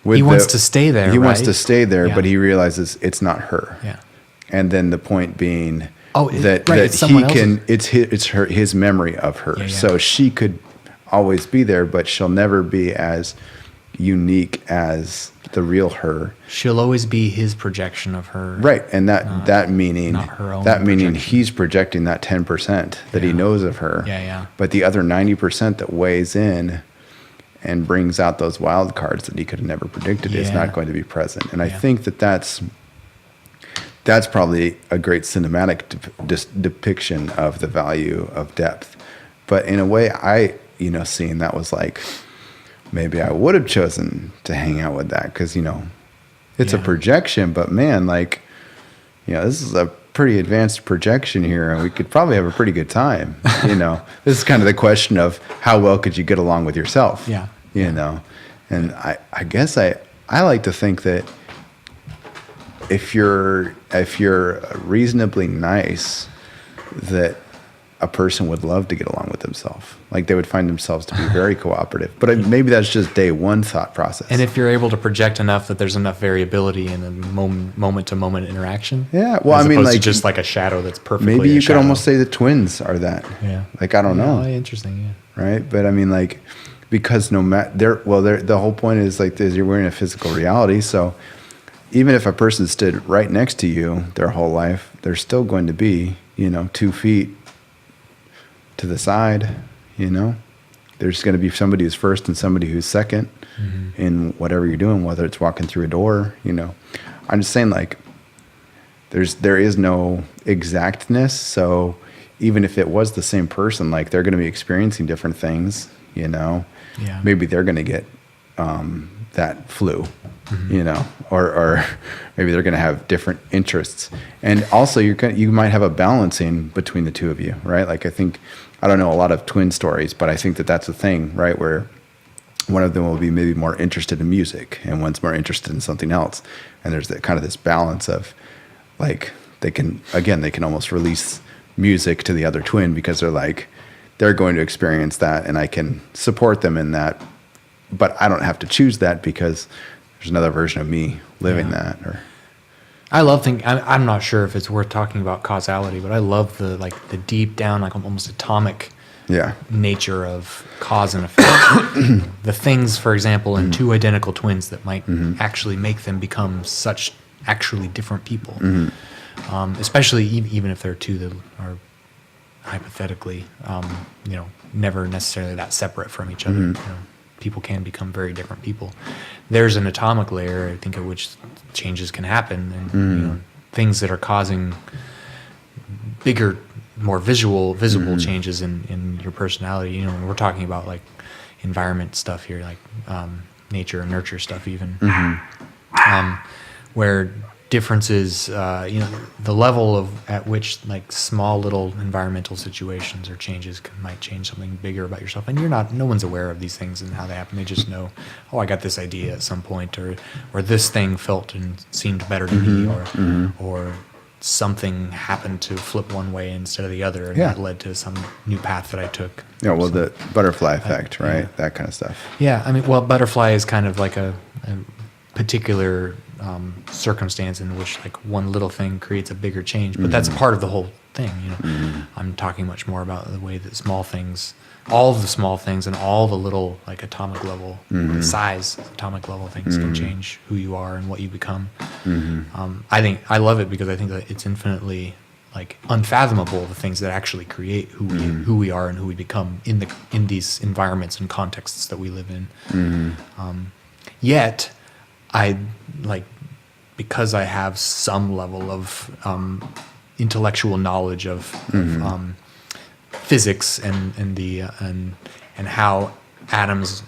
he wants to stay there. He wants to stay there, but he realizes it's not her. Yeah. And then the point being that it's it's his memory of her. Yeah, yeah. So she could always be there, but she'll never be as unique as the real her. She'll always be his projection of her. Right. And that meaning not her own meaning he's projecting that 10% that he knows of her. Yeah, yeah. But the other 90% that weighs in and brings out those wild cards that he could have never predicted is not going to be present. And I think that's probably a great cinematic depiction of the value of depth. But in a way, seeing that was like, maybe I would have chosen to hang out with that, because, it's a projection, but man, like, this is a pretty advanced projection here, and we could probably have a pretty good time. This is kind of the question of how well could you get along with yourself? Yeah. And I guess I like to think that if you're reasonably nice, that a person would love to get along with themselves. Like they would find themselves to be very cooperative. But maybe that's just day one thought process. And if you're able to project enough that there's enough variability in the moment to moment interaction. Yeah. Well, as I mean, opposed like to just like a shadow that's perfectly. Maybe you a could shadow. almost say the twins are that. Yeah. Like, I don't know. Oh, interesting. Yeah. Right. But I mean, like, because no matter, the whole point is like this, you're wearing a physical reality. So even if a person stood right next to you their whole life, they're still going to be, 2 feet to the side, There's going to be somebody who's first and somebody who's second in whatever you're doing, whether it's walking through a door, I'm just saying, like, there is no exactness. So even if it was the same person, like, they're going to be experiencing different things, Yeah. Maybe they're going to get that flu, or maybe they're going to have different interests. And also you might have a balancing between the two of you, right? Like, I don't know a lot of twin stories, but I think that that's a thing, right? Where one of them will be maybe more interested in music and one's more interested in something else. And there's that kind of this balance of, like, they can almost release music to the other twin because they're going to experience that and I can support them in that, but I don't have to choose that because there's another version of me living that. Or I love I'm not sure if it's worth talking about causality, but I love the deep down, like almost atomic nature of cause and effect. The things, for example, in two identical twins that might actually make them become such actually different people, especially even if they're two that are hypothetically, never necessarily that separate from each other. People can become very different people. There's an atomic layer, I think, at which changes can happen, and things that are causing bigger, more visible changes in your personality. We're talking about like environment stuff here, like nature and nurture stuff, even, where differences, the level at which like small little environmental situations or changes might change something bigger about yourself, and no one's aware of these things and how they happen. They just know, oh, I got this idea at some point, or this thing felt and seemed better to me, or something happened to flip one way instead of the other, and that led to some new path that I took. Yeah, well, the butterfly effect, right? That kind of stuff. Yeah, I mean, well, butterfly is kind of like a particular circumstance in which like one little thing creates a bigger change, but that's part of the whole thing. I'm talking much more about the way that small things, all of the small things and all the little like atomic level size atomic level things can change who you are and what you become. I love it because I think that it's infinitely like unfathomable, the things that actually create who we are and who we become in these environments and contexts that we live in. Yet I like, because I have some level of intellectual knowledge of physics and how atoms,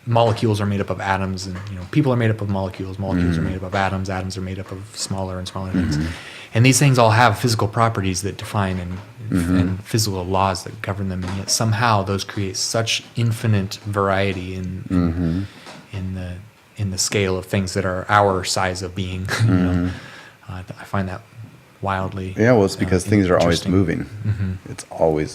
molecules are made up of atoms, and people are made up of molecules. Molecules are made up of atoms. Atoms are made up of smaller and smaller things, and these things all have physical properties that define and physical laws that govern them. And yet somehow those create such infinite variety in the scale of things that are our size of being. I find that wildly. Yeah, well, it's because things are always moving.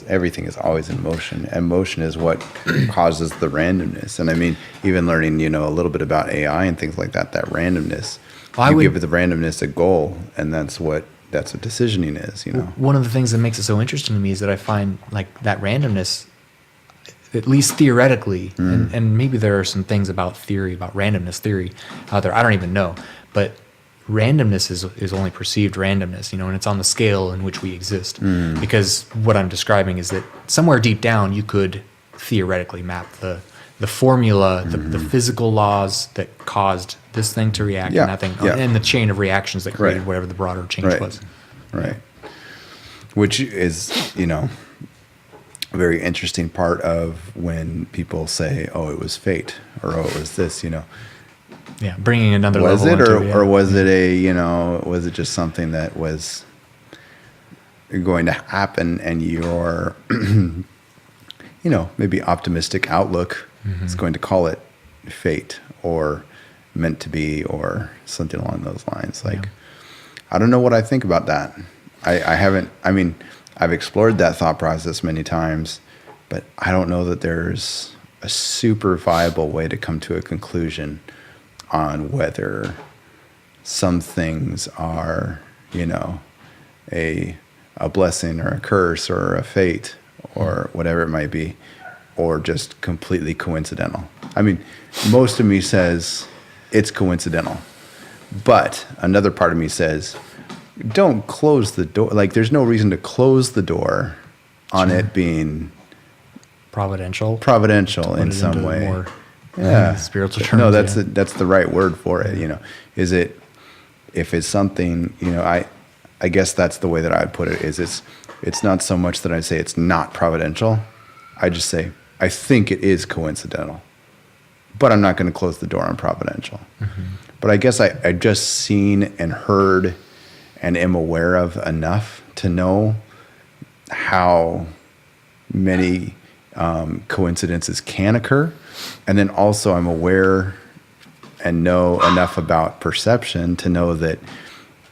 Everything is always in motion, and motion is what causes the randomness. And I mean, even learning, a little bit about AI and things like that randomness. You give the randomness a goal, and that's what decisioning is. One of the things that makes it so interesting to me is that I find like that randomness, at least theoretically, and maybe there are some things about randomness theory out there, I don't even know, but randomness is only perceived randomness, and it's on the scale in which we exist. Because what I'm describing is that somewhere deep down you could theoretically map the formula, the physical laws that caused this thing to react and that thing, and the chain of reactions that created whatever the broader change was. Right. Which is, a very interesting part of when people say, "Oh, it was fate," or "Oh, it was this," Yeah, bringing another was level. Or was it was it just something that was going to happen, and your, maybe optimistic outlook is going to call it fate or meant to be or something along those lines. Like, I don't know what I think about that. I haven't. I mean, I've explored that thought process many times, but I don't know that there's a super viable way to come to a conclusion on whether some things are, a blessing or a curse or a fate or whatever it might be, or just completely coincidental. I mean, most of me says it's coincidental, but another part of me says, don't close the door. Like, there's no reason to close the door on it being providential in some way. More, spiritual terms. No, that's the right word for it. Is it, if it's something, I guess that's the way that I would put it. Is it's not so much that I say it's not providential. I just say I think it is coincidental, but I'm not going to close the door on providential. Mm-hmm. But I guess I've just seen and heard and am aware of enough to know how many coincidences can occur. And then also I'm aware and know enough about perception to know that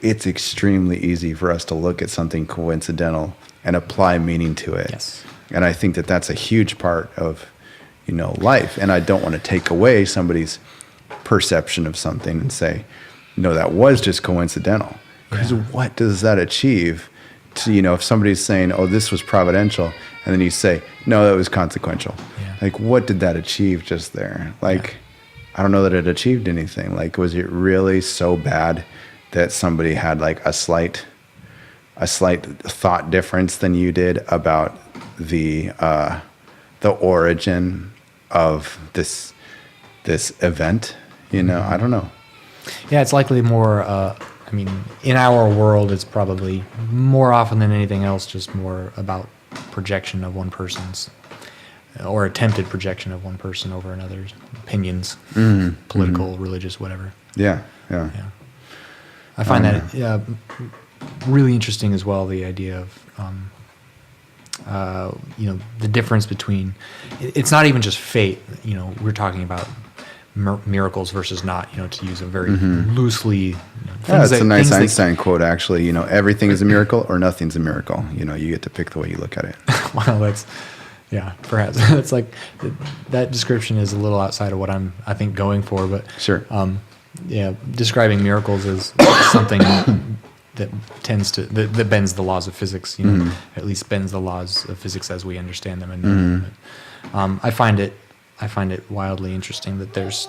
it's extremely easy for us to look at something coincidental and apply meaning to it. Yes. And I think that that's a huge part of, life. And I don't want to take away somebody's perception of something and say, no, that was just coincidental. Because what does that achieve to, if somebody's saying, oh, this was providential, and then you say, no, that was consequential. Yeah. Like, what did that achieve just there? Like, I don't know that it achieved anything. Like, was it really so bad that somebody had like a slight thought difference than you did about the origin of this event? I don't know. Yeah, it's likely more. In our world, it's probably more often than anything else just more about projection of one person's, or attempted projection of one person over another's opinions, political, religious, whatever. Yeah. I find that really interesting as well, the idea of, the difference between, it's not even just fate, we're talking about miracles versus not, to use a very loosely. That's a nice Einstein quote, actually. Everything is a miracle or nothing's a miracle. You get to pick the way you look at it. Well, perhaps that's like that description is a little outside of what I think going for, but sure. Describing miracles as something that tends to that bends the laws of physics. At least bends the laws of physics as we understand them. And I find it wildly interesting that there's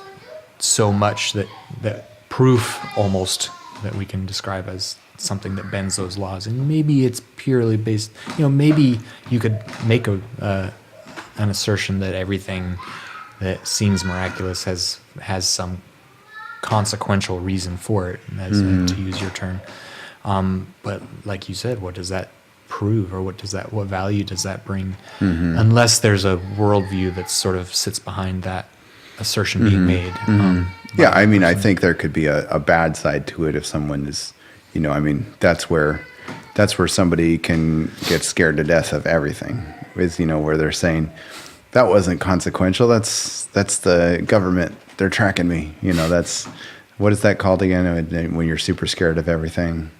so much that proof almost that we can describe as something that bends those laws. And maybe it's purely based, maybe you could make an assertion that everything that seems miraculous has some consequential reason for it, as to use your term. But like you said, what does that prove, or what value does that bring? Unless there's a worldview that sort of sits behind that assertion being made. I think there could be a bad side to it if someone is, that's where somebody can get scared to death of everything. Is where they're saying that wasn't consequential. That's the government. They're tracking me. That's, what is that called again? When you're super scared of everything.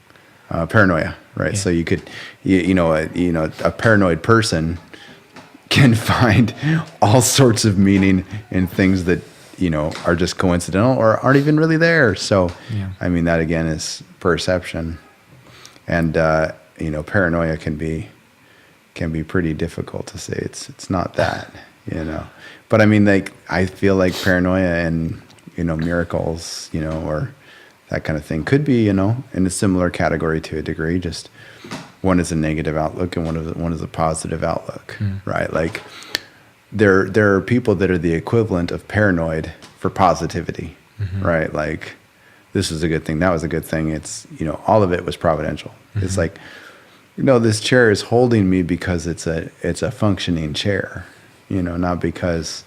Paranoia, right? Yeah. So you could, a paranoid person can find all sorts of meaning in things that, are just coincidental or aren't even really there. So, that again is perception, and paranoia can be pretty difficult to say. It's not that, but I feel like paranoia and miracles, or that kind of thing could be, in a similar category to a degree. Just one is a negative outlook and one is a positive outlook, right? Like there are people that are the equivalent of paranoid for positivity, right? Like, this is a good thing, that was a good thing. It's, all of it was providential. It's like, this chair is holding me because it's a functioning chair, not because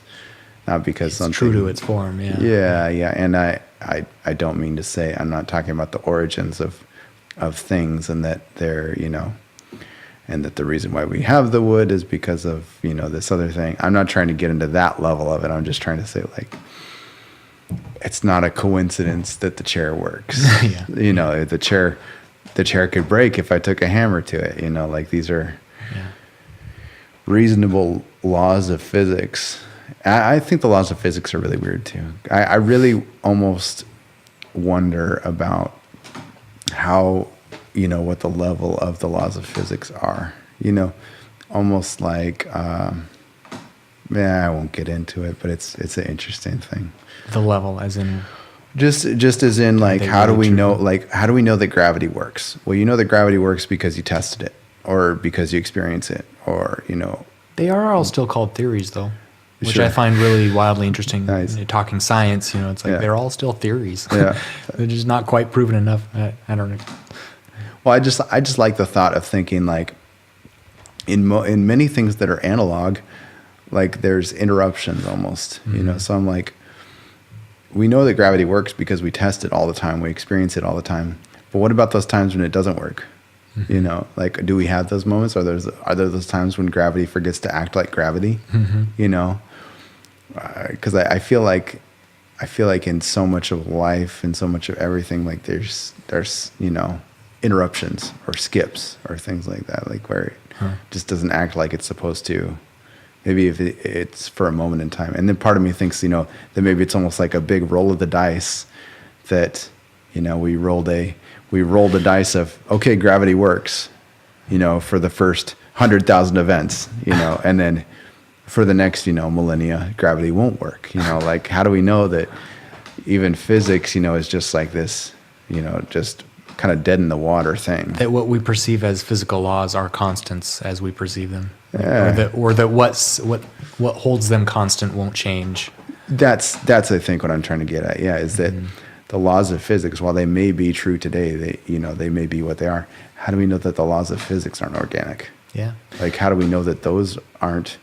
it's something true to its form. Yeah. And I don't mean to say, I'm not talking about the origins of things, and that they're, and that the reason why we have the wood is because of, this other thing. I'm not trying to get into that level of it. I'm just trying to say, like, it's not a coincidence that the chair works. The the chair could break if I took a hammer to it. You know, like these are reasonable laws of physics. I think the laws of physics are really weird too. I really almost wonder about how, you know, what the level of the laws of physics are. You know, almost like, I won't get into it, but it's an interesting thing. The level, as in, just as in, like, how do we know that gravity works? Well, you know that gravity works because you tested it, or because you experience it, or, you know. They are all still called theories, though, which Sure. I find really wildly interesting. Nice. Talking science, you know, it's like they're all still theories. Yeah. They're just not quite proven enough. I don't know. Well, I just like the thought of thinking, like, in many things that are analog, like there's interruptions almost, you know. So I'm like, we know that gravity works because we test it all the time, we experience it all the time. But what about those times when it doesn't work? You know, like, do we have those moments? Are there those times when gravity forgets to act like gravity? You know, because I feel like in so much of life and so much of everything, like there's you know, interruptions or skips or things like that, like where it just doesn't act like it's supposed to. Maybe if it's for a moment in time. And then part of me thinks, you know, that maybe it's almost like a big roll of the dice, that, you know, we rolled the dice of, okay, gravity works, you know, for the first 100,000 events, you know, and then for the next, you know, millennia, gravity won't work. You know, like, how do we know that even physics, you know, is just like this, you know, just kind of dead in the water thing? That what we perceive as physical laws are constants as we perceive them. Yeah. Or that what holds them constant won't change. That's I think what I'm trying to get at. Yeah, is that the laws of physics, while they may be true today, they may be what they are. How do we know that the laws of physics aren't organic? Yeah. Like, how do we know that those aren't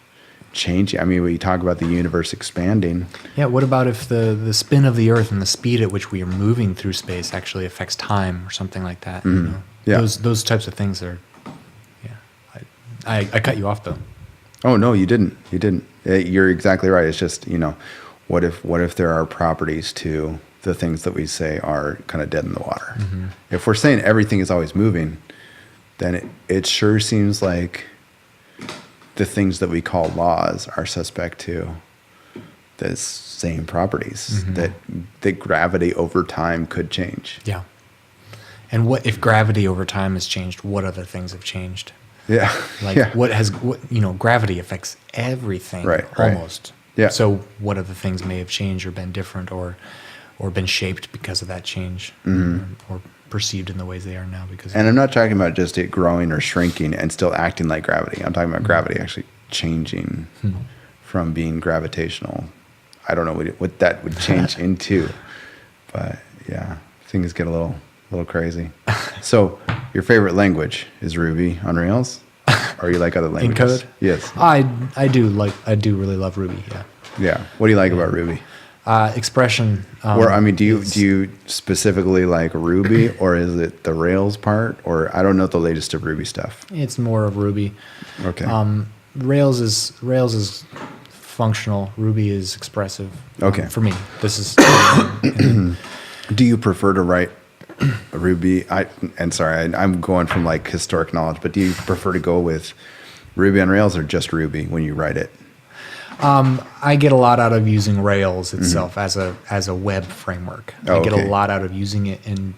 changing? I mean, we talk about the universe expanding. Yeah. What about if the spin of the Earth and the speed at which we are moving through space actually affects time or something like that? You know? Yeah. Those types of things are. I cut you off though. Oh no, you didn't. You didn't. You're exactly right. It's just, you know, what if there are properties to the things that we say are kind of dead in the water? If we're saying everything is always moving, then it sure seems like the things that we call laws are suspect to the same properties, that gravity over time could change. Yeah. And what if gravity over time has changed? What other things have changed? Yeah. Like gravity affects everything, Right. almost. Yeah. So what other things may have changed or been different or been shaped because of that change, or perceived in the ways they are now because. And I'm not talking about just it growing or shrinking and still acting like gravity. I'm talking about gravity actually changing from being gravitational. I don't know what that would change into, but yeah, things get a little crazy. So your favorite language is Ruby on Rails, or you like other languages? In code? Yes. I do really love Ruby. Yeah. Yeah. What do you like about Ruby? Expression. Or I mean, do you specifically like Ruby, or is it the Rails part? Or I don't know the latest of Ruby stuff. It's more of Ruby. Okay. Rails is functional. Ruby is expressive. Okay. For me, this is. Do you prefer to write Ruby? I'm going from like historic knowledge, but do you prefer to go with Ruby on Rails or just Ruby when you write it? I get a lot out of using Rails itself as a web framework. I get a lot out of using it, and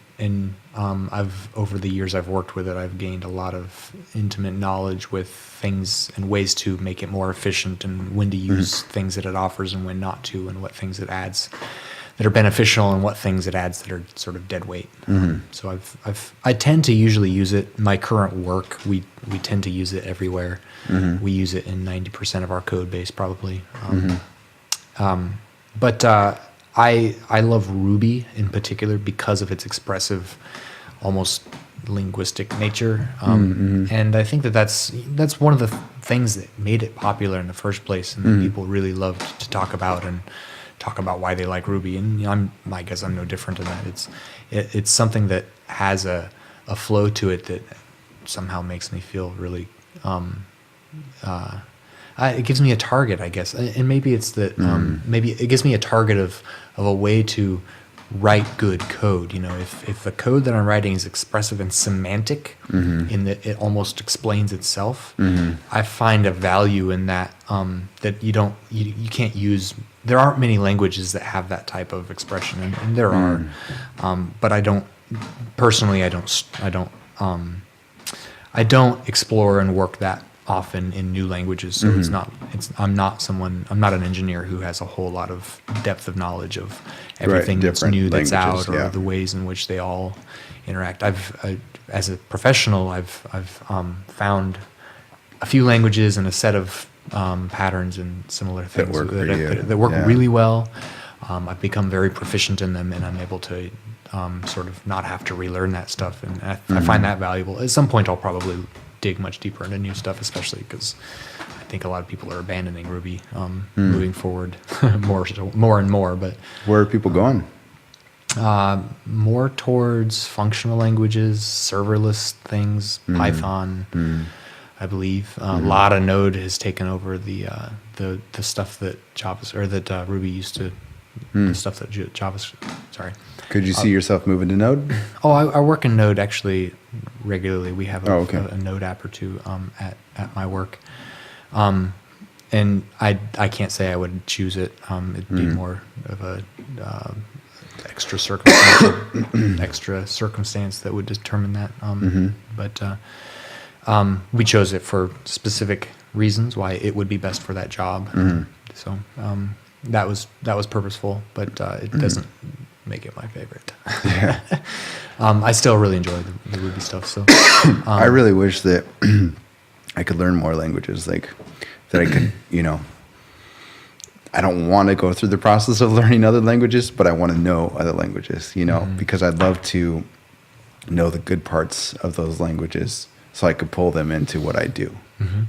over the years I've worked with it, I've gained a lot of intimate knowledge with things and ways to make it more efficient, and when to use things that it offers and when not to, and what things it adds that are beneficial and what things it adds that are sort of dead weight. So I tend to usually use it. My current work, we tend to use it everywhere. We use it in 90% of our code base probably. But I love Ruby in particular because of its expressive, almost linguistic nature. And I think that's one of the things that made it popular in the first place, and that people really loved to talk about why they like Ruby. And I guess I'm no different in that. It's something that has a flow to it that somehow makes me feel really. It gives me a target, I guess, and maybe it's that. Maybe it gives me a target of a way to write good code. If the code that I'm writing is expressive and semantic, in that it almost explains itself, I find a value in that that you can't use. There aren't many languages that have that type of expression, and there are, but I don't personally. I don't explore and work that often in new languages, so I'm not an engineer who has a whole lot of depth of knowledge of everything that's new that's out, or the ways in which they all interact. As a professional, I've found a few languages and a set of patterns and similar things that work really well. I've become very proficient in them, and I'm able to sort of not have to relearn that stuff, and I find that valuable. At some point, I'll probably dig much deeper into new stuff, especially because I think a lot of people are abandoning Ruby, moving forward more and more. But where are people going? More towards functional languages, serverless things, Python, I believe. A lot of Node has taken over the stuff that Ruby used to. The stuff that Sorry. Could you see yourself moving to Node? Oh, I work in Node actually regularly. We have a Node app or two at my work, and I can't say I would choose it. It'd be more of a extra circumstance that would determine that. But we chose it for specific reasons why it would be best for that job. So that was purposeful, but it doesn't make it my favorite. Yeah. I still really enjoy the Ruby stuff. So I really wish that I could learn more languages, like that I could, I don't want to go through the process of learning other languages, but I want to know other languages, because I'd love to know the good parts of those languages so I could pull them into what I do.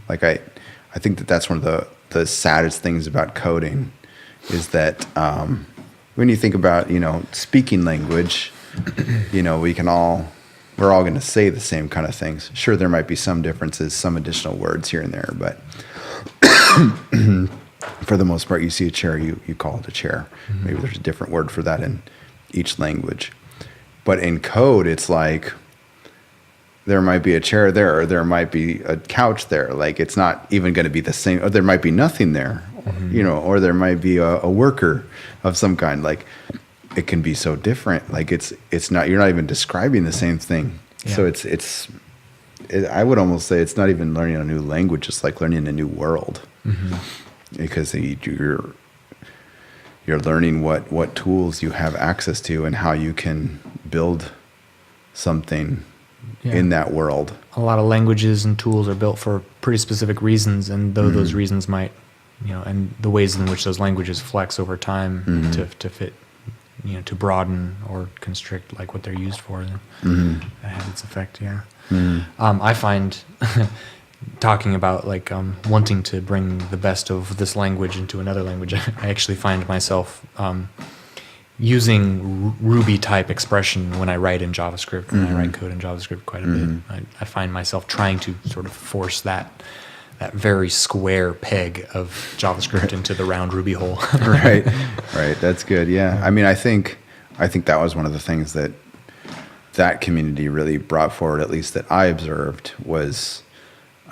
Like I think that that's one of the saddest things about coding is that when you think about, speaking language, we're all going to say the same kind of things. Sure, there might be some differences, some additional words here and there, but for the most part, you see a chair, you call it a chair. Maybe there's a different word for that in each language. But in code, it's like there might be a chair there, or there might be a couch there. Like it's not even going to be the same, or there might be nothing there, or there might be a worker of some kind. Like it can be so different. Like it's not, you're not even describing the same thing. Yeah. So I would almost say it's not even learning a new language. It's like learning a new world, because you're learning what tools you have access to and how you can build something in that world. A lot of languages and tools are built for pretty specific reasons, and though those reasons might, and the ways in which those languages flex over time to fit, to broaden or constrict like what they're used for, that has its effect. Yeah. I find talking about like wanting to bring the best of this language into another language, I actually find myself using Ruby type expression when I write in JavaScript, when I write code in JavaScript quite a bit. I find myself trying to sort of force that very square peg of JavaScript into the round Ruby hole. Right. That's good. Yeah. I mean, I think that was one of the things that community really brought forward, at least that I observed, was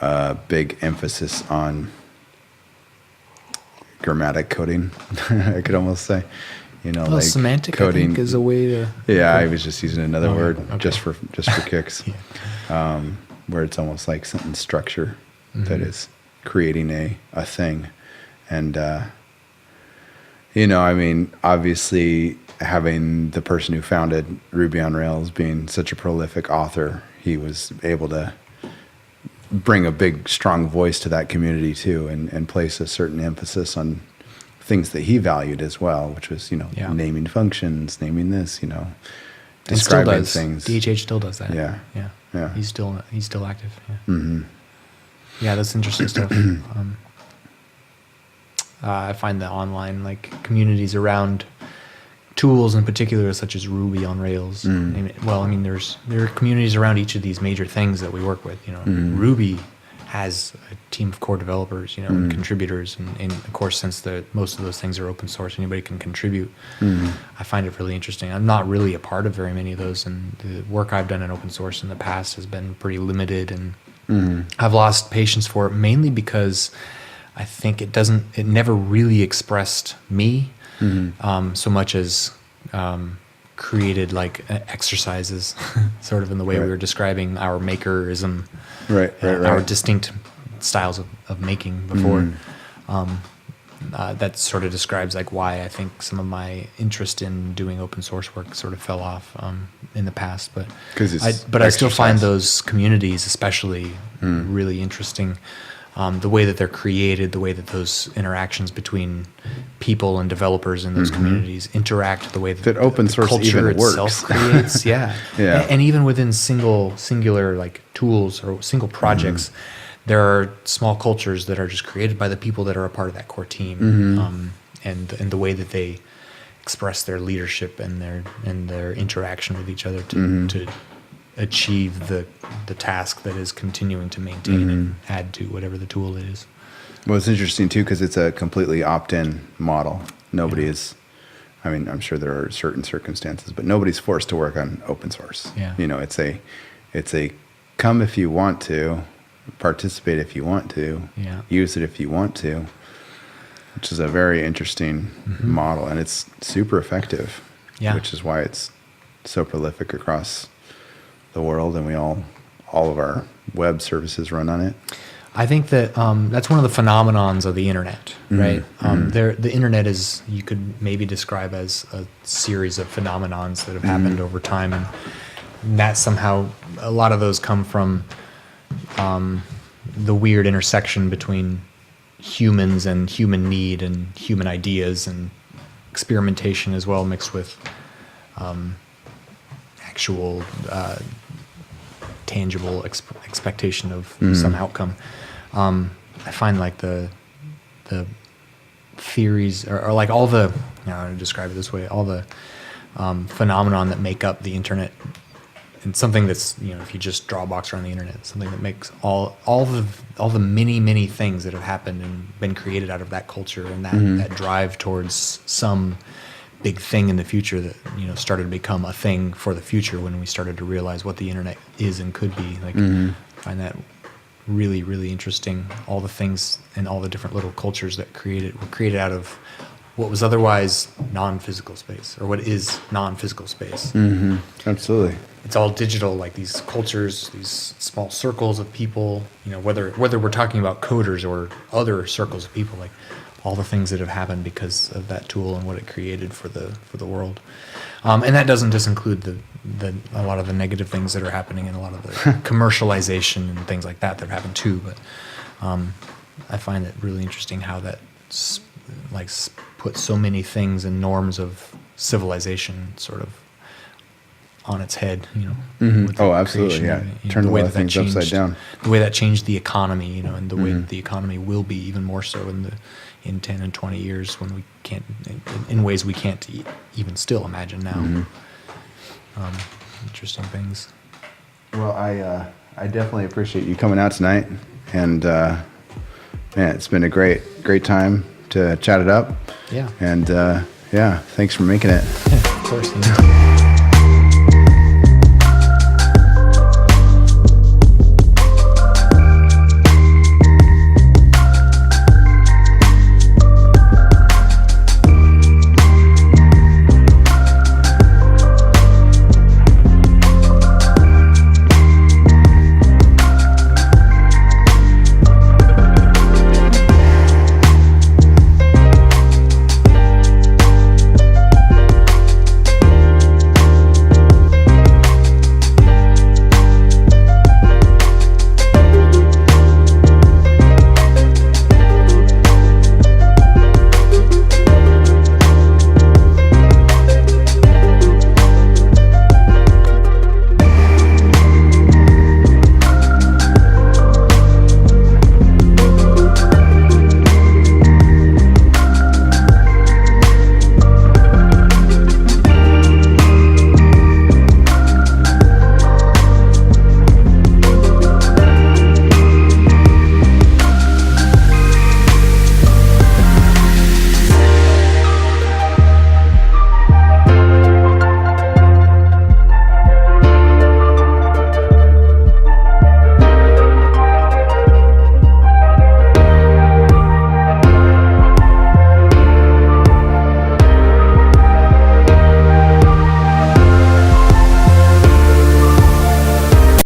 a big emphasis on grammatic coding. I could almost say. Like semantic coding, I think, is a way to. Yeah, I was just using another word just for kicks, where it's almost like sentence structure that is creating a thing, and I mean, obviously, having the person who founded Ruby on Rails being such a prolific author, he was able to bring a big, strong voice to that community too, and place a certain emphasis on things that he valued as well, which was, naming functions, naming this, describing things. DHH still does that. Yeah. He's still active. Yeah. Yeah, that's interesting stuff. I find that online communities around tools in particular, such as Ruby on Rails. Well, I mean, there are communities around each of these major things that we work with. Ruby has a team of core developers, and contributors, and of course, since most of those things are open source, anybody can contribute. I find it really interesting. I'm not really a part of very many of those, and the work I've done in open source in the past has been pretty limited, and I've lost patience for it, mainly because I think it never really expressed me so much as created like exercises, sort of in the way we were describing our makerism, our distinct styles of making before. That sort of describes like why I think some of my interest in doing open source work sort of fell off in the past. But I still find those communities especially really interesting. The way that they're created, the way that those interactions between people and developers in those communities interact, the way that open source culture even itself works. creates, and even within singular like tools or single projects, there are small cultures that are just created by the people that are a part of that core team, and the way that they express their leadership and their interaction with each other to achieve the task that is continuing to maintain and add to whatever the tool is. Well, it's interesting too because it's a completely opt-in model. Nobody is. I mean, I'm sure there are certain circumstances, but nobody's forced to work on open source. Yeah. It's a come if you want to, participate if you want to, use it if you want to, which is a very interesting model, and it's super effective. Yeah. Which is why it's so prolific across the world, and all of our web services run on it. I think that that's one of the phenomenons of the internet, right? The internet is, you could maybe describe as a series of phenomenons that have happened over time, and that somehow, a lot of those come from the weird intersection between humans and human need and human ideas and experimentation as well, mixed with actual tangible expectation of some outcome. I find like the theories or like all the, I'm going to describe it this way, all the phenomenon that make up the internet, and something that's, if you just draw a box around the internet, something that makes all the many things that have happened and been created out of that culture and that drive towards some big thing in the future that started to become a thing for the future when we started to realize what the internet is and could be. Like, I find that really, really interesting. All the things and all the different little cultures that were created out of what was otherwise non-physical space, or what is non-physical space. Absolutely. It's all digital, like these cultures, these small circles of people. Whether we're talking about coders or other circles of people, like all the things that have happened because of that tool and what it created for the world. And that doesn't just include a lot of the negative things that are happening and a lot of the commercialization and things like that have happened too. But I find it really interesting how that put so many things and norms of civilization sort of on its head, Oh, absolutely, yeah. Turned a lot of things upside down. The way that changed the economy, and the way that the economy will be even more so in 10 and 20 years when we can't, in ways we can't even still imagine now. Interesting things. Well, I definitely appreciate you coming out tonight, and man, it's been a great time to chat it up. Yeah. And thanks for making it. Of course.